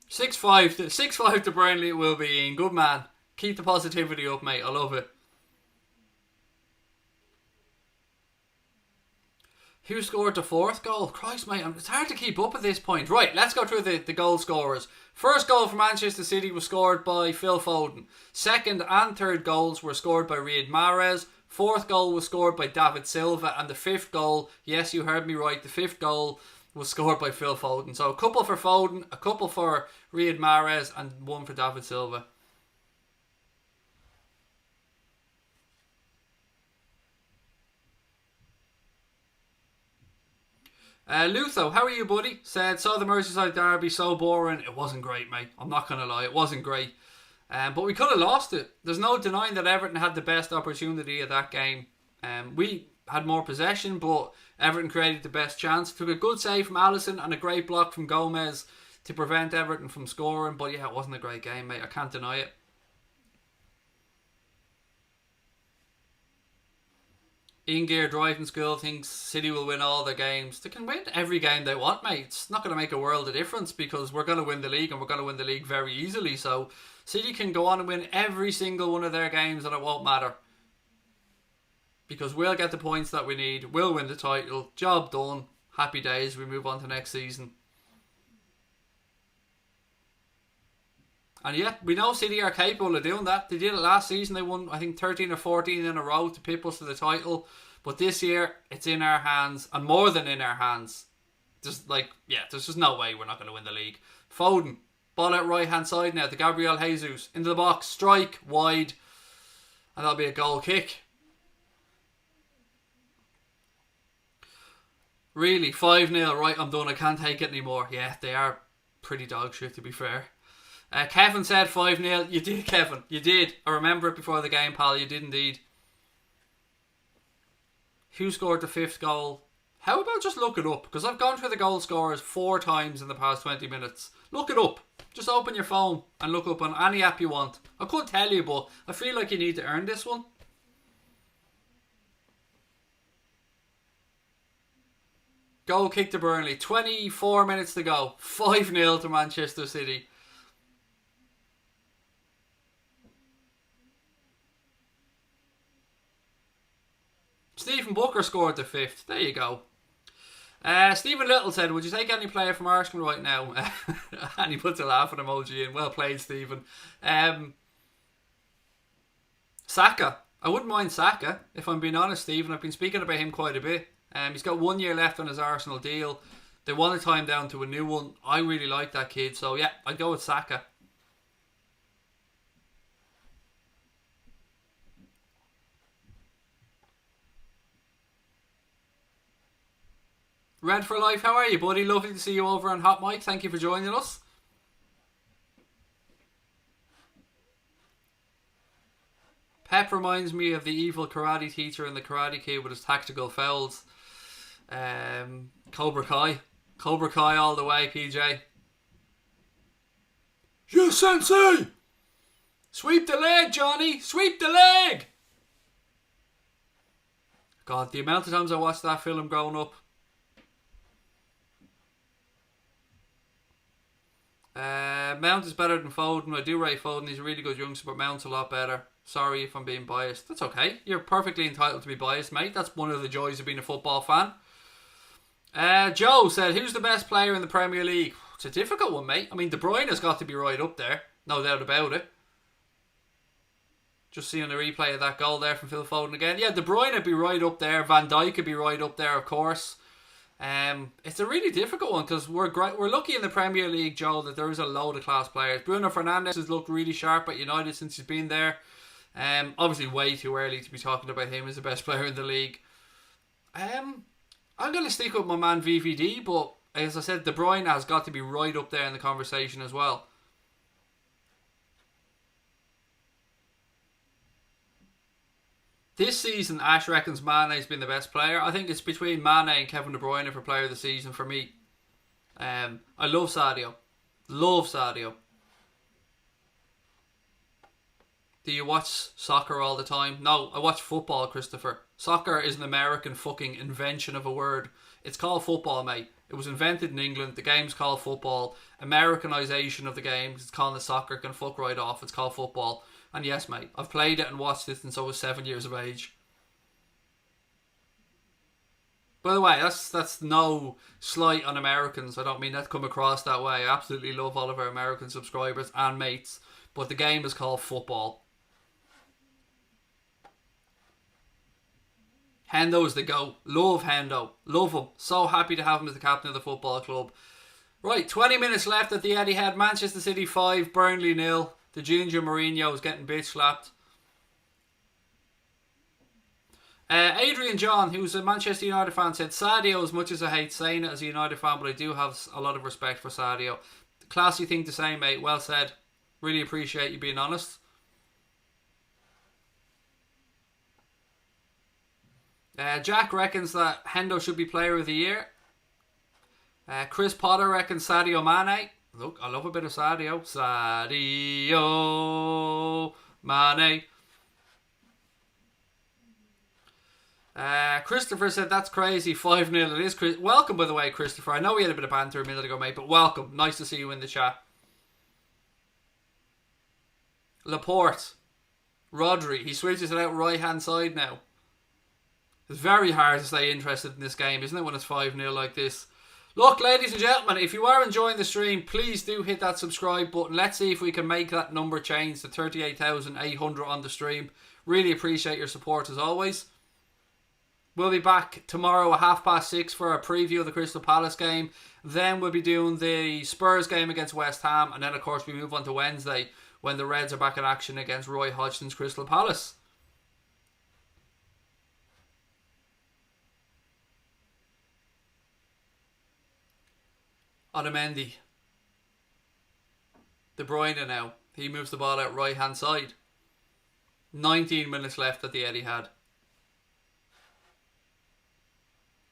6-5 to Burnley it will be, Ian. Good man. Keep the positivity up, mate. I love it. Who scored the 4th goal? Christ, mate, it's hard to keep up at this point. Right, let's go through the goal scorers. First goal for Manchester City was scored by Phil Foden. Second and third goals were scored by Riyad Mahrez. 4th goal was scored by David Silva. And the 5th goal, yes, you heard me right, the 5th goal was scored by Phil Foden. So a couple for Foden, a couple for Riyad Mahrez, and 1 for David Silva. Lutho, how are you, buddy? Said, saw the Merseyside derby, so boring. It wasn't great, mate. I'm not going to lie, it wasn't great. But we could have lost it. There's no denying that Everton had the best opportunity of that game. We had more possession, but Everton created the best chance. Took a good save from Alisson and a great block from Gomez to prevent Everton from scoring. But yeah, it wasn't a great game, mate. I can't deny it. In Gear Driving School thinks City will win all their games. They can win every game they want, mate. It's not going to make a world of difference because we're going to win the league and we're going to win the league very easily. So City can go on and win every single one of their games and it won't matter. Because we'll get the points that we need. We'll win the title. Job done. Happy days. We move on to next season. And yeah, we know City are capable of doing that. They did it last season. They won, I think, 13 or 14 in a row to pip us to the title. But this year, it's in our hands. And more than in our hands. There's just no way we're not going to win the league. Foden, ball out right-hand side now to Gabriel Jesus. Into the box, strike, wide. And that'll be a goal kick. Really, 5-0, right, I'm done. I can't take it anymore. Yeah, they are pretty dog shit, to be fair. Kevin said 5-0. You did, Kevin. You did. I remember it before the game, pal. You did indeed. Who scored the 5th goal? How about just look it up? Because I've gone through the goal scorers 4 times in the past 20 minutes. Look it up. Just open your phone and look up on any app you want. I could tell you, but I feel like you need to earn this one. Goal kick to Burnley. 24 minutes to go. 5-0 to Manchester City. Stephen Booker scored the 5th. There you go. Stephen Little said, would you take any player from Arsenal right now? And he puts a laughing emoji in. Well played, Stephen. Saka. I wouldn't mind Saka, if I'm being honest, Stephen. I've been speaking about him quite a bit. He's got 1 year left on his Arsenal deal. They want to tie him down to a new one. I really like that kid. So yeah, I'd go with Saka. Red for Life, how are you, buddy? Lovely to see you over on Hot Mic. Thank you for joining us. Pep reminds me of the evil karate teacher in the Karate Kid with his tactical fouls. Cobra Kai. Cobra Kai all the way, PJ. Yes, Sensei! Sweep the leg, Johnny! Sweep the leg! God, the amount of times I watched that film growing up. Mount is better than Foden. I do rate Foden. He's a really good youngster, but Mount's a lot better. Sorry if I'm being biased. That's okay. You're perfectly entitled to be biased, mate. That's one of the joys of being a football fan. Joe said, who's the best player in the Premier League? It's a difficult one, mate. I mean, De Bruyne has got to be right up there. No doubt about it. Just seeing the replay of that goal there from Phil Foden again. Yeah, De Bruyne would be right up there. Van Dijk would be right up there, of course. It's a really difficult one because we're lucky in the Premier League, Joe, that there is a load of class players. Bruno Fernandes has looked really sharp at United since he's been there. Obviously way too early to be talking about him as the best player in the league. I'm going to stick with my man VVD, but as I said, De Bruyne has got to be right up there in the conversation as well. This season, Ash reckons Mane's been the best player. I think it's between Mane and Kevin De Bruyne for player of the season for me. I love Sadio. Love Sadio. Do you watch soccer all the time? No, I watch football, Christopher. Soccer is an American fucking invention of a word. It's called football, mate. It was invented in England. The game's called football. Americanization of the game, it's calling it soccer, can fuck right off. It's called football. And yes, mate, I've played it and watched it since I was 7 years of age. By the way, that's no slight on Americans. I don't mean that to come across that way. I absolutely love all of our American subscribers and mates. But the game is called football. Hendo's the GOAT. Love Hendo. Love him. So happy to have him as the captain of the football club. Right, 20 minutes left at the Etihad. Manchester City 5, Burnley 0. The Ginger Mourinho is getting bitch slapped. Adrian John, who's a Manchester United fan, said, Sadio, as much as I hate saying it as a United fan, but I do have a lot of respect for Sadio. Classy thing to say, mate. Well said. Really appreciate you being honest. Jack reckons that Hendo should be player of the year. Chris Potter reckons Sadio Mane. Look, I love a bit of Sadio. Sadio Mane. Christopher said, that's crazy. 5-0. It is crazy. Welcome, by the way, Christopher. I know we had a bit of banter a minute ago, mate, but welcome. Nice to see you in the chat. Laporte. Rodri. He switches it out right hand side now. It's very hard to stay interested in this game, isn't it, when it's 5-0 like this? Look, ladies and gentlemen, if you are enjoying the stream, please do hit that subscribe button. Let's see if we can make that number change to 38,800 on the stream. Really appreciate your support as always. We'll be back tomorrow at 6:30 for a preview of the Crystal Palace game. Then we'll be doing the Spurs game against West Ham. And then, of course, we move on to Wednesday when the Reds are back in action against Roy Hodgson's Crystal Palace. Otamendi. De Bruyne now. He moves the ball out right hand side. 19 minutes left at the Etihad.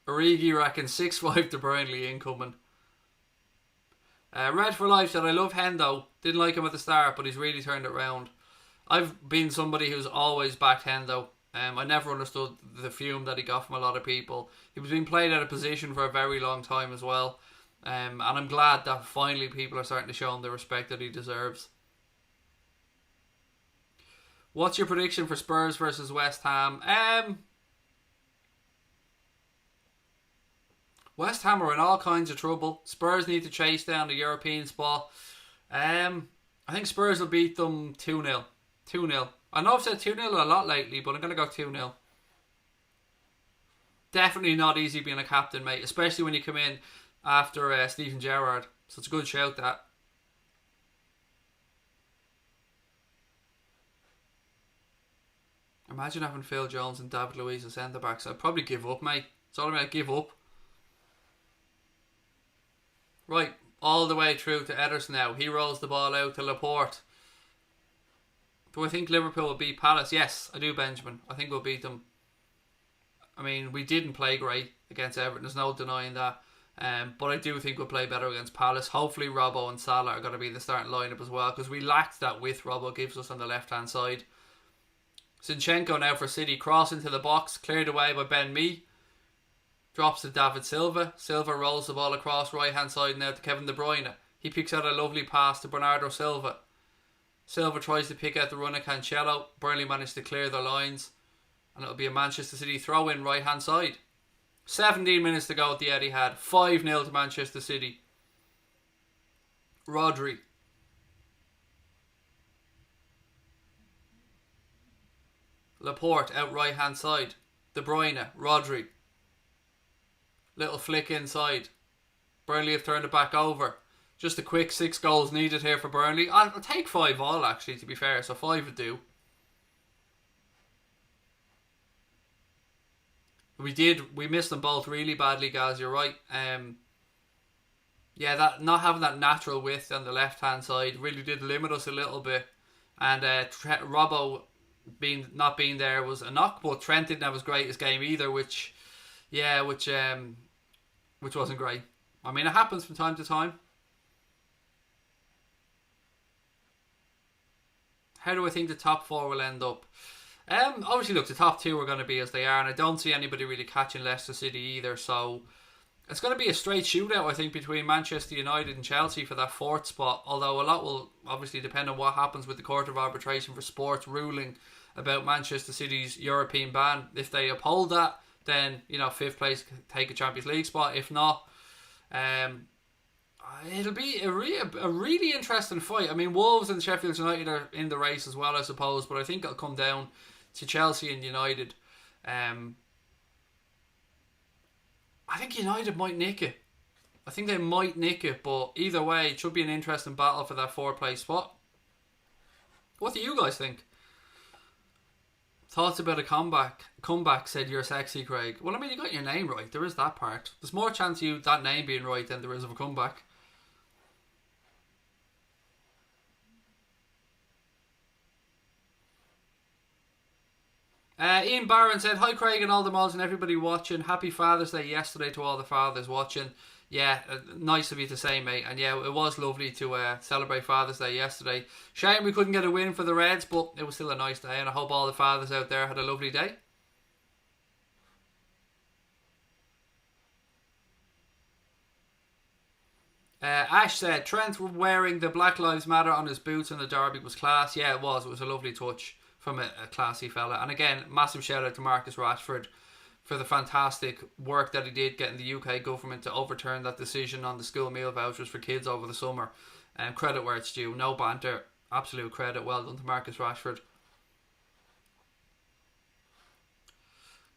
Origi reckons 6-5 to Burnley incoming. Red for Life said, I love Hendo. Didn't like him at the start, but he's really turned it round. I've been somebody who's always backed Hendo. I never understood the fume that he got from a lot of people. He was being played out of position for a very long time as well. And I'm glad that finally people are starting to show him the respect that he deserves. What's your prediction for Spurs versus West Ham? West Ham are in all kinds of trouble. Spurs need to chase down the European spot. I think Spurs will beat them 2-0. 2-0. I know I've said 2-0 a lot lately, but I'm going to go 2-0. Definitely not easy being a captain, mate. Especially when you come in after Steven Gerrard. So it's a good shout, that. Imagine having Phil Jones and David Luiz as centre-backs. I'd probably give up, mate. It's all about give up. Right, all the way through to Ederson now. He rolls the ball out to Laporte. Do I think Liverpool will beat Palace? Yes, I do, Benjamin. I think we'll beat them. I mean, we didn't play great against Everton. There's no denying that. But I do think we'll play better against Palace. Hopefully Robbo and Salah are going to be the starting lineup as well, because we lacked that width Robbo gives us on the left hand side. Zinchenko now for City. Cross into the box. Cleared away by Ben Mee. Drops to David Silva. Silva rolls the ball across right hand side now to Kevin De Bruyne. He picks out a lovely pass to Bernardo Silva. Silva tries to pick out the run of Cancelo. Burnley managed to clear their lines. And it'll be a Manchester City throw-in right-hand side. 17 minutes to go at the Etihad. 5-0 to Manchester City. Rodri. Laporte out right-hand side. De Bruyne. Rodri. Little flick inside. Burnley have turned it back over. Just a quick 6 goals needed here for Burnley. I'll take 5 all, actually, to be fair. So 5 would do. We missed them both really badly, guys. You're right. Yeah, that not having that natural width on the left hand side really did limit us a little bit. And Robbo not being there was a knock, but Trent didn't have his greatest game either, which wasn't great. I mean, it happens from time to time. How do I think the top 4 will end up? Obviously, look, the top 2 are going to be as they are, and I don't see anybody really catching Leicester City either. So it's going to be a straight shootout, I think, between Manchester United and Chelsea for that 4th spot. Although a lot will obviously depend on what happens with the Court of Arbitration for Sports ruling about Manchester City's European ban. If they uphold that, then 5th place can take a Champions League spot. If not, it'll be a really interesting fight. I mean, Wolves and Sheffield United are in the race as well, I suppose, but I think it'll come down to Chelsea and United. I think United might nick it. I think they might nick it, but either way, it should be an interesting battle for that 4th place spot. What do you guys think? Thoughts about a comeback, said you're sexy, Craig. Well, I mean, you got your name right. There is that part. There's more chance of that name being right than there is of a comeback. Ian Barron said, hi Craig and all the mods and everybody watching. Happy Father's Day yesterday to all the fathers watching. Yeah, nice of you to say, mate. And yeah, it was lovely to celebrate Father's Day yesterday. Shame we couldn't get a win for the Reds, but it was still a nice day, and I hope all the fathers out there had a lovely day. Ash said, Trent wearing the Black Lives Matter on his boots in the derby was class. Yeah, it was. It was a lovely touch from a classy fella. And again, massive shout out to Marcus Rashford for the fantastic work that he did getting the UK government to overturn that decision on the school meal vouchers for kids over the summer. Credit where it's due. No banter. Absolute credit. Well done to Marcus Rashford.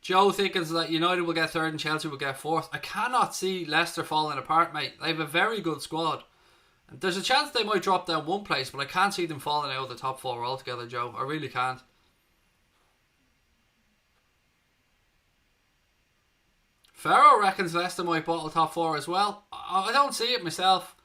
Joe thinkens that United will get 3rd and Chelsea will get 4th. I cannot see Leicester falling apart, mate. They have a very good squad. There's a chance they might drop down 1 place, but I can't see them falling out of the top 4 altogether, Joe. I really can't. Farrow reckons Leicester might bottle top 4 as well. I don't see it myself.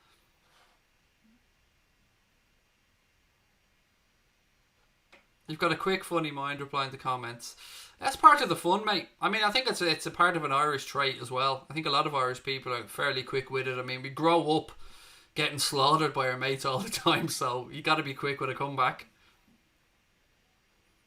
You've got a quick, funny mind replying to comments. That's part of the fun, mate. I mean, I think it's a part of an Irish trait as well. I think a lot of Irish people are fairly quick-witted. I mean, we grow up getting slaughtered by our mates all the time, so you got to be quick with a comeback.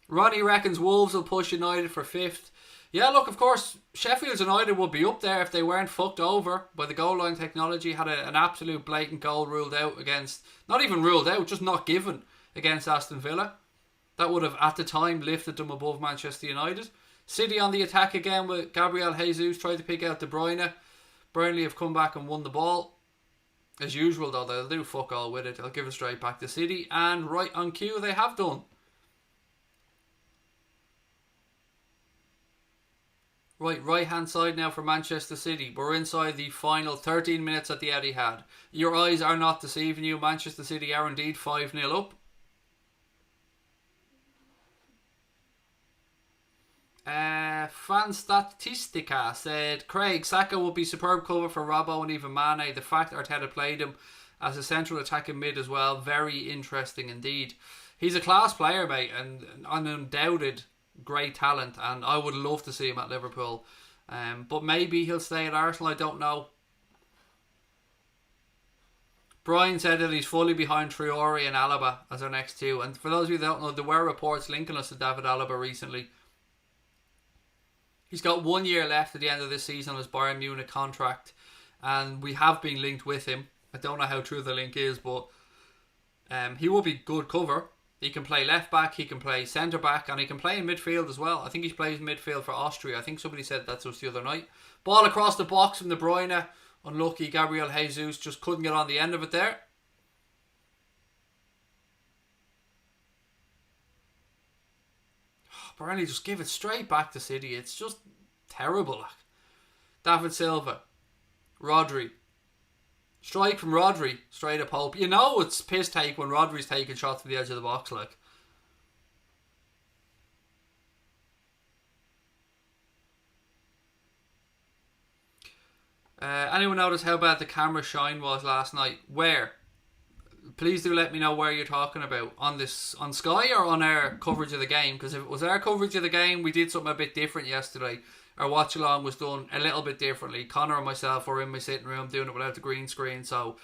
Ronnie reckons Wolves will push United for 5th. Yeah, look, of course, Sheffield United would be up there if they weren't fucked over by the goal line technology. Had an absolute blatant goal ruled out against, not even ruled out, just not given against Aston Villa. That would have, at the time, lifted them above Manchester United. City on the attack again with Gabriel Jesus, tried to pick out De Bruyne. Burnley have come back and won the ball. As usual, though, they'll do fuck all with it. They'll give it straight back to City. And right on cue, they have done. Right hand side now for Manchester City. We're inside the final 13 minutes at the Etihad. Your eyes are not deceiving you. Manchester City are indeed 5-0 up. Fanstatistica said, Craig, Saka will be superb cover for Robbo and even Mane. The fact Arteta played him as a central attacking mid as well, very interesting indeed. He's a class player, mate, and an undoubted great talent, and I would love to see him at Liverpool. But maybe he'll stay at Arsenal, I don't know. Brian said that he's fully behind Traore and Alaba as our next 2. And for those of you that don't know, there were reports linking us to David Alaba recently. He's got 1 year left at the end of this season on his Bayern Munich contract, and we have been linked with him. I don't know how true the link is, but he will be good cover. He can play left back, he can play centre back, and he can play in midfield as well. I think he plays midfield for Austria. I think somebody said that to us the other night. Ball across the box from De Bruyne. Unlucky, Gabriel Jesus just couldn't get on the end of it there. Burnley just give it straight back to City. It's just terrible. David Silva. Rodri. Strike from Rodri. Straight up Hope. You know it's piss take when Rodri's taking shots from the edge of the box. Like. Anyone notice how bad the camera shine was last night? Where? Please do let me know where you're talking about. On Sky or on our coverage of the game? Because if it was our coverage of the game, we did something a bit different yesterday. Our watch along was done a little bit differently. Connor and myself were in my sitting room doing it without the green screen. So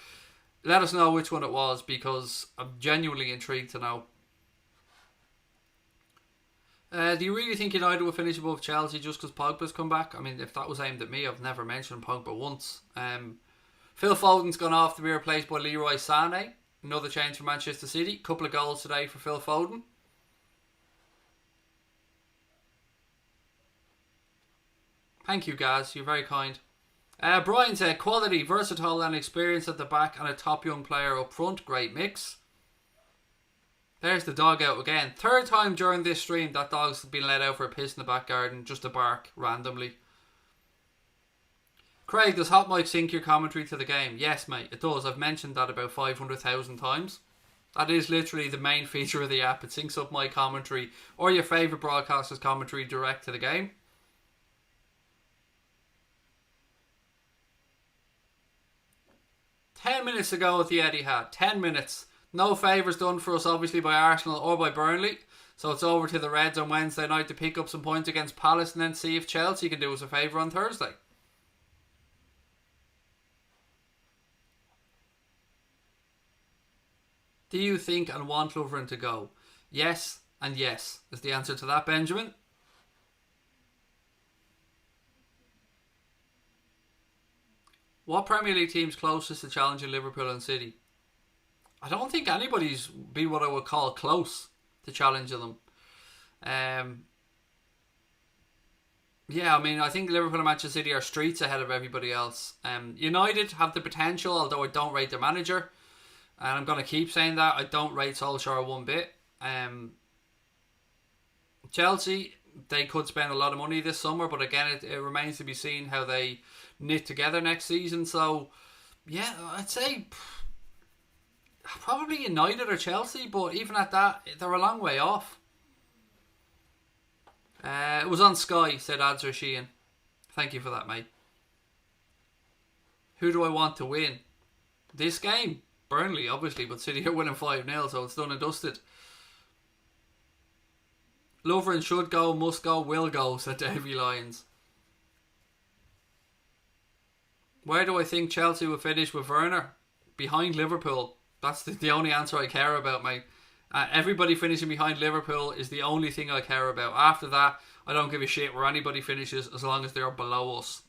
let us know which one it was, because I'm genuinely intrigued to know. Do you really think United will finish above Chelsea just because Pogba's come back? I mean, if that was aimed at me, I've never mentioned Pogba once. Phil Foden's gone off to be replaced by Leroy Sané. Another change for Manchester City. Couple of goals today for Phil Foden. Thank you, guys. You're very kind. Brian said, quality, versatile and experience at the back and a top young player up front. Great mix. There's the dog out again. Third time during this stream that dog's been let out for a piss in the back garden just to bark randomly. Craig, does Hot Mic sync your commentary to the game? Yes, mate, it does. I've mentioned that about 500,000 times. That is literally the main feature of the app. It syncs up my commentary or your favourite broadcaster's commentary direct to the game. Ten minutes to go at the Etihad. 10 minutes. No favours done for us, obviously, by Arsenal or by Burnley. So it's over to the Reds on Wednesday night to pick up some points against Palace and then see if Chelsea can do us a favour on Thursday. Do you think and want Lovren to go? Yes and yes is the answer to that, Benjamin. What Premier League team's closest to challenging Liverpool and City? I don't think anybody's be what I would call close to challenging them. Yeah, I mean, I think Liverpool and Manchester City are streets ahead of everybody else. United have the potential, although I don't rate their manager. And I'm going to keep saying that. I don't rate Solskjaer one bit. Chelsea, they could spend a lot of money this summer, but again, it remains to be seen how they knit together next season. So, yeah, I'd say probably United or Chelsea, but even at that, they're a long way off. It was on Sky, said Adzer Sheehan. Thank you for that, mate. Who do I want to win? This game? Burnley, obviously, but City are winning 5-0, so it's done and dusted. Lovren should go, must go, will go, said Davy Lyons. Where do I think Chelsea will finish with Werner? Behind Liverpool. That's the only answer I care about, mate. Everybody finishing behind Liverpool is the only thing I care about. After that, I don't give a shit where anybody finishes as long as they're below us.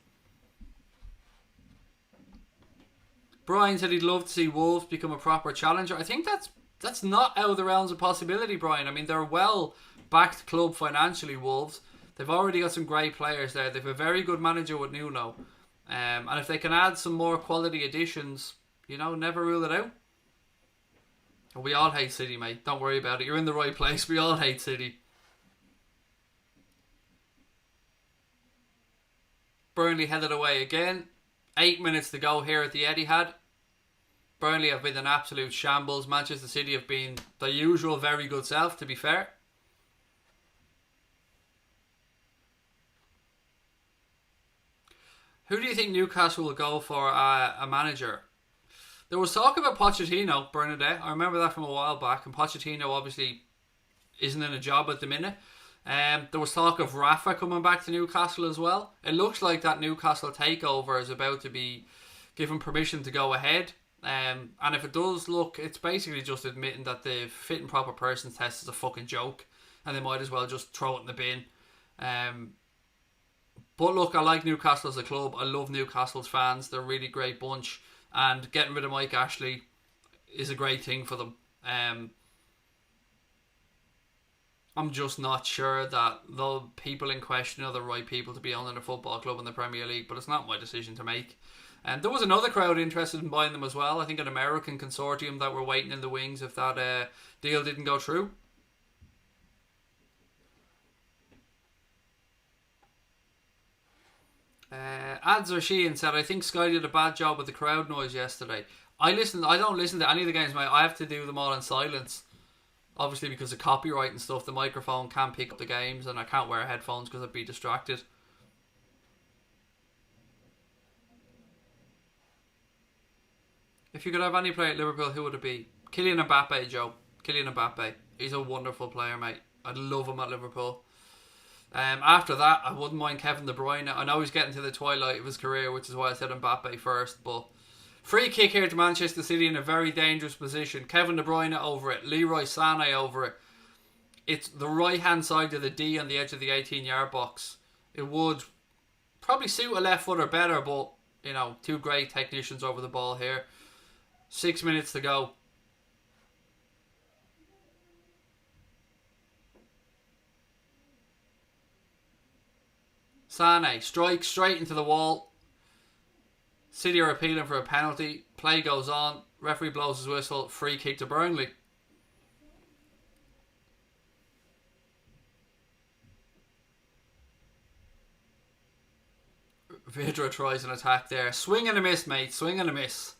Brian said he'd love to see Wolves become a proper challenger. I think that's not out of the realms of possibility, Brian. I mean, they're a well-backed club financially, Wolves. They've already got some great players there. They've a very good manager with Nuno. And if they can add some more quality additions, you know, never rule it out. We all hate City, mate. Don't worry about it. You're in the right place. We all hate City. Burnley headed away again. 8 minutes to go here at the Etihad. Burnley have been an absolute shambles. Manchester City have been the usual very good self, to be fair. Who do you think Newcastle will go for a manager? There was talk about Pochettino, Bernadette. I remember that from a while back. And Pochettino obviously isn't in a job at the minute. There was talk of Rafa coming back to Newcastle as well. It looks like that Newcastle takeover is about to be given permission to go ahead. And if it does, look, it's basically just admitting that the fit and proper persons test is a fucking joke. And they might as well just throw it in the bin. But look, I like Newcastle as a club. I love Newcastle's fans. They're a really great bunch. and getting rid of Mike Ashley is a great thing for them. I'm just not sure that the people in question are the right people to be owning a football club in the Premier League, but it's not my decision to make. And there was another crowd interested in buying them as well. I think an American consortium that were waiting in the wings if that deal didn't go through. Ads Sheehan said, I think Sky did a bad job with the crowd noise yesterday. I don't listen to any of the games, mate. I have to do them all in silence. Obviously, because of copyright and stuff, the microphone can't pick up the games, and I can't wear headphones because I'd be distracted. If you could have any player at Liverpool, who would it be? Kylian Mbappe, Joe. Kylian Mbappe. He's a wonderful player, mate. I'd love him at Liverpool. After that, I wouldn't mind Kevin De Bruyne. I know he's getting to the twilight of his career, which is why I said Mbappe first, but free kick here to Manchester City in a very dangerous position. Kevin De Bruyne over it. Leroy Sané over it. It's the right-hand side of the D on the edge of the 18-yard box. It would probably suit a left footer better, but, you know, two great technicians over the ball here. 6 minutes to go. Sané strikes straight into the wall. City are appealing for a penalty. Play goes on. Referee blows his whistle. Free kick to Burnley. Vidra tries an attack there. Swing and a miss, mate. Swing and a miss.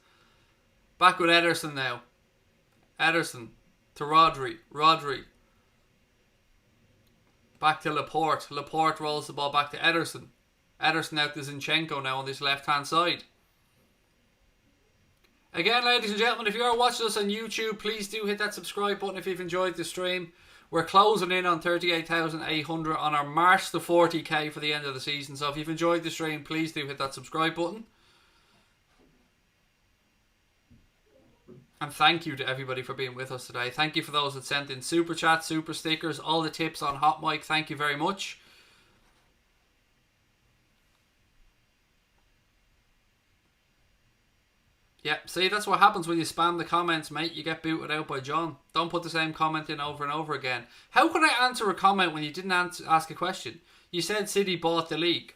Back with Ederson now. Ederson to Rodri. Rodri. Back to Laporte. Laporte rolls the ball back to Ederson. Ederson out to Zinchenko now on this left-hand side. Again, ladies and gentlemen, if you are watching us on YouTube, please do hit that subscribe button if you've enjoyed the stream. We're closing in on 38,800 on our march to 40k for the end of the season. So if you've enjoyed the stream, please do hit that subscribe button. And thank you to everybody for being with us today. Thank you for those that sent in super chats, super stickers, all the tips on Hot Mic. Thank you very much. Yeah, see, that's what happens when you spam the comments, mate. You get booted out by John. Don't put the same comment in over and over again. How can I answer a comment when you didn't ask a question? You said City bought the league.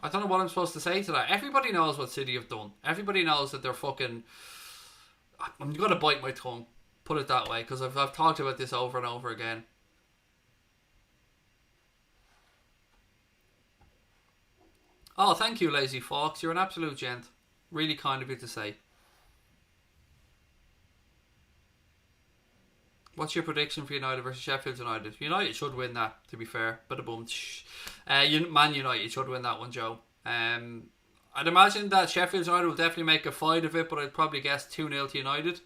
I don't know what I'm supposed to say to that. Everybody knows what City have done. Everybody knows that they're fucking... I'm going to bite my tongue. Put it that way, because I've talked about this over and over again. Oh, thank you, Lazy Fox. You're an absolute gent. Really kind of you to say. What's your prediction for United versus Sheffield United? United should win that, to be fair. But boom. Man United should win that one, Joe. I'd imagine that Sheffield United will definitely make a fight of it, but I'd probably guess 2-0 to United.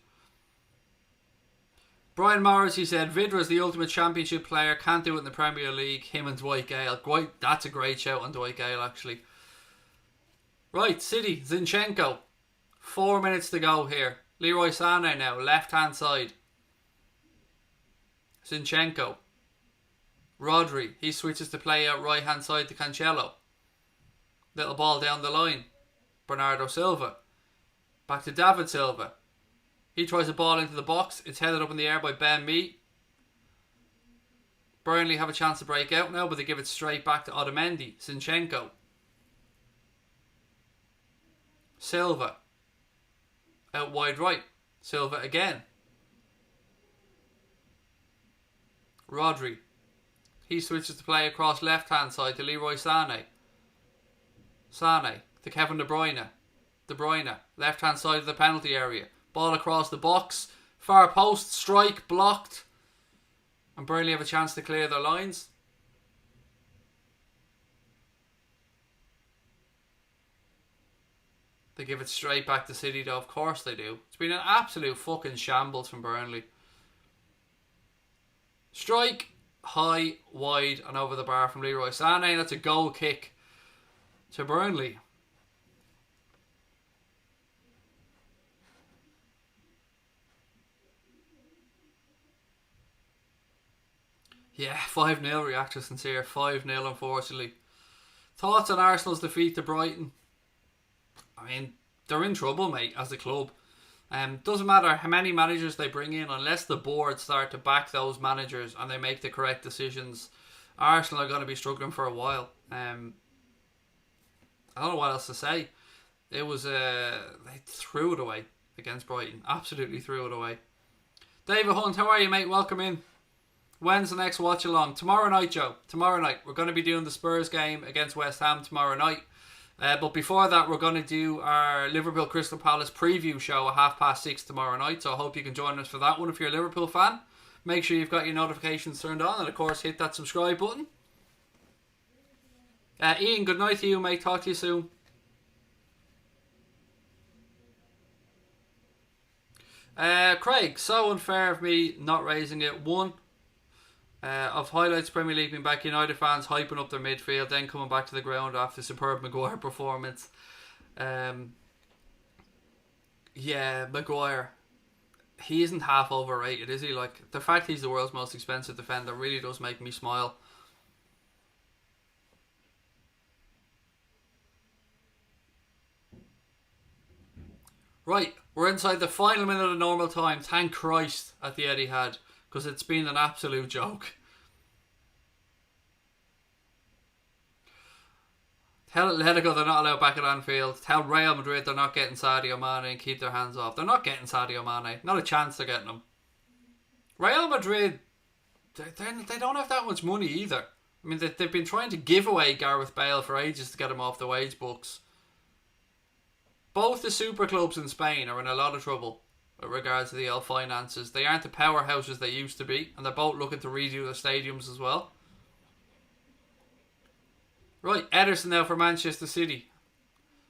Brian Morris, he said, Vidra's the ultimate championship player, can't do it in the Premier League, him and Dwight Gale. That's a great shout on Dwight Gale, actually. Right, City, Zinchenko. 4 minutes to go here. Leroy Sané now, left-hand side. Zinchenko. Rodri, he switches to play out right-hand side to Cancelo. Little ball down the line. Bernardo Silva. Back to David Silva. He tries a ball into the box. It's headed up in the air by Ben Mee. Burnley have a chance to break out now, but they give it straight back to Otamendi. Zinchenko. Silva. Out wide right. Silva again. Rodri. He switches to play across left-hand side to Leroy Sané. Sané to Kevin De Bruyne. De Bruyne, left-hand side of the penalty area. Ball across the box. Far post, strike, blocked. And Burnley have a chance to clear their lines. They give it straight back to City though, of course they do. It's been an absolute fucking shambles from Burnley. Strike, high, wide and over the bar from Leroy Sané. That's a goal kick to Burnley. Yeah, 5-0 reactor sincere. 5-0 unfortunately. Thoughts on Arsenal's defeat to Brighton? I mean, they're in trouble, mate, as a club. Doesn't matter how many managers they bring in, unless the board start to back those managers and they make the correct decisions, Arsenal are going to be struggling for a while. I don't know what else to say. It was they threw it away against Brighton. Absolutely threw it away. David Hunt, how are you, mate? Welcome in. When's the next watch along? Tomorrow night, Joe. Tomorrow night. We're going to be doing the Spurs game against West Ham tomorrow night. But before that, we're going to do our Liverpool Crystal Palace preview show at 6:30 tomorrow night. So I hope you can join us for that one if you're a Liverpool fan. Make sure you've got your notifications turned on. And of course, hit that subscribe button. Ian, good night to you, mate. Talk to you soon. Craig, so unfair of me not raising it. One of highlights Premier League being back, United fans hyping up their midfield, then coming back to the ground after the superb Maguire performance. Yeah, Maguire, he isn't half overrated, is he? Like, the fact he's the world's most expensive defender really does make me smile. Right, we're inside the final minute of normal time. Thank Christ at the Etihad, because it's been an absolute joke. Tell Atletico they're not allowed back at Anfield. Tell Real Madrid they're not getting Sadio Mane and keep their hands off. They're not getting Sadio Mane. Not a chance they're getting him. Real Madrid, they don't have that much money either. I mean, they've been trying to give away Gareth Bale for ages to get him off the wage books. Both the super clubs in Spain are in a lot of trouble with regards to the old finances. They aren't the powerhouses they used to be, and they're both looking to redo their stadiums as well. Right, Ederson now for Manchester City.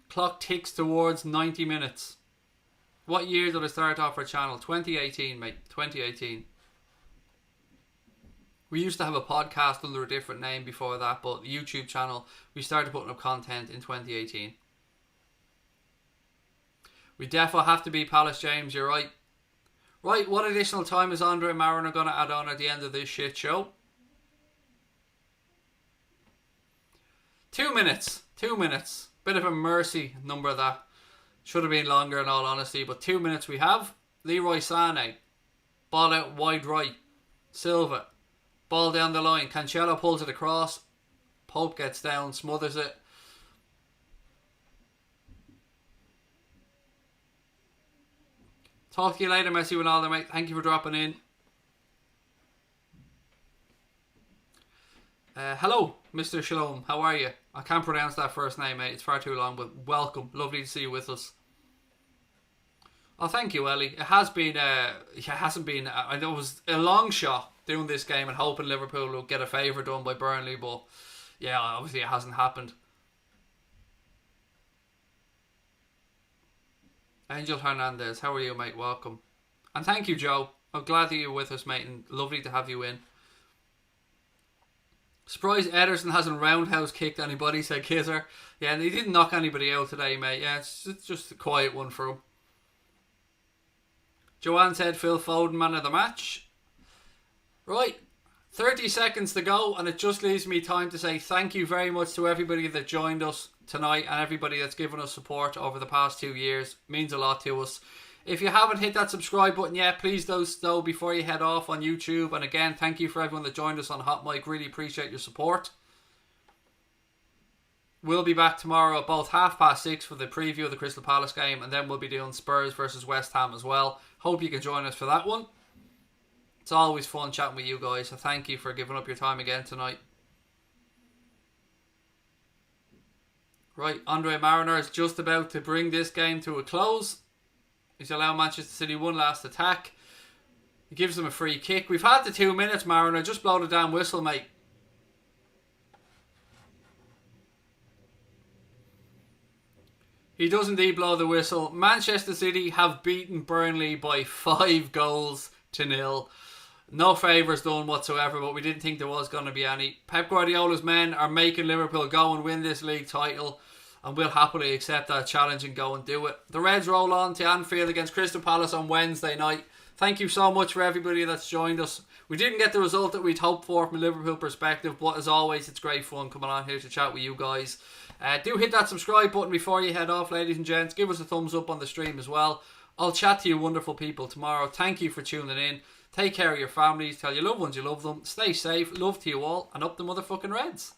Clock ticks towards 90 minutes. What year did I start off our channel? 2018, mate. 2018. We used to have a podcast under a different name before that, but the YouTube channel, we started putting up content in 2018. We definitely have to beat Palace, James, you're right. Right, what additional time is Andre Mariner going to add on at the end of this shit show? 2 minutes. 2 minutes. Bit of a mercy number that. Should have been longer in all honesty, but 2 minutes we have. Leroy Sané. Ball out wide right. Silva. Ball down the line. Cancelo pulls it across. Pope gets down, smothers it. Talk to you later, Messi Ronaldo, mate. Thank you for dropping in. Hello, Mr. Shalom. How are you? I can't pronounce that first name, mate. It's far too long, but welcome. Lovely to see you with us. Oh, thank you, Ellie. It hasn't been. I know it was a long shot doing this game and hoping Liverpool will get a favour done by Burnley, but yeah, obviously it hasn't happened. Angel Hernandez, how are you, mate? Welcome. And thank you, Joe. I'm glad that you're with us, mate, and lovely to have you in. Surprised Ederson hasn't roundhouse kicked anybody, said Kizzer. Yeah, and he didn't knock anybody out today, mate. Yeah, it's just a quiet one for him. Joanne said Phil Foden, man of the match. Right, 30 seconds to go, and it just leaves me time to say thank you very much to everybody that joined us tonight and everybody that's given us support over the past 2 years. It means a lot to us. If you haven't hit that subscribe button yet, please do so before you head off on YouTube. And again, thank you for everyone that joined us on Hot Mic. Really appreciate your support. We'll be back tomorrow at both 6:30 for the preview of the Crystal Palace game, and then we'll be doing Spurs versus West Ham as well. Hope you can join us for that one. It's always fun chatting with you guys, so thank you for giving up your time again tonight. Right, Andre Mariner is just about to bring this game to a close. He's allowed Manchester City one last attack. He gives them a free kick. We've had the 2 minutes, Mariner. Just blow the damn whistle, mate. He does indeed blow the whistle. Manchester City have beaten Burnley by 5-0. No favours done whatsoever, but we didn't think there was going to be any. Pep Guardiola's men are making Liverpool go and win this league title, and we'll happily accept that challenge and go and do it. The Reds roll on to Anfield against Crystal Palace on Wednesday night. Thank you so much for everybody that's joined us. We didn't get the result that we'd hoped for from a Liverpool perspective, but as always, it's great fun coming on here to chat with you guys. Do hit that subscribe button before you head off, ladies and gents. Give us a thumbs up on the stream as well. I'll chat to you wonderful people tomorrow. Thank you for tuning in. Take care of your families. Tell your loved ones you love them. Stay safe. Love to you all. And up the motherfucking Reds.